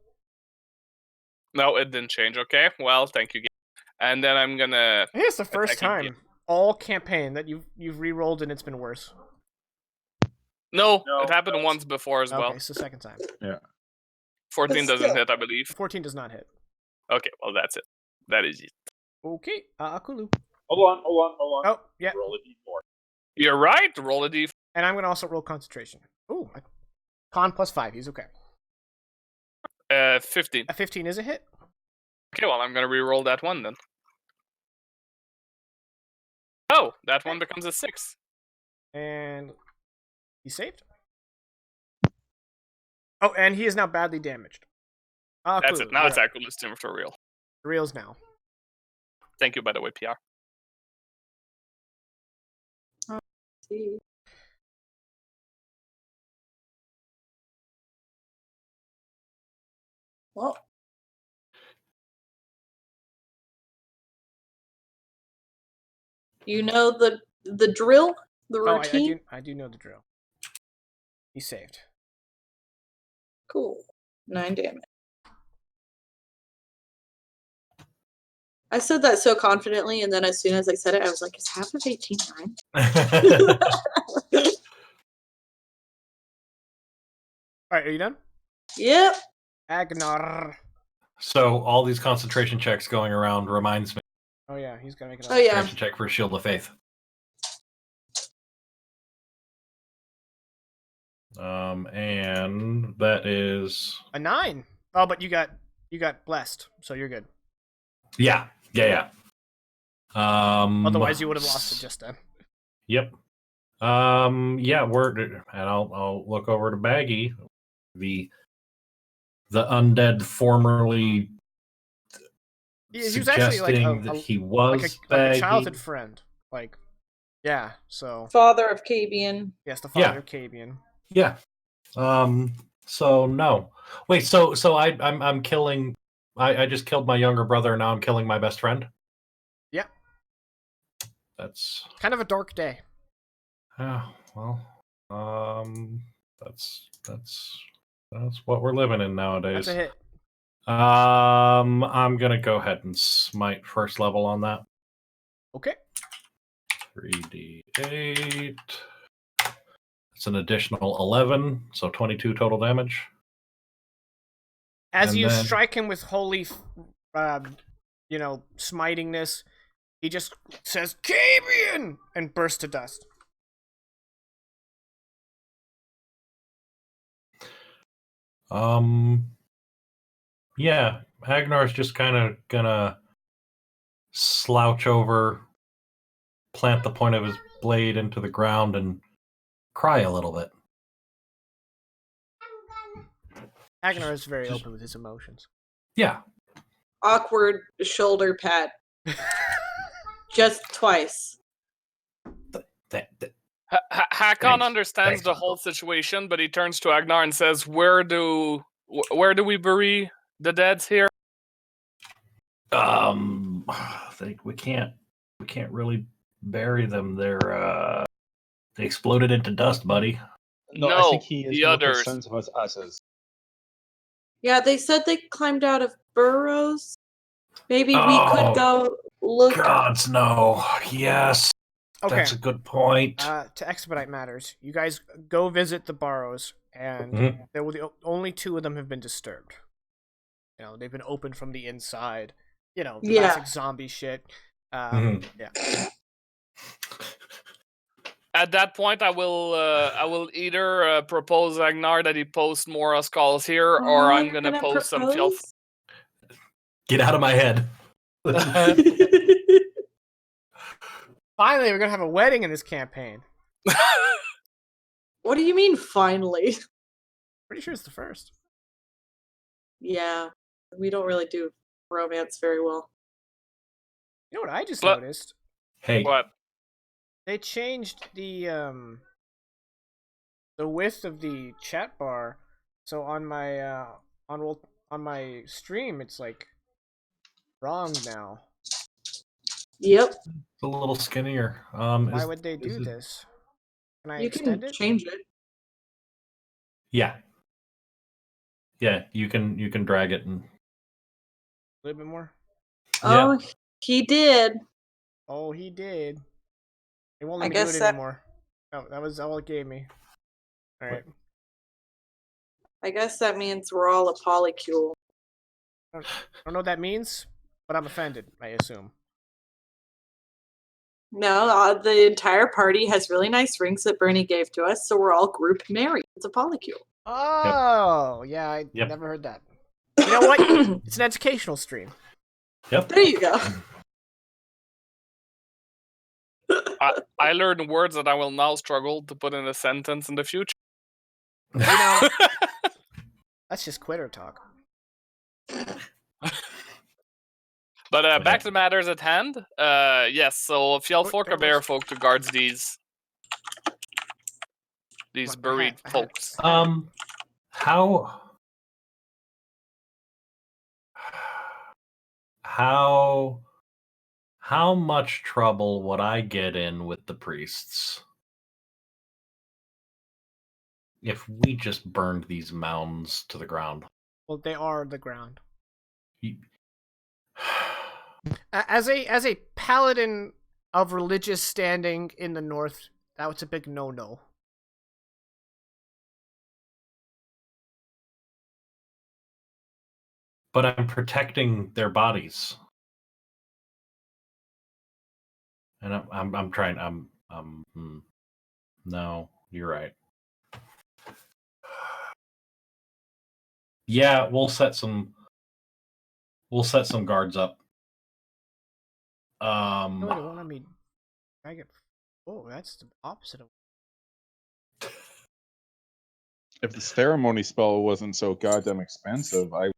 No, it didn't change. Okay, well, thank you. And then I'm gonna. I think it's the first attack time again. all campaign that you've re-rolled and it's been worse. No, it happened once before as well. Okay, so second time. Yeah. 14 doesn't hit, I believe. 14 does not hit. Okay, well, that's it. That is it. Okay, Akulu. Hold on. Oh, yeah. Roll a d4. You're right. Roll a d4. And I'm gonna also roll concentration. Ooh, con plus 5. He's okay. 15. A 15 is a hit. Okay, well, I'm gonna re-roll that one then. Oh, that one becomes a 6. And he saved. Oh, and he is now badly damaged. That's it. Now it's Akulu's turn for real. Reels now. Thank you, by the way, PR. See. Well, you know the drill, the routine. I do know the drill. He saved. Cool. 9 damage. I said that so confidently, and then as soon as I said it, I was like, "Is half of 18 9?" All right, are you done? Yep. Agnar. So all these concentration checks going around reminds me. Oh yeah, he's gonna make it. Oh yeah. Concentration check for Shield of Faith. And that is A 9. Oh, but you got blessed, so you're good. yeah. Otherwise, you would have lost it just then. Yep. Yeah, and I'll look over to Baggy, the undead formerly He was actually like that he was like a childhood friend. Like, yeah. So Father of Cabian. yes, the father of Cabian. Yeah. So no. Wait. So I'm killing. I just killed my younger brother. Now I'm killing my best friend. Yeah. That's kind of a dark day. Yeah. Well. That's what we're living in nowadays. That's a hit. I'm gonna go ahead and smite first level on that. Okay. 3d8. It's an additional 11, so 22 total damage. As you strike him with holy, smitingness, he just says "Cabian" and bursts to dust. Yeah, Agnar's just kind of gonna slouch over, plant the point of his blade into the ground, and cry a little bit. Agnar is very open with his emotions. Yeah. Awkward shoulder pat. Just twice. Hakon understands the whole situation, but he turns to Agnar and says, "Where do we bury the deads here?" I think we can't really bury them. They exploded into dust, buddy. No, I think he is more concerned about us. Yeah, they said they climbed out of burrows. Maybe we could go look. Gods, no. Yes. Okay. That's a good point. To expedite matters, you guys go visit the burrows, and there were only 2 of them have been disturbed. You know, they've been opened from the inside. You know, classic zombie shit. Yeah. At that point, I will either propose Agnar that he post more skulls here, or I'm gonna post some Fjell. Get out of my head. Finally, we're gonna have a wedding in this campaign. What do you mean, finally? Pretty sure it's the first. Yeah, we don't really do romance very well. You know what I just noticed? Hey. What? They changed the width of the chat bar, so on my on my stream it's like wrong now. Yep. It's a little skinnier. Why would they do this? Can I extend it? Change it. Yeah. Yeah, you can drag it and A little bit more. Oh, yeah. He did. Oh, he did. It won't let me do it anymore. Oh, that was all it gave me. All right. I guess that means we're all a polycule. I don't know what that means, but I'm offended, I assume. No, the entire party has really nice rings that Bernie gave to us, so we're all group married. It's a polycule. Oh, yeah, I never heard that. You know what? It's an educational stream. Yep. There you go. I learned words that I will now struggle to put in a sentence in the future. You know, that's just quitter talk. But back to matters at hand. Yes, so Fjellfolk are bear folk to guards these buried folks. How much trouble would I get in with the priests if we just burned these mounds to the ground? Well, they are the ground. As a paladin of religious standing in the north, that was a big no-no. But I'm protecting their bodies. And I'm trying. No, you're right. Yeah, we'll set some guards up. No, they won't let me drag it. Oh, that's the opposite of. If the ceremony spell wasn't so goddamn expensive, I would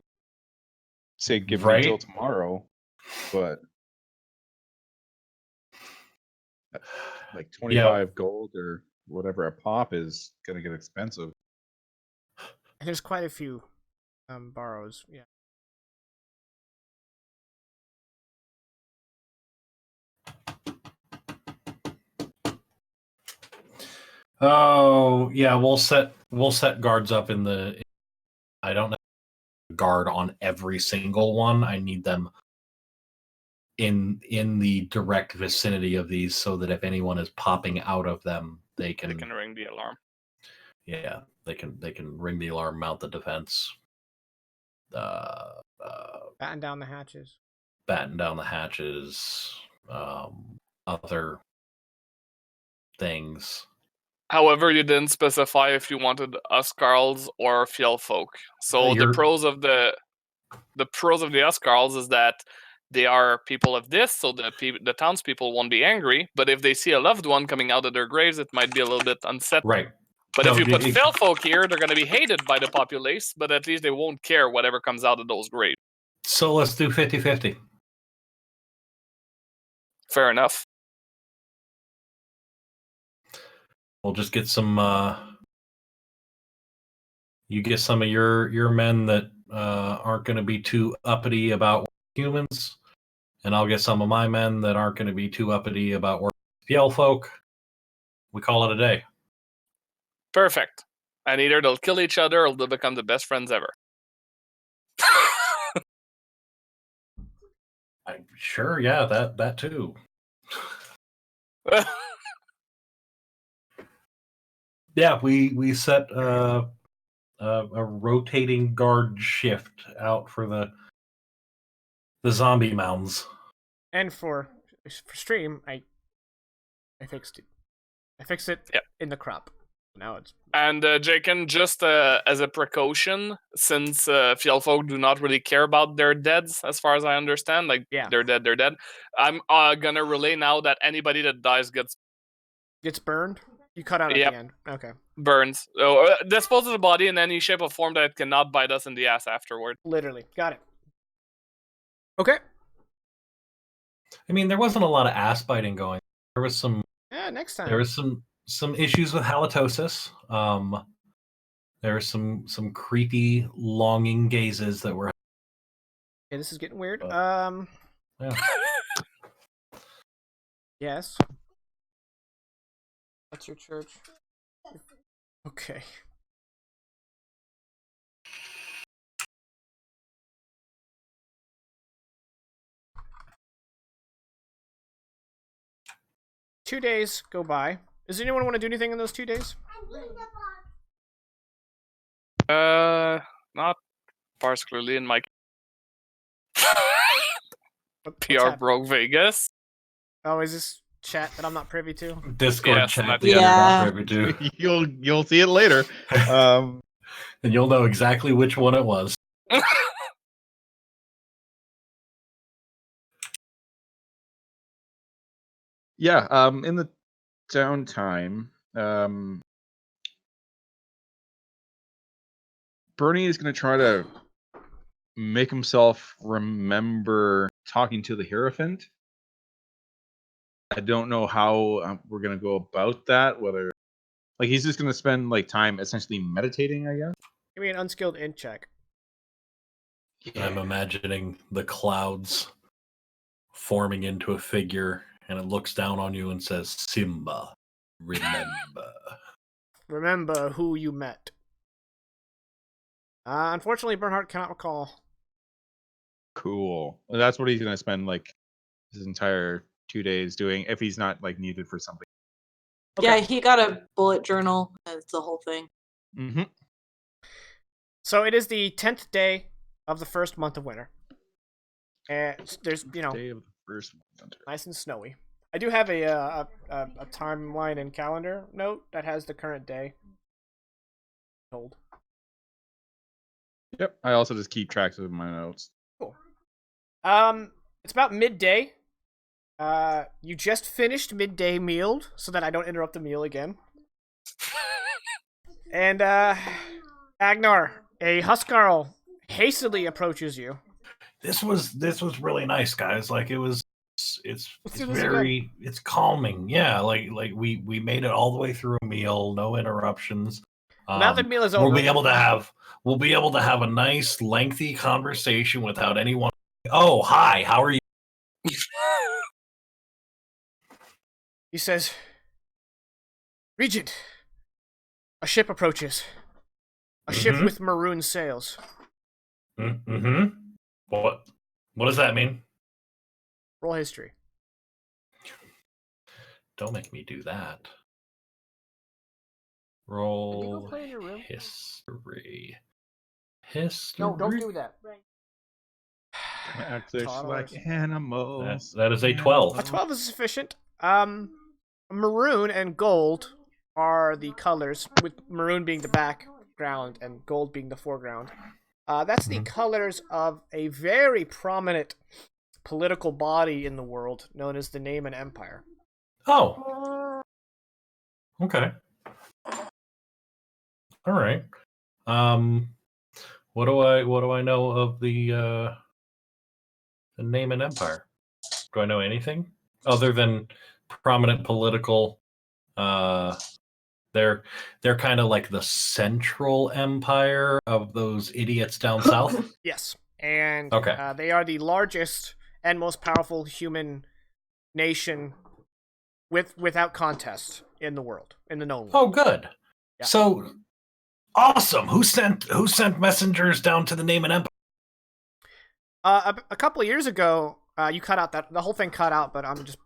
say give me till tomorrow. But like 25 gold or whatever a pop is gonna get expensive. And there's quite a few borrows, yeah. Oh yeah, we'll set guards up in the. I don't know guard on every single one. I need them in the direct vicinity of these, so that if anyone is popping out of them, they can ring the alarm. Yeah, they can ring the alarm, mount the defense. Batten down the hatches. Other things. However, you didn't specify if you wanted Uskarls or Fjellfolk. So the pros of the the pros of the Huskarls is that they are people of this, so the townspeople won't be angry. But if they see a loved one coming out of their graves, it might be a little bit unsettling. Right. But if you put fell folk here, they're going to be hated by the populace, but at least they won't care whatever comes out of those graves. So let's do 50-50. Fair enough. We'll just get some. You get some of your men that aren't going to be too uppity about humans, and I'll get some of my men that aren't going to be too uppity about fjell folk. We call it a day. Perfect. And either they'll kill each other or they'll become the best friends ever. Sure, yeah, that too. Yeah, we set a rotating guard shift out for the zombie mounds. And for stream, I fixed it. I fixed it in the crop. Now it's. And Jaken, just as a precaution, since Fjellfolk do not really care about their deads, as far as I understand, like they're dead. I'm gonna relay now that anybody that dies gets burned. You cut out at the end. Okay. Burns. So, dispose of the body in any shape or form that it cannot bite us in the ass afterward. Literally, got it. Okay. I mean, there wasn't a lot of ass biting going. There was some. Yeah, next time. There was some issues with halitosis. There were some creepy, longing gazes that were. Okay, this is getting weird. Yeah. Yes. That's your church. Okay. Two days go by. Does anyone want to do anything in those 2 days? Not particularly in my PR Broke Vegas. Oh, is this chat that I'm not privy to? Discord chat that you're not privy to. You'll see it later. And you'll know exactly which one it was. Yeah, in the downtime, Bernie is going to try to make himself remember talking to the Hierophant. I don't know how we're going to go about that, whether like he's just going to spend like time essentially meditating, I guess. Give me an unskilled int check. Yeah. I'm imagining the clouds forming into a figure, and it looks down on you and says, Simba, remember. Remember who you met. Unfortunately, Bernhardt cannot recall. Cool. That's what he's going to spend like his entire 2 days doing if he's not like needed for something. Okay. Yeah, he got a bullet journal. That's the whole thing. Mm-hmm. So it is the 10th day of the first month of winter. And there's, day of the first month of winter. Nice and snowy. I do have a timeline and calendar note that has the current day. Told. Yep. I also just keep tracks of my notes. Cool. It's about midday. You just finished midday meal, so that I don't interrupt the meal again. And Agnar, a Huskarl, hastily approaches you. This was really nice, guys. Like it's very it's calming. Yeah, like we made it all the way through a meal, no interruptions. Now the meal is over. We'll be able to have a nice lengthy conversation without anyone. Oh, hi, how are you? He says, Regent, a ship approaches. A ship with maroon sails. Mm-hmm. What does that mean? Roll history. Don't make me do that. Roll Can you go play in your room? history. No, don't do that. Actors like animals. That is a 12. A 12 is sufficient. Maroon and gold are the colors, with maroon being the background and gold being the foreground. That's the colors of a very prominent political body in the world known as the Name and Empire. Oh. Okay. All right. What do I know of the Name and Empire? Do I know anything other than prominent political? They're kind of like the central empire of those idiots down south. Yes, and okay. They are the largest and most powerful human nation without contest in the world, in the known world. Oh, good. Yeah. So awesome. Who sent messengers down to the Name and Empire? A couple of years ago, you cut out the whole thing cut out, but I'm just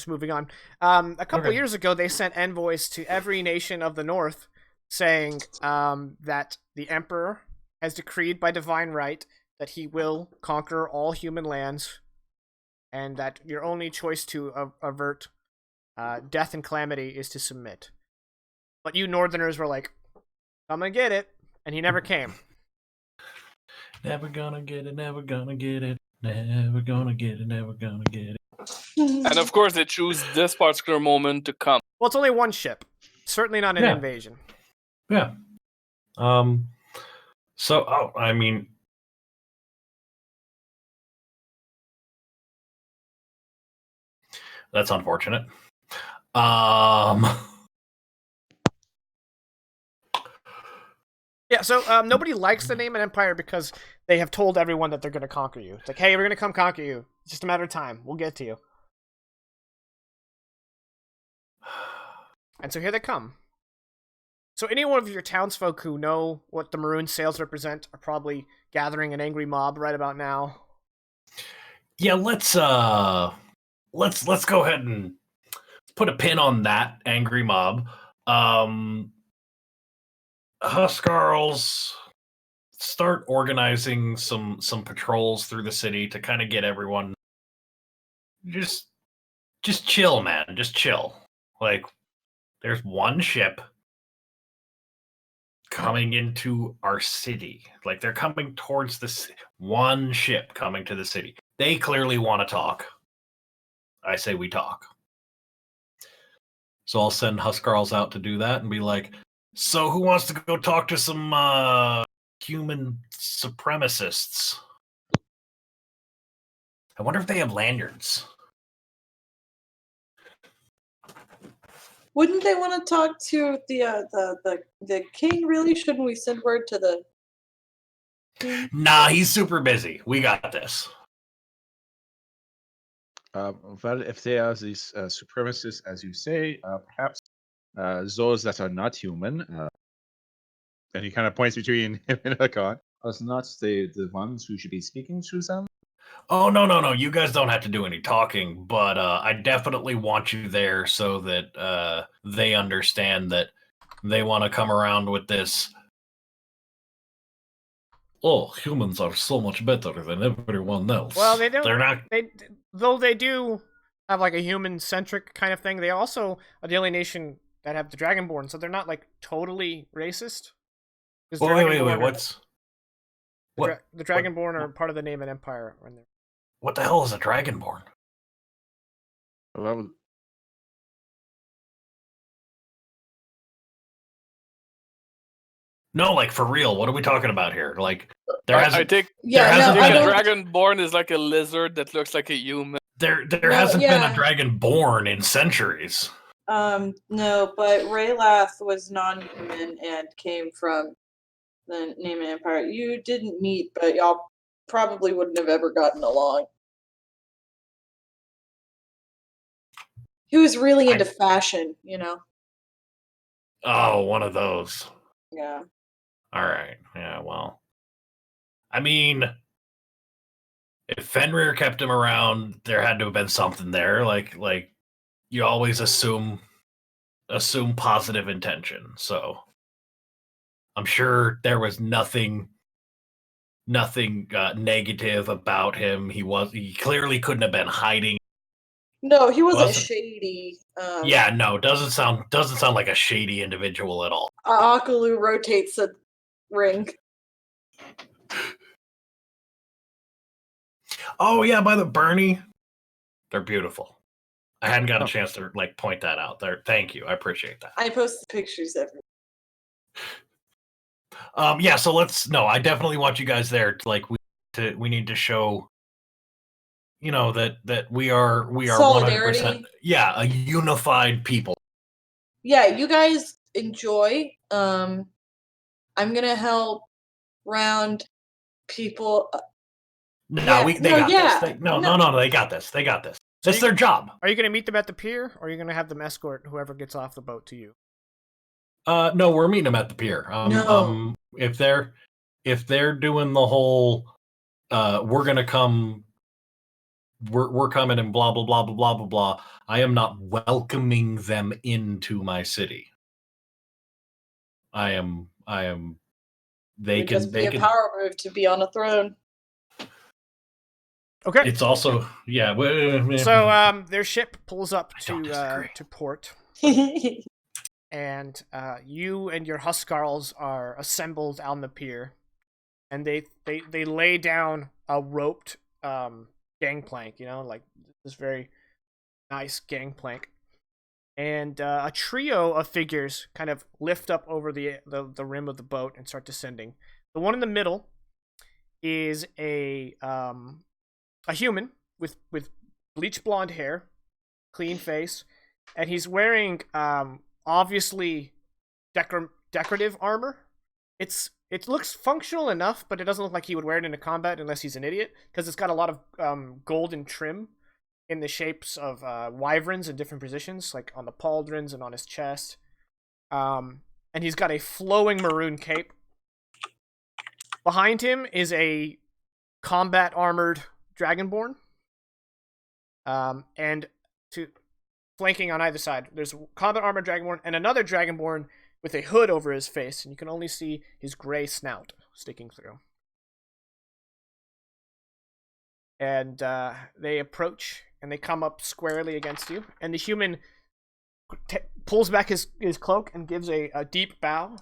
moving on. A couple of years ago, they sent envoys to every nation of the north saying that the emperor has decreed by divine right that he will conquer all human lands, and that your only choice to avert death and calamity is to submit. But you northerners were like, I'm gonna get it, and he never came. Never gonna get it, never gonna get it, never gonna get it, never gonna get it. And of course, they choose this particular moment to come. Well, it's only one ship. Certainly not an invasion. Yeah. So, I mean, that's unfortunate. Yeah, so nobody likes the Name and Empire because they have told everyone that they're going to conquer you. It's like, hey, we're going to come conquer you. It's just a matter of time. We'll get to you. And so here they come. So any one of your townsfolk who know what the maroon sails represent are probably gathering an angry mob right about now. Yeah, let's go ahead and put a pin on that angry mob. Huskarls, start organizing some patrols through the city to kind of get everyone just chill, man. Just chill. Like, there's one ship coming into our city. Like, they're coming towards this one ship coming to the city. They clearly want to talk. I say we talk. So I'll send Huskarls out to do that and be like, so who wants to go talk to some human supremacists? I wonder if they have lanyards. Wouldn't they want to talk to the king? Really? Shouldn't we send word to the king? Nah, he's super busy. We got this. Well, if they are these supremacists, as you say, perhaps those that are not human, and he kind of points between him and Hakan, are not the ones who should be speaking to them. Oh, no. You guys don't have to do any talking, but I definitely want you there so that they understand that they want to come around with this. Oh, humans are so much better than everyone else. Well, they don't. They're not. Though they do have like a human-centric kind of thing. They also are the only nation that have the Dragonborn, so they're not like totally racist. Wait. What's the Dragonborn are part of the Name and Empire. What the hell is a Dragonborn? Well, no, like for real. What are we talking about here? Like, I think a Dragonborn is like a lizard that looks like a human. There hasn't been a Dragonborn in centuries. No, but Raylath was non-human and came from the Name and Empire. You didn't meet, but y'all probably wouldn't have ever gotten along. He was really into fashion, you know. Oh, one of those. Yeah. All right. Yeah, well. I mean, if Fenrir kept him around, there had to have been something there. Like you always assume positive intention. So I'm sure there was nothing negative about him. He clearly couldn't have been hiding. No, he wasn't shady. Yeah, no, doesn't sound like a shady individual at all. Akulu rotates a ring. Oh yeah, by the Bernie, they're beautiful. I hadn't got a chance to like point that out there. Thank you, I appreciate that. I post the pictures every. Yeah, so I definitely want you guys there. We need to show, that we are 100%, a unified people. Yeah, you guys enjoy. I'm gonna help round people. They got this. They got this. They got this. It's their job. Are you gonna meet them at the pier, or are you gonna have them escort whoever gets off the boat to you? No, we're meeting them at the pier. No. If they're doing the whole, we're gonna come. We're coming and blah blah blah blah blah blah blah. I am not welcoming them into my city. I am. They It can. Just be a power move to be on a throne. Okay. It's also So their ship pulls up to port, and you and your Huskarls are assembled on the pier, and they lay down a roped gangplank, like this very nice gangplank, and a trio of figures kind of lift up over the rim of the boat and start descending. The one in the middle is a human with bleach blonde hair, clean face, and he's wearing obviously decorative armor. It looks functional enough, but it doesn't look like he would wear it into combat unless he's an idiot, because it's got a lot of golden trim in the shapes of wyverns in different positions, like on the pauldrons and on his chest. And he's got a flowing maroon cape. Behind him is a combat armored Dragonborn. And flanking on either side, there's a combat armored Dragonborn and another Dragonborn with a hood over his face, and you can only see his gray snout sticking through. And they approach, and they come up squarely against you, and the human pulls back his cloak and gives a deep bow,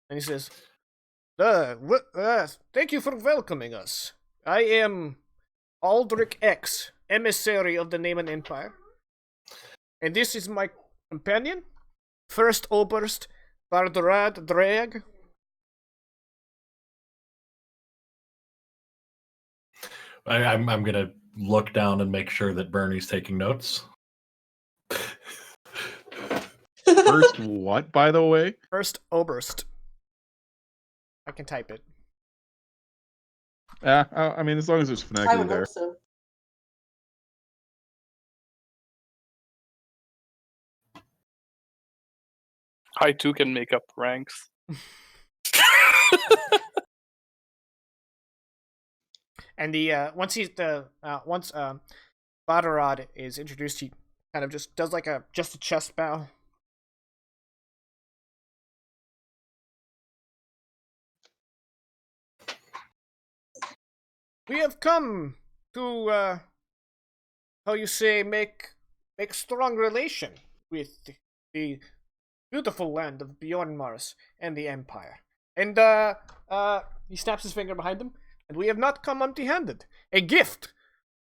and he says, thank you for welcoming us. I am Aldrich X, emissary of the Naaman Empire, and this is my companion, First Oberst Bardrad Drag. I'm gonna look down and make sure that Bernie's taking notes. First what, by the way? First Oberst. I can type it. Yeah, I mean, as long as there's phonetically there. Hope so. I too can make up ranks. And once Badarad is introduced, he kind of just does like a chest bow. We have come to how you say make strong relation with the beautiful land of Beyond Mars and the Empire. And he snaps his finger behind him. And we have not come empty-handed. A gift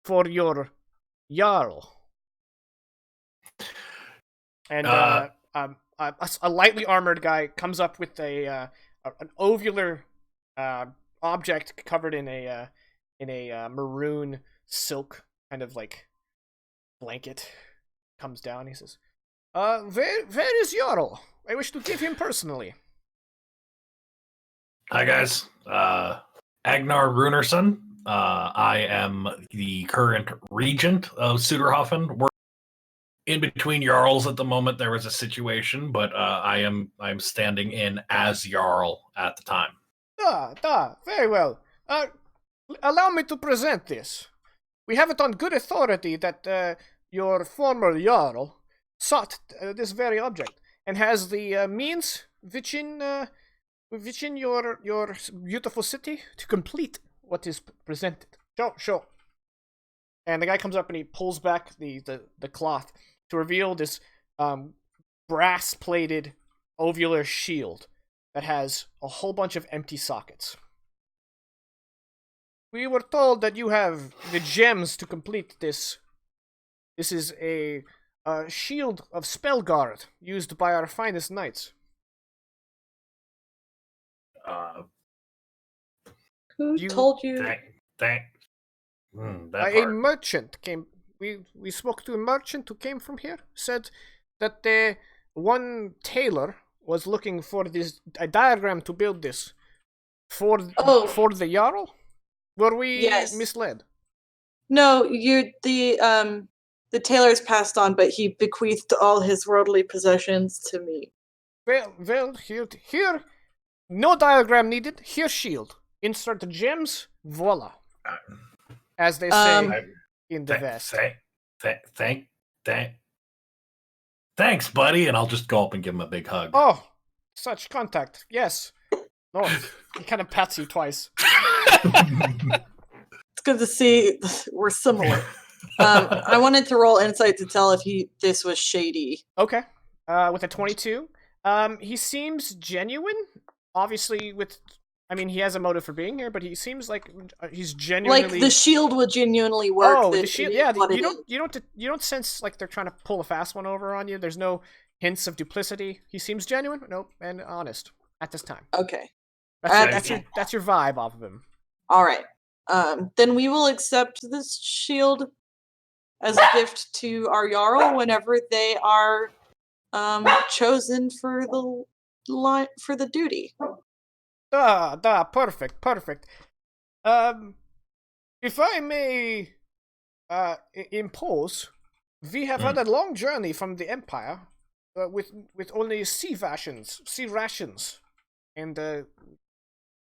for your Jarl. And a lightly armored guy comes up with an ovular object covered in a maroon silk kind of like blanket. Comes down. He says, where is Jarl? I wish to give him personally." Hi guys. Agnar Runersson. I am the current regent of Suderhoffen. We're in between Jarls at the moment. There was a situation, but I'm standing in as Jarl at the time. Very well. Allow me to present this. We have it on good authority that your former Jarl sought this very object and has the means within your beautiful city to complete what is presented. Sure. And the guy comes up and he pulls back the cloth to reveal this brass-plated ovular shield that has a whole bunch of empty sockets. we were told that you have the gems to complete this. This is a shield of Spellguard used by our finest knights. Who told you? A merchant came. We spoke to a merchant who came from here. Said that the one tailor was looking for a diagram to build this for the Jarl. Were we misled? No, the tailor's passed on, but he bequeathed all his worldly possessions to me. Well, here, no diagram needed. Here, shield. Insert the gems. Voila. As they say in the West. Thanks, buddy, and I'll just go up and give him a big hug. Oh, such contact. Yes. Oh, he kind of pats you twice. It's good to see we're similar. I wanted to roll insight to tell if this was shady. Okay. With a 22. He seems genuine. Obviously, he has a motive for being here, but he seems like he's genuinely like the shield would genuinely work. Oh, the shield. Yeah, you don't sense like they're trying to pull a fast one over on you. There's no hints of duplicity. He seems genuine, and honest at this time. Okay. That's your vibe off of him. All right. Then we will accept this shield as a gift to our Jarl whenever they are chosen for the duty. Perfect. If I may impose, we have had a long journey from the Empire with only sea rations, and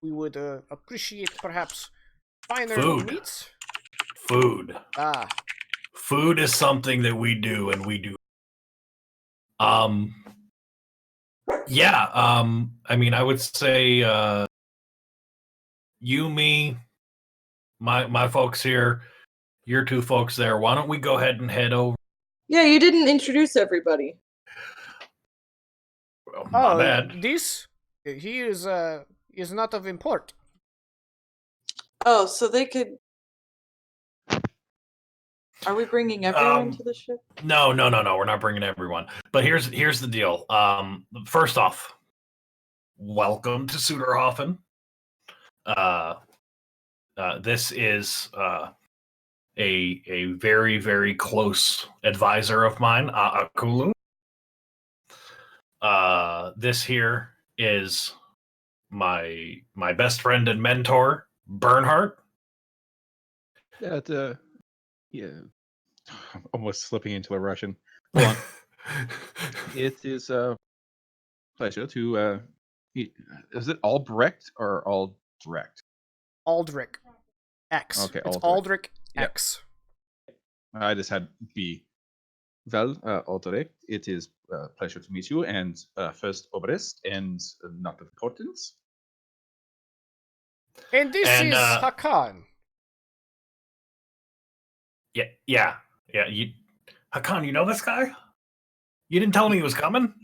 we would appreciate perhaps finer meats. Food. Food is something that we do, and we do. Yeah. I would say you, me, my folks here, your two folks there. Why don't we go ahead and head over? Yeah, you didn't introduce everybody. Well, my bad. He is not of import. Oh, so they could. Are we bringing everyone to the ship? No. We're not bringing everyone. But here's the deal. First off, welcome to Suderhoffen. This is a very, very close advisor of mine, Akulu. This here is my best friend and mentor, Bernhardt. Yeah, I'm almost slipping into a Russian. Go on. It is a pleasure to meet. Is it Albrecht or Aldrecht? Aldrich X. Okay, it's Aldrich X. I just had B. Well, Aldrecht, it is a pleasure to meet you. And first Oberst, and not of importance. And this is Hakan. Yeah. Hakan, you know this guy? You didn't tell me he was coming?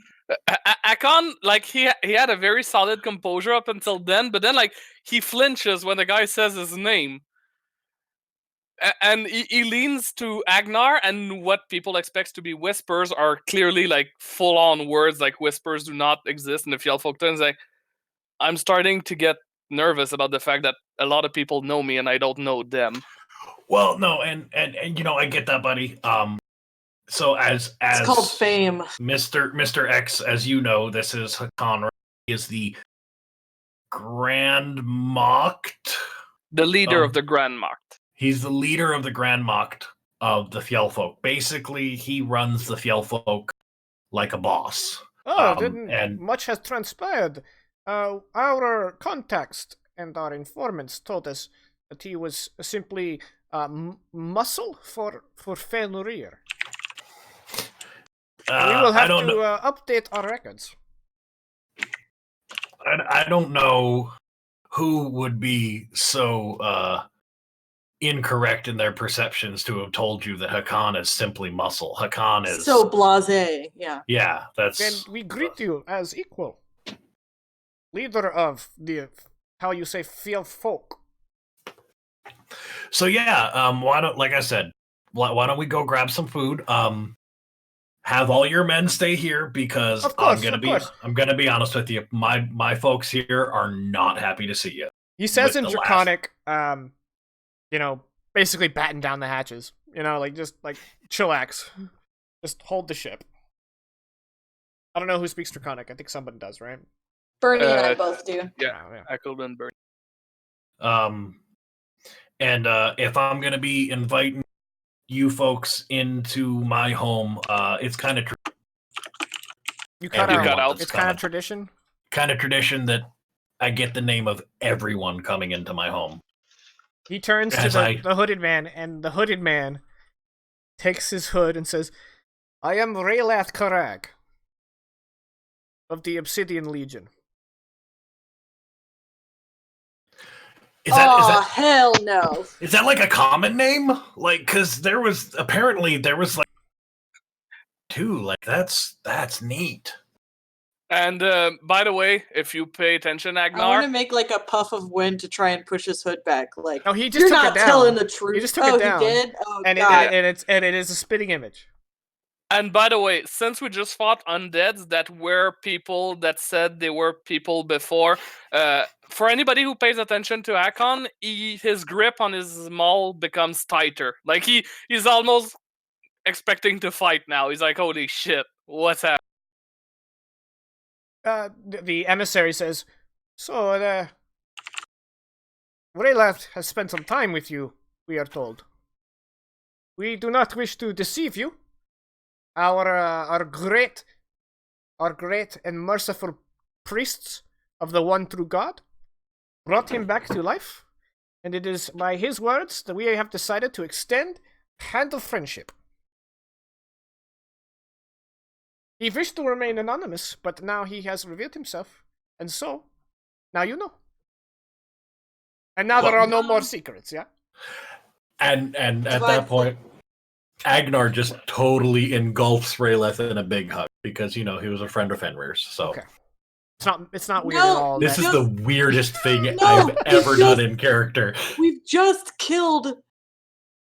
Hakan, like, he had a very solid composure up until then, but then, like, he flinches when the guy says his name. And he leans to Agnar, and what people expect to be whispers are clearly, like, full-on words, like, whispers do not exist in the Fjellfolk tongues. Like, I'm starting to get nervous about the fact that a lot of people know me and I don't know them. Well, no, and I get that, buddy. So as it's called fame, Mr. X, as you know, this is Hakan. He is the Grand Mocked, the leader of the Grand Mocked. He's the leader of the Grand Mocked of the Fjellfolk. Basically, he runs the Fjellfolk like a boss. And much has transpired. Our contacts and our informants told us that he was simply muscle for Fenrir. We will have to update our records. I don't know who would be so incorrect in their perceptions to have told you that Hakan is simply muscle. Hakan is so blasé. Yeah, that's. And we greet you as equal, leader of the Fjellfolk. So yeah, why don't, like I said, why don't we go grab some food? Have all your men stay here because Of course. I'm gonna be honest with you. My folks here are not happy to see you. He says in Draconic, basically batten down the hatches. Just chillax. Just hold the ship. I don't know who speaks Draconic. I think someone does, right? Bernie and I both do. Yeah. Echo and Bernie. And if I'm gonna be inviting you folks into my home, it's kind of you cut out. It's kind of tradition. Kind of tradition that I get the name of everyone coming into my home. He turns to the hooded man, and the hooded man takes his hood and says, "I am Raylath Karag of the Obsidian Legion." Is that hell no! Is that like a common name? Like, because there was like two. Like that's neat. And by the way, if you pay attention, Agnar, I want to make like a puff of wind to try and push his hood back. Like, no, he just you're took not it down. telling the truth. He just took it down. He did. Oh, and God. it is a spitting image. And by the way, since we just fought undeads that were people that said they were people before, for anybody who pays attention to Akon, his grip on his maul becomes tighter. Like he's almost expecting to fight now. He's like, holy shit, what's happening? The emissary says, "So, Raylath has spent some time with you, we are told. We do not wish to deceive you. Our great and merciful priests of the one true God brought him back to life, and it is by his words that we have decided to extend a hand of friendship. He wished to remain anonymous, but now he has revealed himself, and so, now you know. And now there are no more secrets, yeah?" And at that point, Agnar just totally engulfs Rayleth in a big hug because he was a friend of Fenrir's. So okay. It's not weird at all. This is the weirdest thing I've ever done in character. We've just killed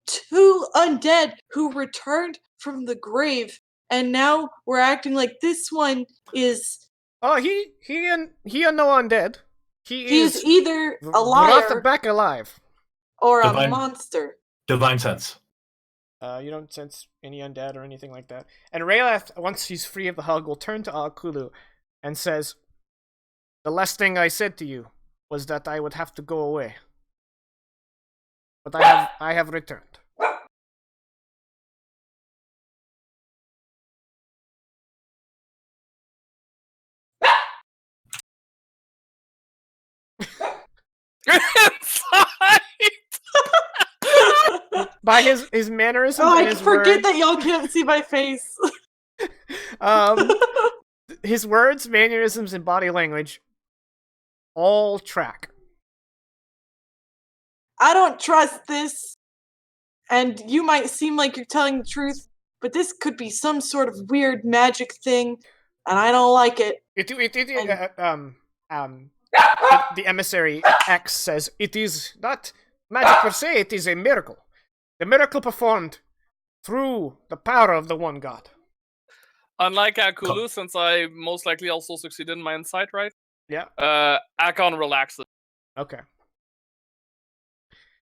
2 undead who returned from the grave, and now we're acting like this one is. Oh, he no undead. He is either a liar, brought back alive, or a monster. Divine sense. You don't sense any undead or anything like that. And Raylath, once he's free of the hug, will turn to Alkulu and says, "The last thing I said to you was that I would have to go away. But I have returned." By his mannerisms and his forget that y'all can't see my face. His words, mannerisms, and body language all track. I don't trust this, and you might seem like you're telling the truth, but this could be some sort of weird magic thing, and I don't like it. The emissary X says, "It is not magic per se, it is a miracle. The miracle performed through the power of the one God." Unlike Akulu, since I most likely also succeeded in my insight, right? Yeah. Akon relaxes. Okay.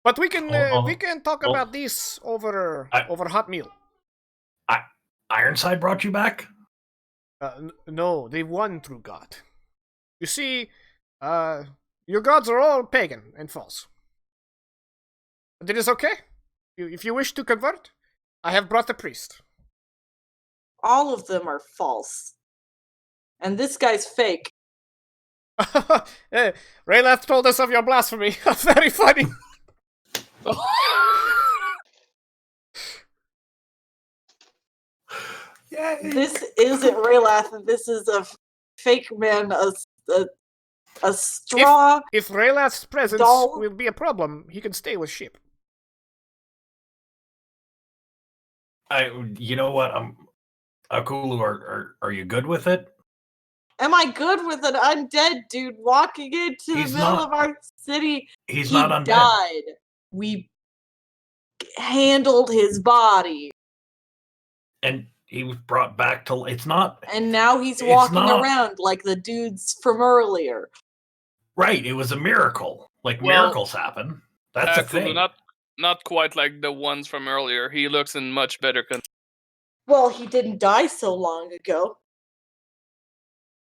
But we can talk about this over hot meal. Ironside brought you back? No, they won through God. You see, your gods are all pagan and false. But it is okay. If you wish to convert, I have brought a priest. All of them are false. And this guy's fake. Raylath told us of your blasphemy. Very funny. This isn't Raylath. This is a fake man, a straw. If Raylath's presence will be a problem, he can stay with Ship. You know what? Akulu, are you good with it? Am I good with an undead dude walking into the middle of our city? He's not undead. Died. We handled his body. And he was brought back to. It's not. And now he's walking around like the dudes from earlier. Right. It was a miracle. Like miracles happen. That's the thing. Not quite like the ones from earlier. He looks in much better condition. Well, he didn't die so long ago.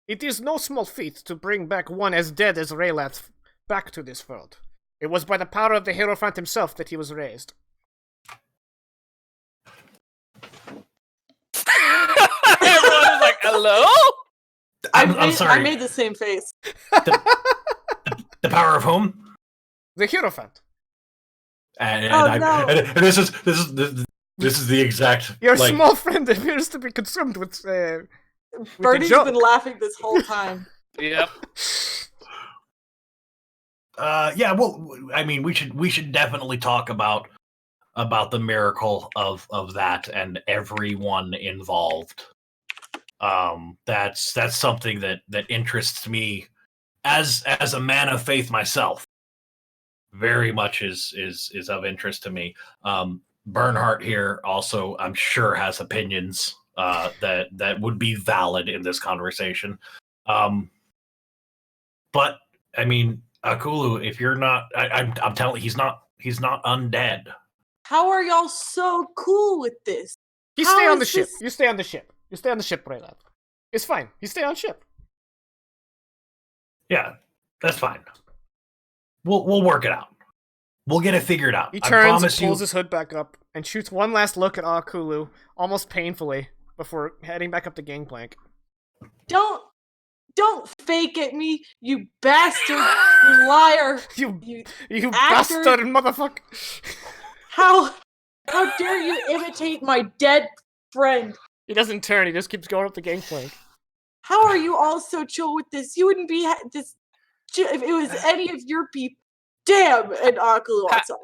It is no small feat to bring back one as dead as Raylath back to this world. It was by the power of the Hierophant himself that he was raised. Everyone is like, hello? I'm sorry. I made the same face. The power of whom? The Hierophant. And this is the exact. Your small friend appears to be consumed with. Bernie's been laughing this whole time. Yep. Yeah. Well, I mean, we should definitely talk about the miracle of that and everyone involved. That's something that interests me as a man of faith myself. Very much is of interest to me. Bernhardt here also, I'm sure, has opinions that would be valid in this conversation. But I mean, Akulu, if you're not, I'm telling you, he's not undead. How are y'all so cool with this? You stay on the ship. You stay on the ship. You stay on the ship, Raylath. It's fine. You stay on ship. Yeah, that's fine. We'll work it out. We'll get it figured out. He turns, pulls his hood back up, and shoots one last look at Akulu, almost painfully, before heading back up the gangplank. Don't fake at me, you bastard, you liar, you bastard motherfucker. How dare you imitate my dead friend? He doesn't turn, he just keeps going up the gangplank. How are you all so chill with this? You wouldn't be this if it was any of your people. Damn! And Akulu walks off.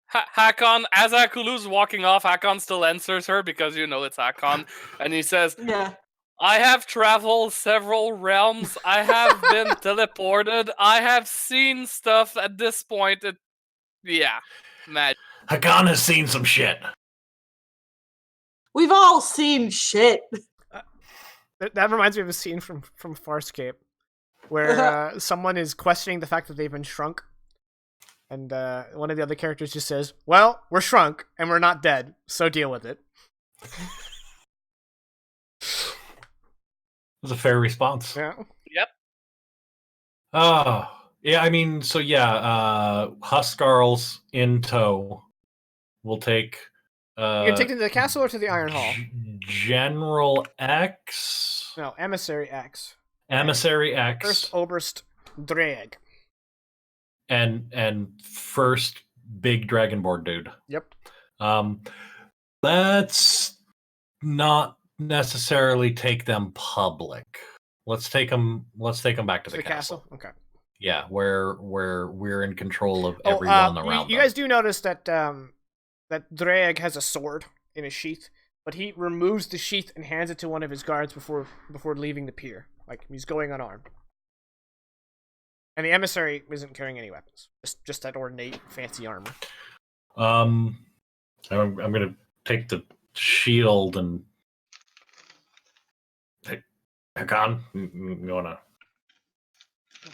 Hakon, as Akulu's walking off, Hakon still answers her because, it's Hakon. And he says, yeah. I have traveled several realms. I have been teleported. I have seen stuff at this point. Magic. Hakon has seen some shit. We've all seen shit. That reminds me of a scene from Farscape, where someone is questioning the fact that they've been shrunk. And one of the other characters just says, well, we're shrunk, and we're not dead, so deal with it. That was a fair response. Yeah. Yep. Oh, yeah, I mean, so yeah, Huskarls in tow. We'll take... you can take it to the castle or to the Iron Hall? General X? No, Emissary X. Emissary X. First Oberst Drag. And first big Dragonborn dude. Yep. Let's not necessarily take them public. Let's take them back to the castle. Okay. Yeah, where we're in control of everyone around. You guys do notice that that Drag has a sword in his sheath, but he removes the sheath and hands it to one of his guards before leaving the pier. Like, he's going unarmed. And the emissary isn't carrying any weapons. Just that ornate, fancy armor. I'm gonna take the shield and... Hey, Hakon, you wanna...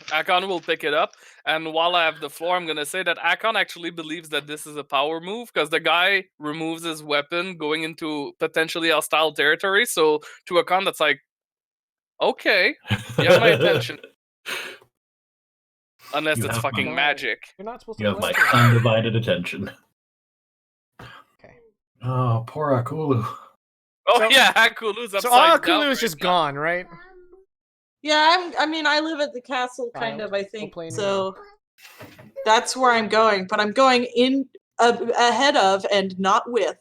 Akon will pick it up, and while I have the floor, I'm gonna say that Akon actually believes that this is a power move, because the guy removes his weapon going into potentially hostile territory, so to Akon that's like, okay, you have my attention. Unless it's fucking magic. You're not supposed to. You have my undivided attention. Okay. Oh, poor Akulu. Oh yeah, Akulu's upside down. So Akulu's just gone, right? Yeah, I live at the castle, kind of, I think. So that's where I'm going, but I'm going in ahead of and not with.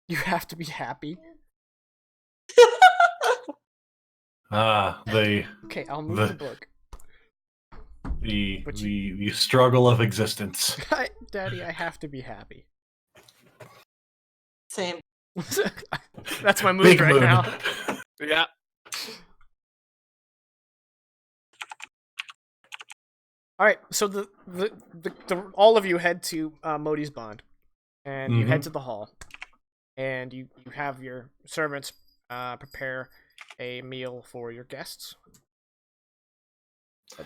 You have to be happy. Okay, I'll move the book. The struggle of existence. Daddy, I have to be happy. Same. That's my mood right now. Yeah. All right, so the all of you head to Modi's Bond, and you head to the hall, and you have your servants prepare a meal for your guests. So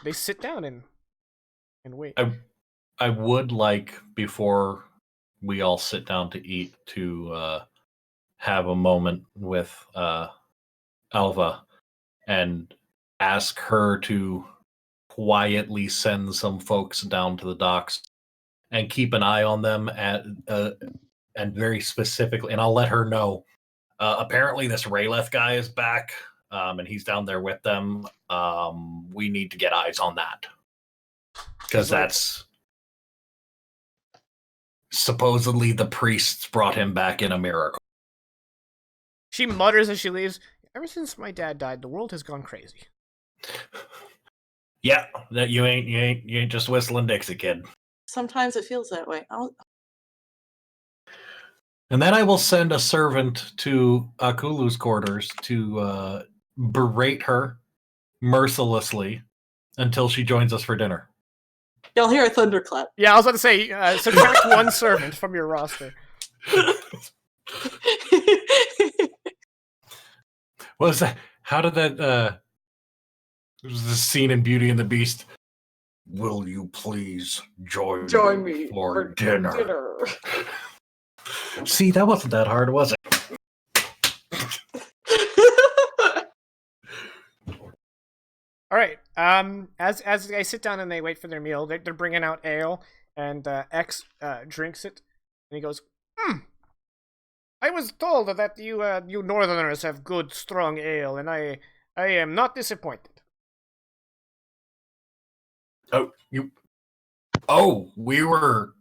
they sit down and wait. I would like, before we all sit down to eat, to have a moment with Alva and ask her to quietly send some folks down to the docks and keep an eye on them and very specifically, and I'll let her know. Apparently, this Rayleth guy is back, and he's down there with them. We need to get eyes on that because that's supposedly the priests brought him back in a miracle. She mutters as she leaves. Ever since my dad died, the world has gone crazy. Yeah, that you ain't just whistling Dixie, kid. Sometimes it feels that way. And then I will send a servant to Akulu's quarters to berate her mercilessly until she joins us for dinner. You'll hear a thunderclap. Yeah, I was about to say, subtract one servant from your roster. What was that? How did that? There was this scene in Beauty and the Beast. Will you please join me for dinner? See, that wasn't that hard, was it? All right. As they sit down and they wait for their meal, they're bringing out ale, and X drinks it, and he goes, I was told that you Northerners have good, strong ale, and I am not disappointed. We were.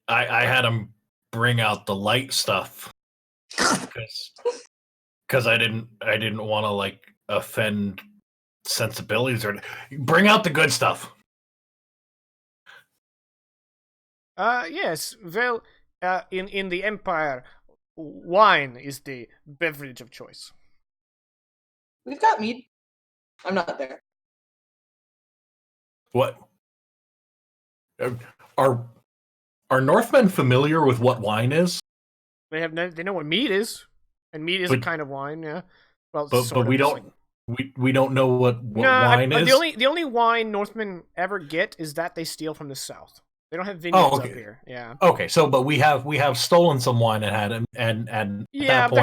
I had him bring out the light stuff because I didn't want to offend sensibilities or bring out the good stuff. Yes. Well, in the Empire, wine is the beverage of choice. We've got mead. I'm not there. What? Are Northmen familiar with what wine is? They know what mead is, and mead is a kind of wine. Yeah. Well, but we don't. We don't know what wine is. The only wine Northmen ever get is that they steal from the south. They don't have vineyards up here. Yeah. Okay, but we have stolen some wine and had and yeah, at that point,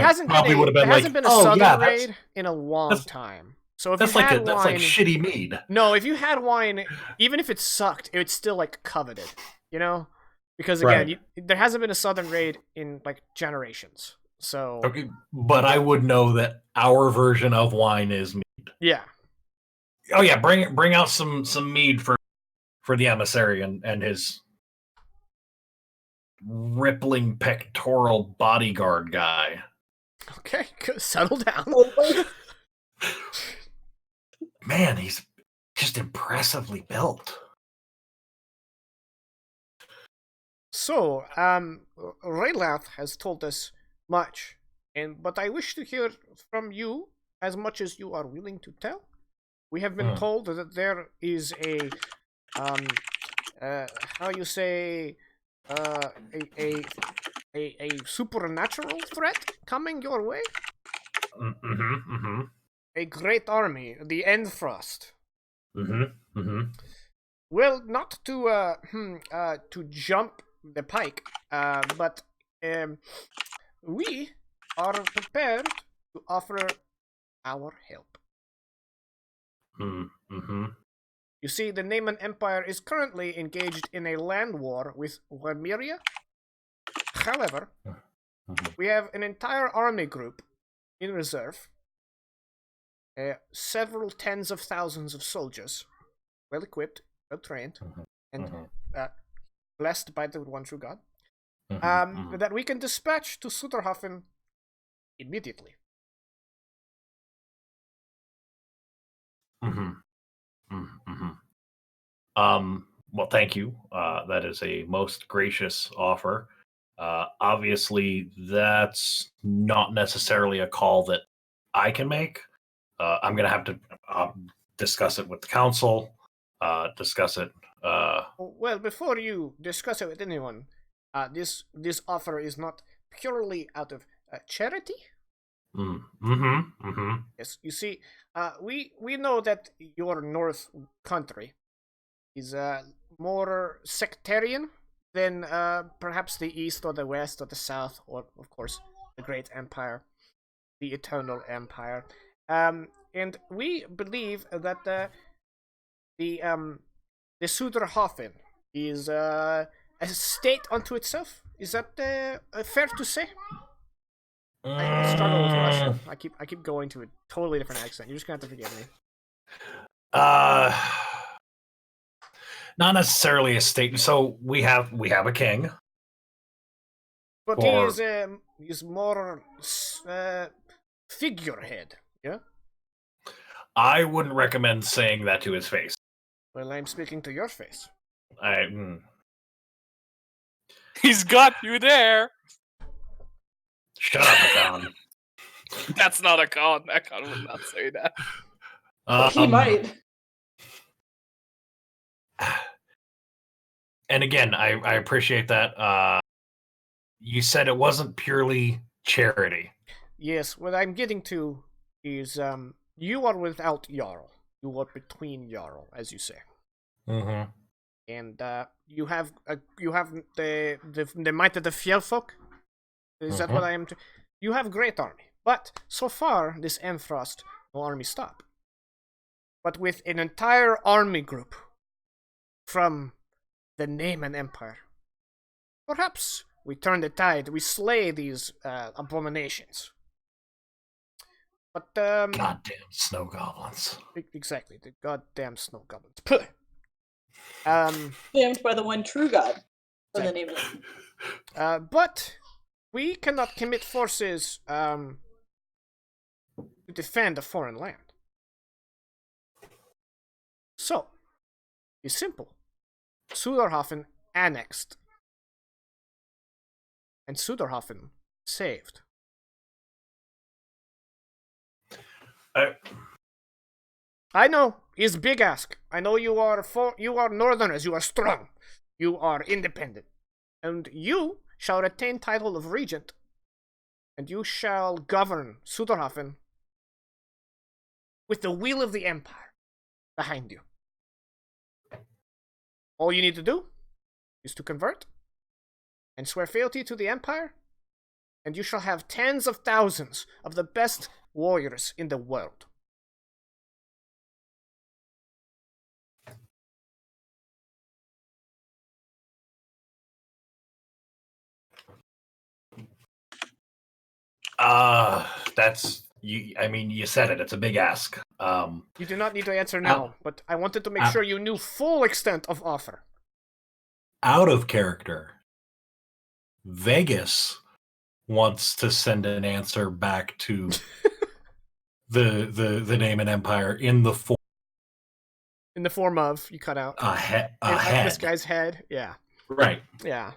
there hasn't been a southern raid in a long time. So if that's you had that's wine, like shitty mead. No, if you had wine, even if it sucked, it's still coveted. You know, because again, there hasn't been a southern raid in generations. So, okay, but I would know that our version of wine is mead. Yeah. Oh yeah, bring out some mead for the emissary and his rippling pectoral bodyguard guy. Okay, settle down. Man, he's just impressively built. So, Rayleth has told us much, but I wish to hear from you as much as you are willing to tell. We have been told that there is a a supernatural threat coming your way. A great army, the Endfrost. Well, not to jump the pike, but we are prepared to offer our help. You see, the Naaman Empire is currently engaged in a land war with Lemuria. However, we have an entire army group in reserve, several tens of thousands of soldiers, well equipped, well trained, and blessed by the one true God, that we can dispatch to Sutterhofen immediately. Well, thank you. That is a most gracious offer. Obviously, that's not necessarily a call that I can make. I'm going to have to discuss it with the council. discuss it. Well, before you discuss it with anyone, this offer is not purely out of charity. Yes, you see, we know that your North country is more sectarian than perhaps the East or the West or the South, or of course the Great Empire, the Eternal Empire. And we believe that the Suderhofen is a state unto itself. Is that fair to say? I struggle with Russian. I keep going to a totally different accent. You're just gonna have to forgive me. Not necessarily a state. So we have a king, but he is more figurehead. Yeah. I wouldn't recommend saying that to his face. Well, I'm speaking to your face. He's got you there. Shut up, Hakan. That's not a con. Hakan would not say that. He might. And again, I appreciate that. You said it wasn't purely charity. Yes, what I'm getting to is you are without Jarl. You are between Jarl, as you say. Mm-hmm. And you have the might of the Fjellfolk. Is that what I am? You have great army, but so far this Endfrost no army stop. But with an entire army group from the Naaman Empire, perhaps we turn the tide. We slay these abominations. But goddamn snow goblins. Exactly, the goddamn snow goblins. Damned by the one true God. For the name of it. But we cannot commit forces to defend a foreign land. So, it's simple. Suderhofen annexed. And Suderhofen saved. I know, it's big ask. I know you are northerners, you are strong. You are independent. And you shall retain title of regent. And you shall govern Suderhofen with the will of the empire behind you. All you need to do is to convert and swear fealty to the empire, and you shall have tens of thousands of the best warriors in the world. That's you. I mean, you said it. It's a big ask. You do not need to answer now, but I wanted to make sure you knew full extent of offer. Out of character, Vegas wants to send an answer back to the Naaman Empire in the form of you cut out a head. This guy's head. Yeah. Right. Yeah.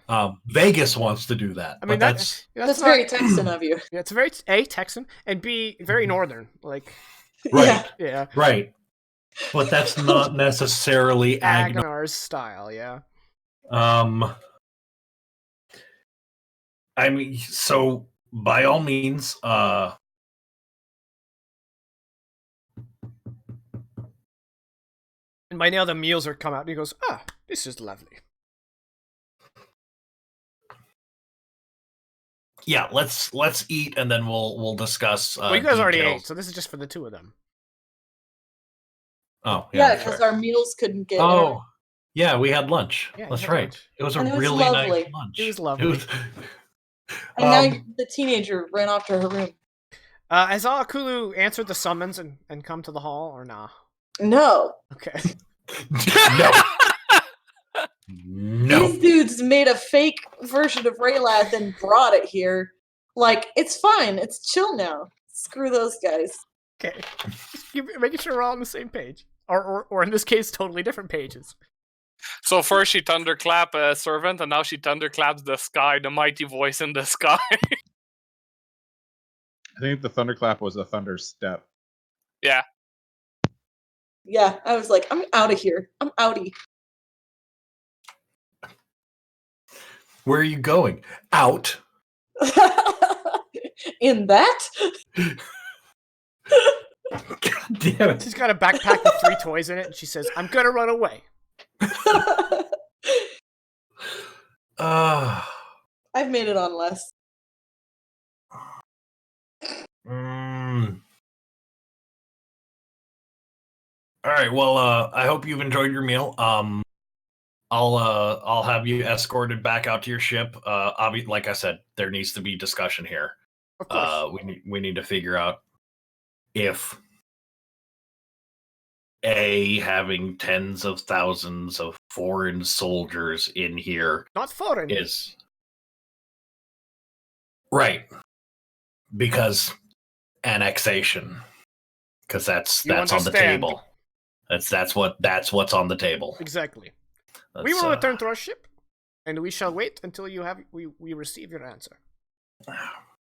Vegas wants to do that. I mean, that's very Texan of you. Yeah, it's very A, Texan, and B, very northern. Like, right. Yeah. Right. But that's not necessarily Agnar's style. Yeah. I mean, so by all means, and by now the meals are come out, and he goes, this is lovely. Yeah, let's eat, and then we'll discuss. Well, you guys already ate, so this is just for the two of them. Oh, yeah, because our meals couldn't get. Oh, yeah, we had lunch. Yeah, that's right. Lunch. It was a really nice lunch. It was lovely. And now the teenager ran off to her room. Has Akulu answered the summons and come to the hall, or nah? No. Okay. No. No. These dudes made a fake version of Raylath and brought it here. Like, it's fine. It's chill now. Screw those guys. Okay. Just making sure we're all on the same page. Or in this case, totally different pages. So first she thunderclap a servant, and now she thunderclaps the sky, the mighty voice in the sky. I think the thunderclap was a thunder step. Yeah. Yeah, I was like, I'm out of here. I'm outie. Where are you going? Out. In that? God damn it. She's got a backpack with 3 toys in it, and she says, I'm gonna run away. I've made it on less. All right. Well, I hope you've enjoyed your meal. I'll have you escorted back out to your ship. Like I said, there needs to be discussion here. Of course. We need to figure out if having tens of thousands of foreign soldiers in here Not foreign. is right, because annexation, because that's on the table. That's what's on the table. Exactly. We will return to our ship, and we shall wait until we receive your answer.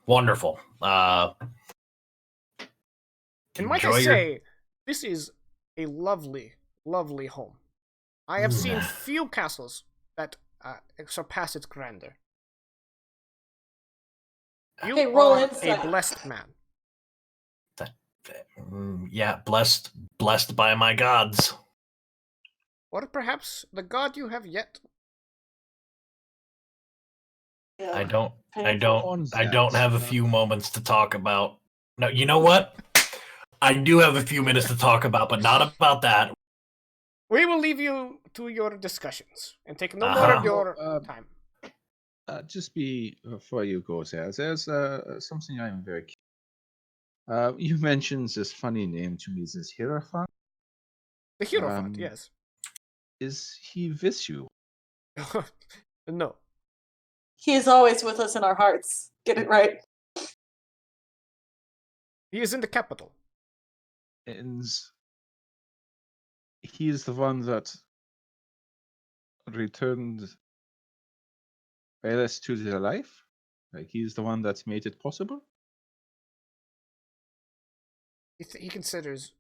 Wonderful. And might I say, this is a lovely, lovely home. I have seen few castles that surpass its grandeur. You are a blessed man. Yeah, blessed by my gods. Or perhaps the god you have yet. Yeah. I don't have a few moments to talk about. No, you know what? I do have a few minutes to talk about, but not about that. We will leave you to your discussions and take no more of your time. Just before you go there, there's something I'm very curious. You mentioned this funny name to me, this Hierophant. The Hierophant, yes. Is he with you? No. He is always with us in our hearts. Get it right. He is in the capital. And he is the one that returned Alice to their life? Like, he's the one that made it possible? He considers.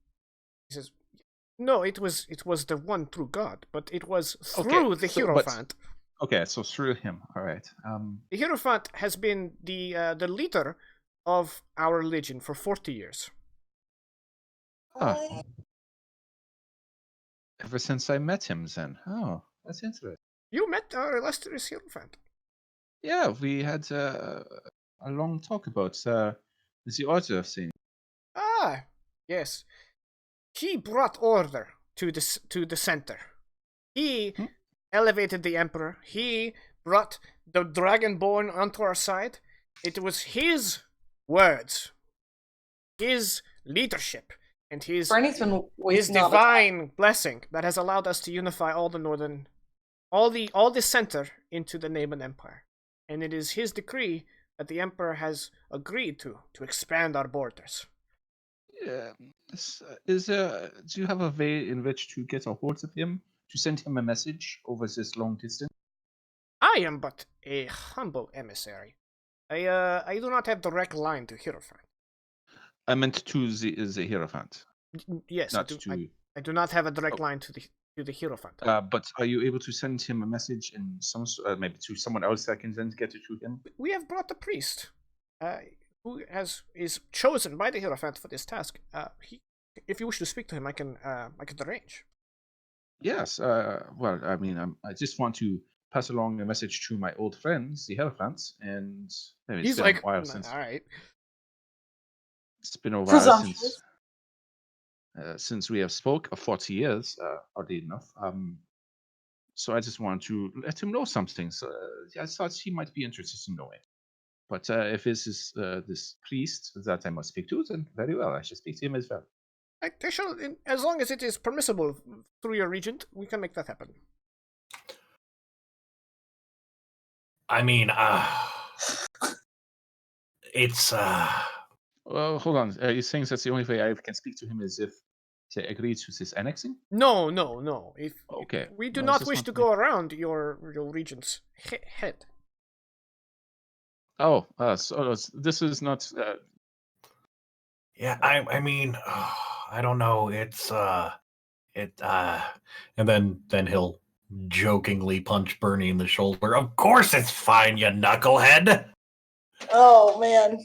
He says, "No, it was the one true God, but it was through the Hierophant." Okay, so through him. All right. The Hierophant has been the leader of our religion for 40 years. Ah. Ever since I met him, then. Oh, that's interesting. You met our illustrious Hierophant. Yeah, we had a long talk about the order thing. Ah, yes. He brought order to the center. He elevated the Emperor. He brought the Dragonborn onto our side. It was his words, his leadership, and his divine blessing that has allowed us to unify all the center into the Naaman Empire. And it is his decree that the Emperor has agreed to expand our borders. Yeah. Do you have a way in which to get a hold of him, to send him a message over this long distance? I am but a humble emissary. I do not have direct line to Hierophant. I meant to the Hierophant. Yes, I do not have a direct line to the Hierophant. But are you able to send him a message in some maybe to someone else that can then get it to him? We have brought a priest, who is chosen by the Hierophant for this task. If you wish to speak to him, I can arrange. Yes. Well, I mean, I just want to pass along a message to my old friends, the Hierophants, and maybe it's been a while since. All right. It's been a while since we have spoke. 40 years, oddly enough. So I just want to let him know something. So I thought he might be interested in knowing. But if this is this priest that I must speak to, then very well, I shall speak to him as well. I shall, as long as it is permissible through your regent, we can make that happen. I mean, it's Well, hold on. Are you saying that's the only way I can speak to him is if he agrees to this annexing? No. If we do not wish to go around your regent's head. Oh, so this is not. Yeah, I mean, I don't know. It's and then he'll jokingly punch Bernie in the shoulder. Of course it's fine, you knucklehead. Oh man.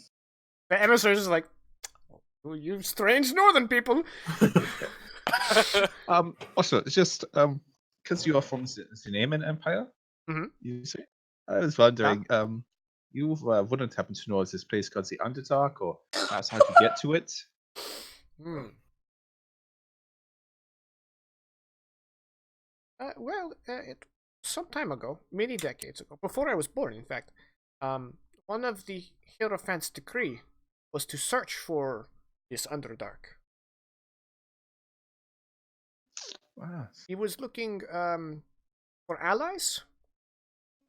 The emissary is like, oh, you strange northern people. Also, just because you are from the Neman Empire, you say. I was wondering, you wouldn't happen to know if this place called the Underdark, or perhaps how to get to it? Some time ago, many decades ago, before I was born, in fact, one of the Hierophant's decree was to search for this Underdark. Wow. He was looking for allies,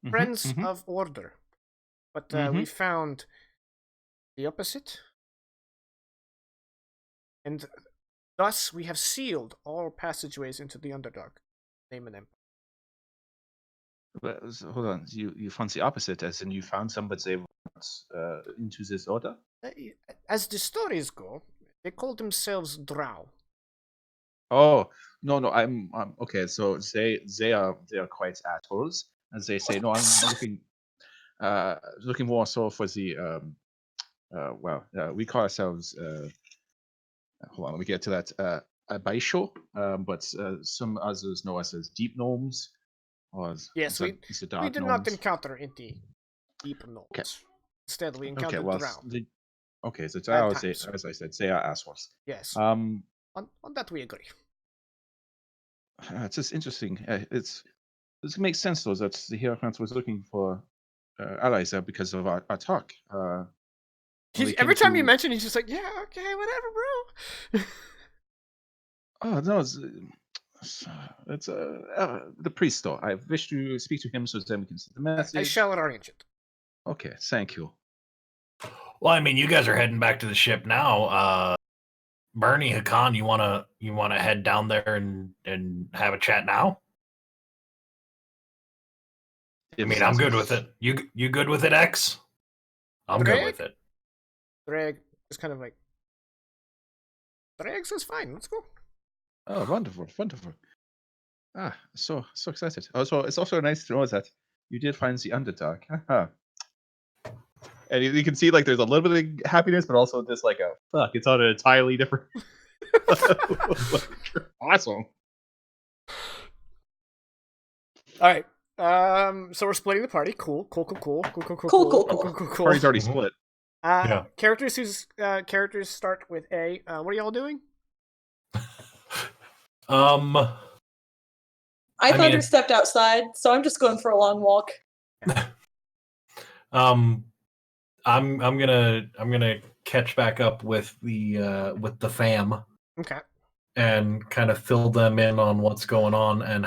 friends of order, but we found the opposite, and thus we have sealed all passageways into the Underdark. Name and Empire. But, hold on, you found the opposite, as in you found some, but they were into this order? As the stories go, they call themselves Drow. Oh, no, I'm okay. So they are quite assholes, and they say, no, I'm looking more so for the we call ourselves hold on, let me get to that Abaisho, but some others know us as deep gnomes, or yes, we did not encounter any deep gnomes. Okay. Instead, we encountered Drow. Okay, so Drow, as I said, they are assholes. Yes. On that we agree. It's just interesting. This makes sense though that the Hierophant was looking for allies there because of our talk. Every time you mention, he's just like, "Yeah, okay, whatever, bro." Oh no, it's the priest though. I wish to speak to him so that we can see the message. I shall arrange it. Okay, thank you. Well, I mean, you guys are heading back to the ship now. Bernie, Hakan, you wanna head down there and have a chat now? I mean, I'm good with it. You good with it, X? I'm good with it. Greg is kind of like, Greg says fine, let's go. Oh, wonderful. So excited. Also, it's also nice to know that you did find the Underdark. And you can see like there's a little bit of happiness, but also this like fuck, it's on an entirely different. Awesome. All right. So we're splitting the party. Cool. Party's already split. Characters start with A. What are y'all doing? I Thunder stepped outside, so I'm just going for a long walk. I'm gonna catch back up with the fam. Okay. And kind of fill them in on what's going on, and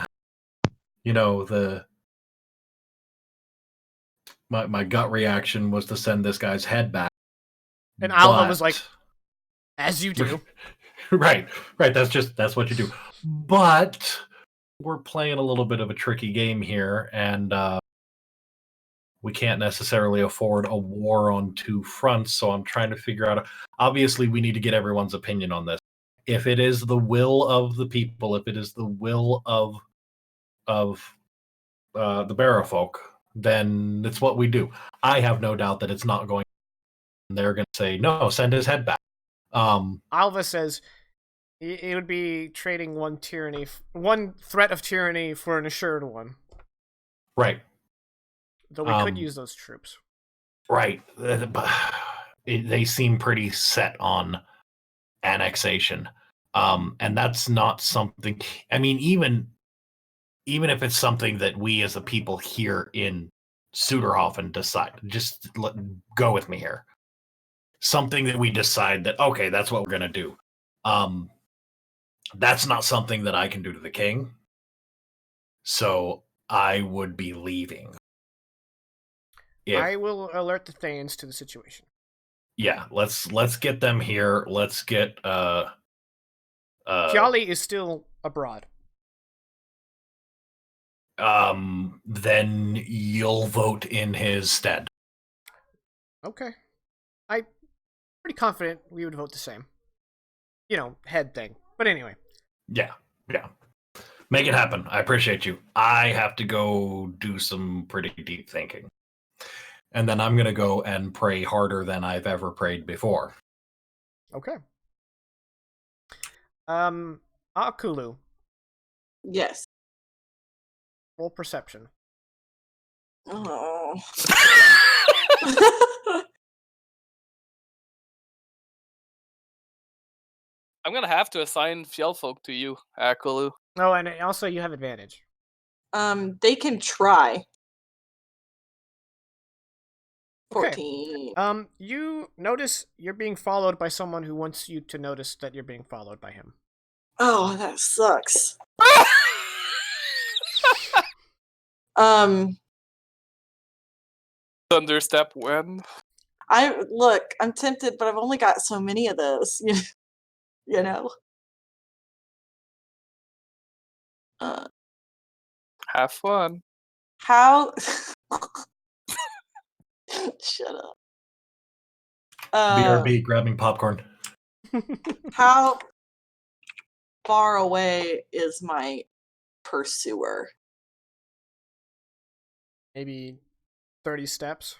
my gut reaction was to send this guy's head back. And Alva was like, as you do. Right. That's what you do. But we're playing a little bit of a tricky game here, and we can't necessarily afford a war on two fronts, so I'm trying to figure out. Obviously, we need to get everyone's opinion on this. If it is the will of the people, if it is the will of the Barrow then it's what we do. I have no doubt that it's not going. They're going to say no. Send his head back. Alva says it would be trading one threat of tyranny for an assured one. Right. Though we could use those troops. Right. They seem pretty set on annexation. And that's not something. I mean, even if it's something that we as a people here in Suderhofen decide, just go with me here. Something that we decide that, okay, that's what we're going to do. That's not something that I can do to the king. So I would be leaving. I will alert the Thanes to the situation. Yeah, let's get them here. Let's get Jolly is still abroad. Then you'll vote in his stead. Okay. I'm pretty confident we would vote the same. Head thing. But anyway. Yeah. Yeah. Make it happen. I appreciate you. I have to go do some pretty deep thinking. And then I'm going to go and pray harder than I've ever prayed before. Okay. Akulu. Yes. Roll perception. Oh. I'm gonna have to assign Fjellfolk to you, Akulu. Oh, and also you have advantage. They can try. 14. Okay. You notice you're being followed by someone who wants you to notice that you're being followed by him. Oh, that sucks. Thunderstep when? I'm tempted, but I've only got so many of those. You know. Have fun. How? Shut up. BRB, grabbing popcorn. How far away is my pursuer? Maybe 30 steps.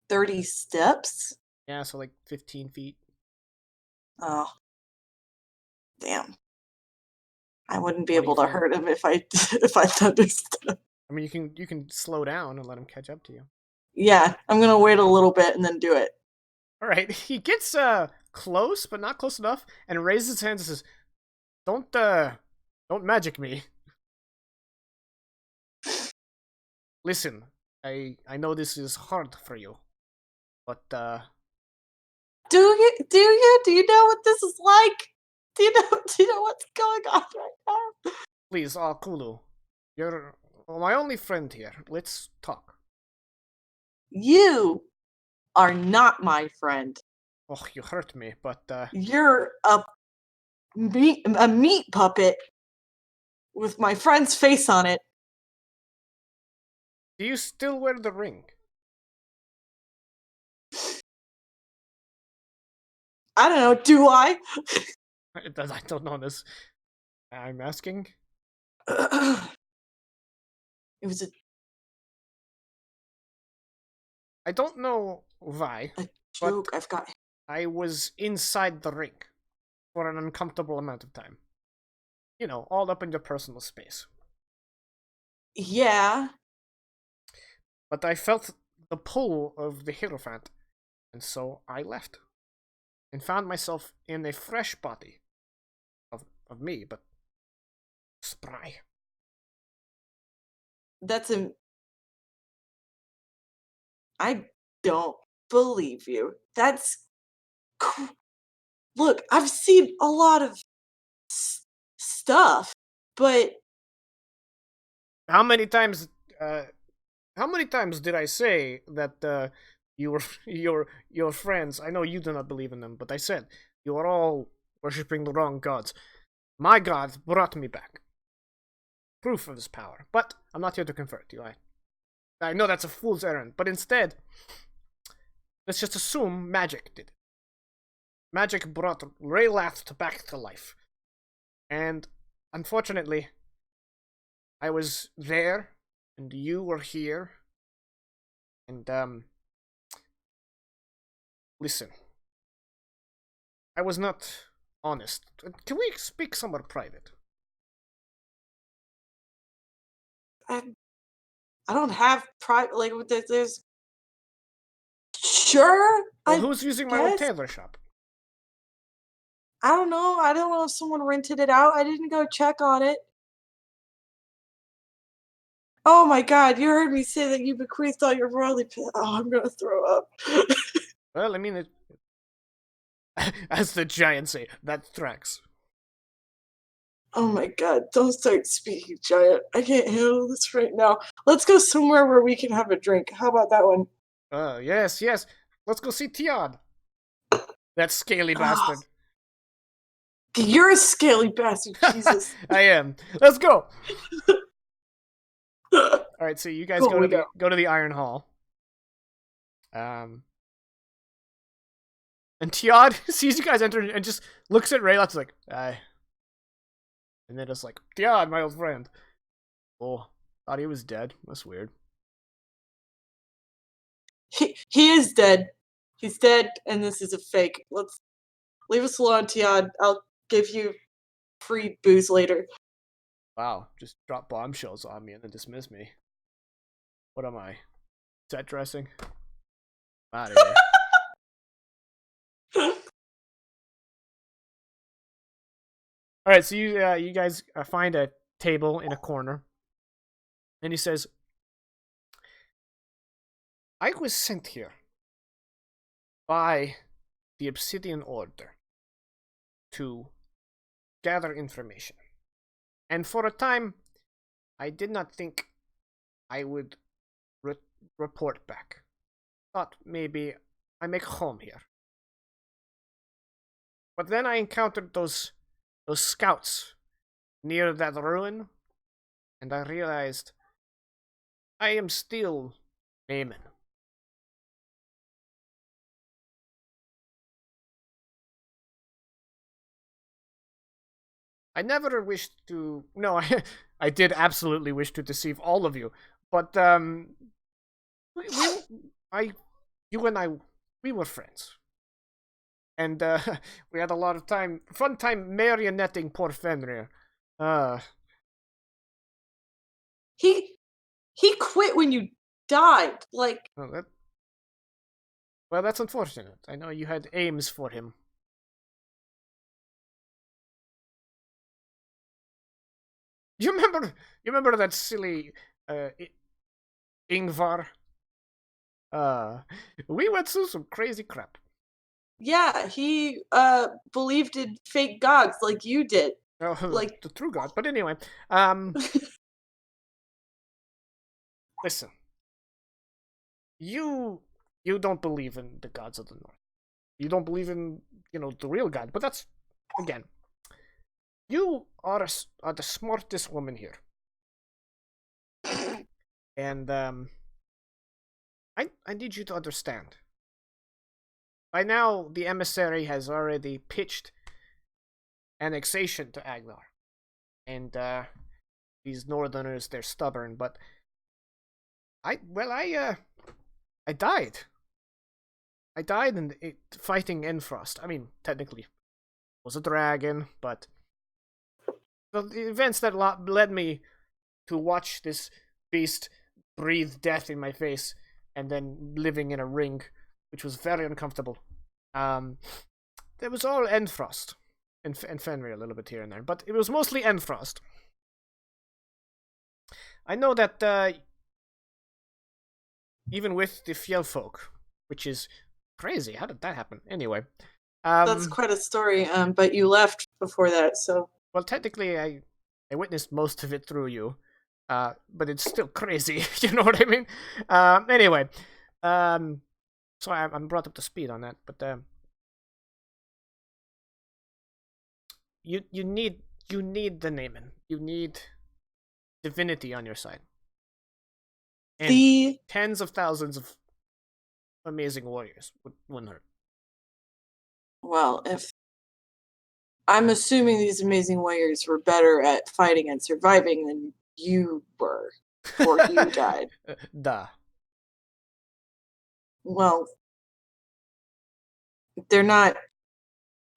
30 steps? Yeah, so like 15 feet. Oh. Damn. I wouldn't be able to hurt him if I thunderstep. I mean, you can slow down and let him catch up to you. Yeah, I'm gonna wait a little bit and then do it. All right, he gets close, but not close enough, and raises his hands and says, "Don't magic me. Listen, I know this is hard for you, but do you know what this is like? Do you know what's going on right now? Please, Kulu, you're my only friend here. Let's talk." You are not my friend. Oh, you hurt me, but you're a meat puppet with my friend's face on it. Do you still wear the ring? I don't know. Do I? I don't know this. I'm asking. It was I don't know why. A joke. I've got. I was inside the ring for an uncomfortable amount of time. You know, all up in your personal space. Yeah. But I felt the pull of the Hierophant, and so I left. And found myself in a fresh body. Of me, but spry. I don't believe you. Look, I've seen a lot of stuff, but how many times did I say that your friends, I know you do not believe in them, but I said you are all worshipping the wrong gods. My god brought me back. Proof of his power. But I'm not here to convert you. I know that's a fool's errand, but instead, let's just assume magic did it. Magic brought Raylath back to life. And unfortunately, I was there, and you were here. And, listen. I was not honest. Can we speak somewhere private? I don't have private. Like, there's. Sure. Well, who's using my old tailor shop? I don't know. I don't know if someone rented it out. I didn't go check on it. Oh my god, you heard me say that you bequeathed all your royalty. Oh, I'm gonna throw up. Well, I mean, as the giants say, that tracks. Oh my god, don't start speaking, giant. I can't handle this right now. Let's go somewhere where we can have a drink. How about that one? Yes. Let's go see Tiad. That scaly bastard. You're a scaly bastard, Jesus. I am. Let's go. Alright, so you guys go to the Iron Hall. And Tiad sees you guys enter and just looks at Raylots like, And then it's like, yeah, my old friend. Oh, thought he was dead. That's weird. He is dead. He's dead, and this is a fake. Let's leave us alone, Tiad. I'll give you free booze later. Wow, just drop bombshells on me and then dismiss me. What am I? Set dressing? Out of here. All right, so you guys find a table in a corner, and he says, "I was sent here by the Obsidian Order to gather information, and for a time, I did not think I would report back. Thought maybe I make home here, but then I encountered those scouts near that ruin, and I realized I am still Naaman. I never wished to. No, I did absolutely wish to deceive all of you, but you and I, we were friends, and we had a lot of fun time marionetting poor Fenrir. He quit when you died. Like, well, that's unfortunate. I know you had aims for him. You remember that silly Ingvar? We went through some crazy crap. Yeah, he believed in fake gods like you did. Oh, like the true god. But anyway, listen. You don't believe in the gods of the north. You don't believe in, the real god. But that's, again, you are the smartest woman here. And I need you to understand. By now, the emissary has already pitched annexation to Agnar. And these northerners, they're stubborn, but I died. I died in fighting Endfrost. I mean, technically, it was a dragon, but the events that led me to watch this beast breathe death in my face and then living in a ring, which was very uncomfortable. It was all Endfrost and Fenrir a little bit here and there, but it was mostly Endfrost. I know that even with the Fjellfolk, which is crazy. How did that happen? Anyway. That's quite a story, but you left before that, so... Well, technically, I witnessed most of it through you, but it's still crazy, you know what I mean? Anyway, so I'm brought up to speed on that, but you need the Naaman. You need divinity on your side. And tens of thousands of amazing warriors wouldn't hurt. Well, if I'm assuming these amazing warriors were better at fighting and surviving than you were, or you died. Duh. Well, they're not.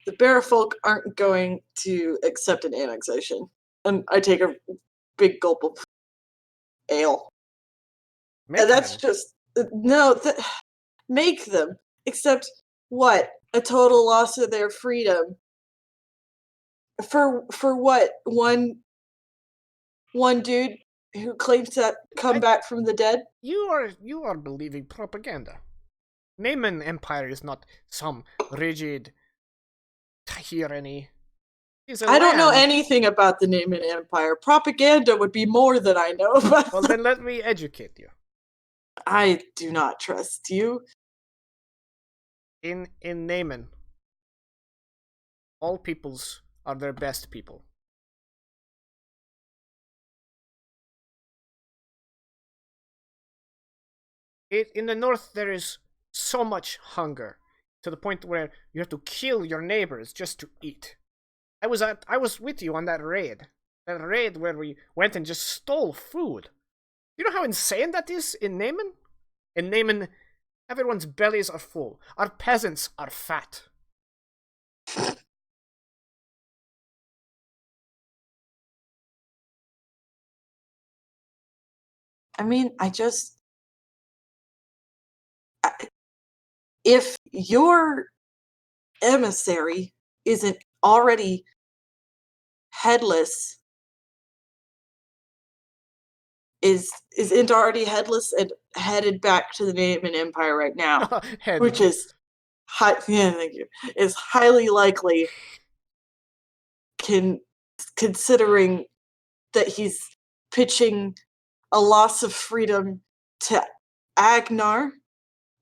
The Bearfolk aren't going to accept an annexation. And I take a big gulp of ale. And that's just no. Make them accept what? A total loss of their freedom. For what? One dude who claims to come back from the dead? You are believing propaganda. Naaman Empire is not some rigid tyranny. I don't know anything about the Naaman Empire. Propaganda would be more than I know about. Well, then let me educate you. I do not trust you. In Naaman, all peoples are their best people. In the north, there is so much hunger to the point where you have to kill your neighbors just to eat. I was with you on that raid. That raid where we went and just stole food. You know how insane that is in Naaman? In Naaman, everyone's bellies are full. Our peasants are fat. I mean, if your emissary isn't already headless, isn't already headless and headed back to the Naaman Empire right now, which is thank you, is highly likely, considering that he's pitching a loss of freedom to Agnar,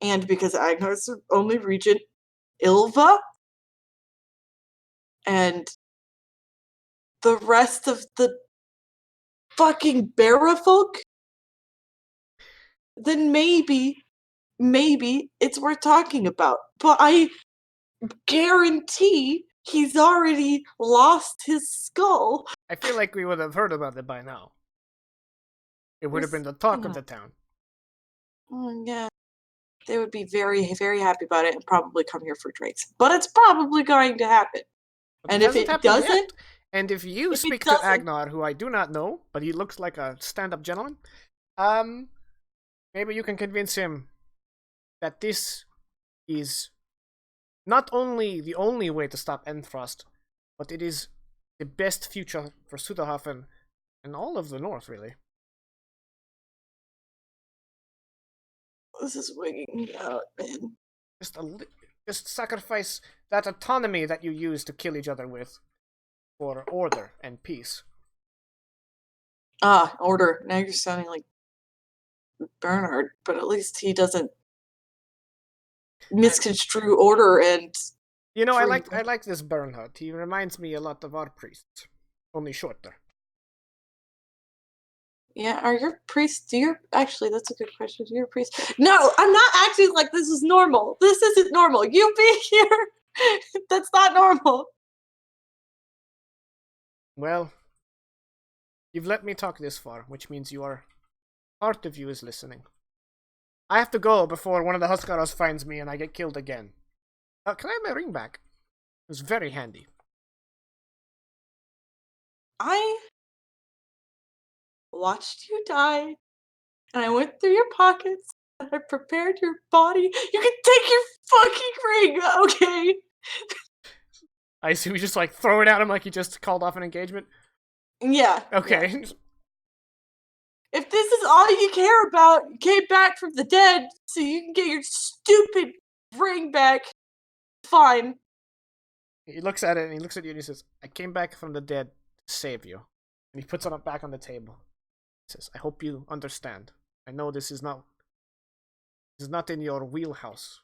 and because Agnar's the only regent, Ilva, and the rest of the fucking Barafolk, then maybe it's worth talking about. But I guarantee he's already lost his skull. I feel like we would have heard about it by now. It would have been the talk of the town. Oh, yeah. They would be very, very happy about it and probably come here for drinks. But it's probably going to happen. But and if it doesn't... Yet. And if you speak to Agnar, who I do not know, but he looks like a stand-up gentleman, maybe you can convince him that this is not only the only way to stop Endfrost, but it is the best future for Sutterhafen and all of the North, really. This is wigging me out, man. Just sacrifice that autonomy that you use to kill each other with for order and peace. Ah, order. Now you're sounding like Bernard, but at least he doesn't misconstrue order and... You know, I like this Bernhard. He reminds me a lot of our priests, only shorter. Yeah, are your priests... Actually, that's a good question. Do your priests... No, I'm not acting like this is normal. This isn't normal. You being here, that's not normal. Well, you've let me talk this far, which means part of you is listening. I have to go before one of the Huskaras finds me and I get killed again. Can I have my ring back? It was very handy. I watched you die, and I went through your pockets, and I prepared your body. You can take your fucking ring, okay? I see. We just like throw it at him like he just called off an engagement. Yeah. Okay. Yeah. If this is all you care about, you came back from the dead so you can get your stupid ring back. Fine. He looks at it and he looks at you and he says, "I came back from the dead to save you." And he puts it back on the table. He says, "I hope you understand. I know this is not in your wheelhouse.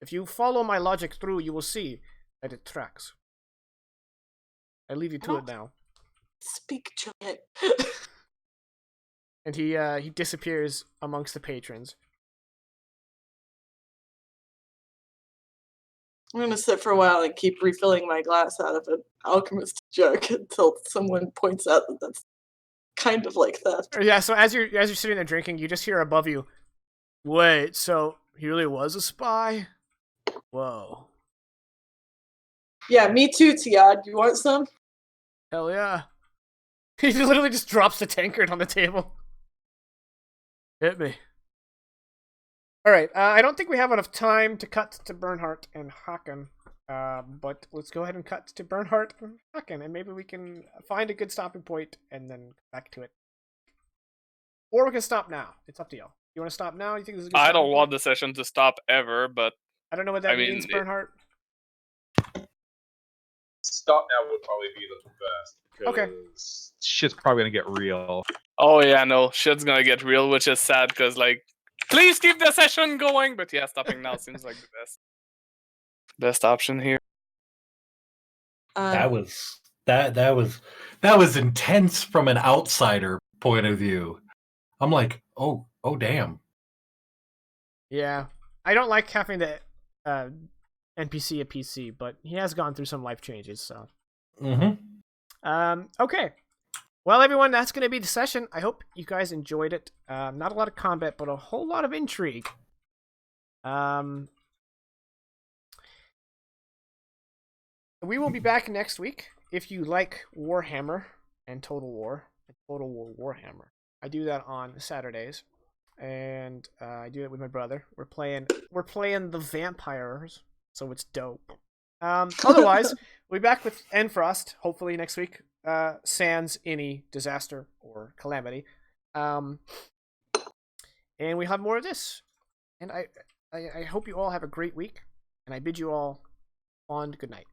If you follow my logic through, you will see that it tracks. I leave you to it now." Speak, giant. And he disappears amongst the patrons. I'm gonna sit for a while and keep refilling my glass out of an alchemist jug until someone points out that that's kind of like theft. Yeah, so as you're sitting there drinking, you just hear above you, "Wait, so he really was a spy? Whoa." Yeah, me too, Tiad. You want some? Hell yeah. He literally just drops the tankard on the table. Hit me. Alright, I don't think we have enough time to cut to Bernhardt and Hakan. But let's go ahead and cut to Bernhardt and Hakan, and maybe we can find a good stopping point and then come back to it. Or we can stop now. It's up to you. You want to stop now? You think this is a good I don't want point? the session to stop ever, but... I don't know what that means, Bernhardt. Stop now would probably be the best. Okay. Shit's probably gonna get real. Oh yeah, no, shit's gonna get real, which is sad, because, like, please keep the session going! But yeah, stopping now seems like the best option here. That was intense from an outsider point of view. I'm like, oh damn. Yeah. I don't like having the NPC a PC, but he has gone through some life changes, so. Mm-hmm. Okay. Well, everyone, that's going to be the session. I hope you guys enjoyed it. Not a lot of combat, but a whole lot of intrigue. We will be back next week. If you like Warhammer and Total War Warhammer, I do that on Saturdays, and I do it with my brother. We're playing the vampires, so it's dope. Otherwise, we'll be back with Endfrost hopefully next week. Sans any disaster or calamity, and we have more of this. And I hope you all have a great week, and I bid you all fond good night.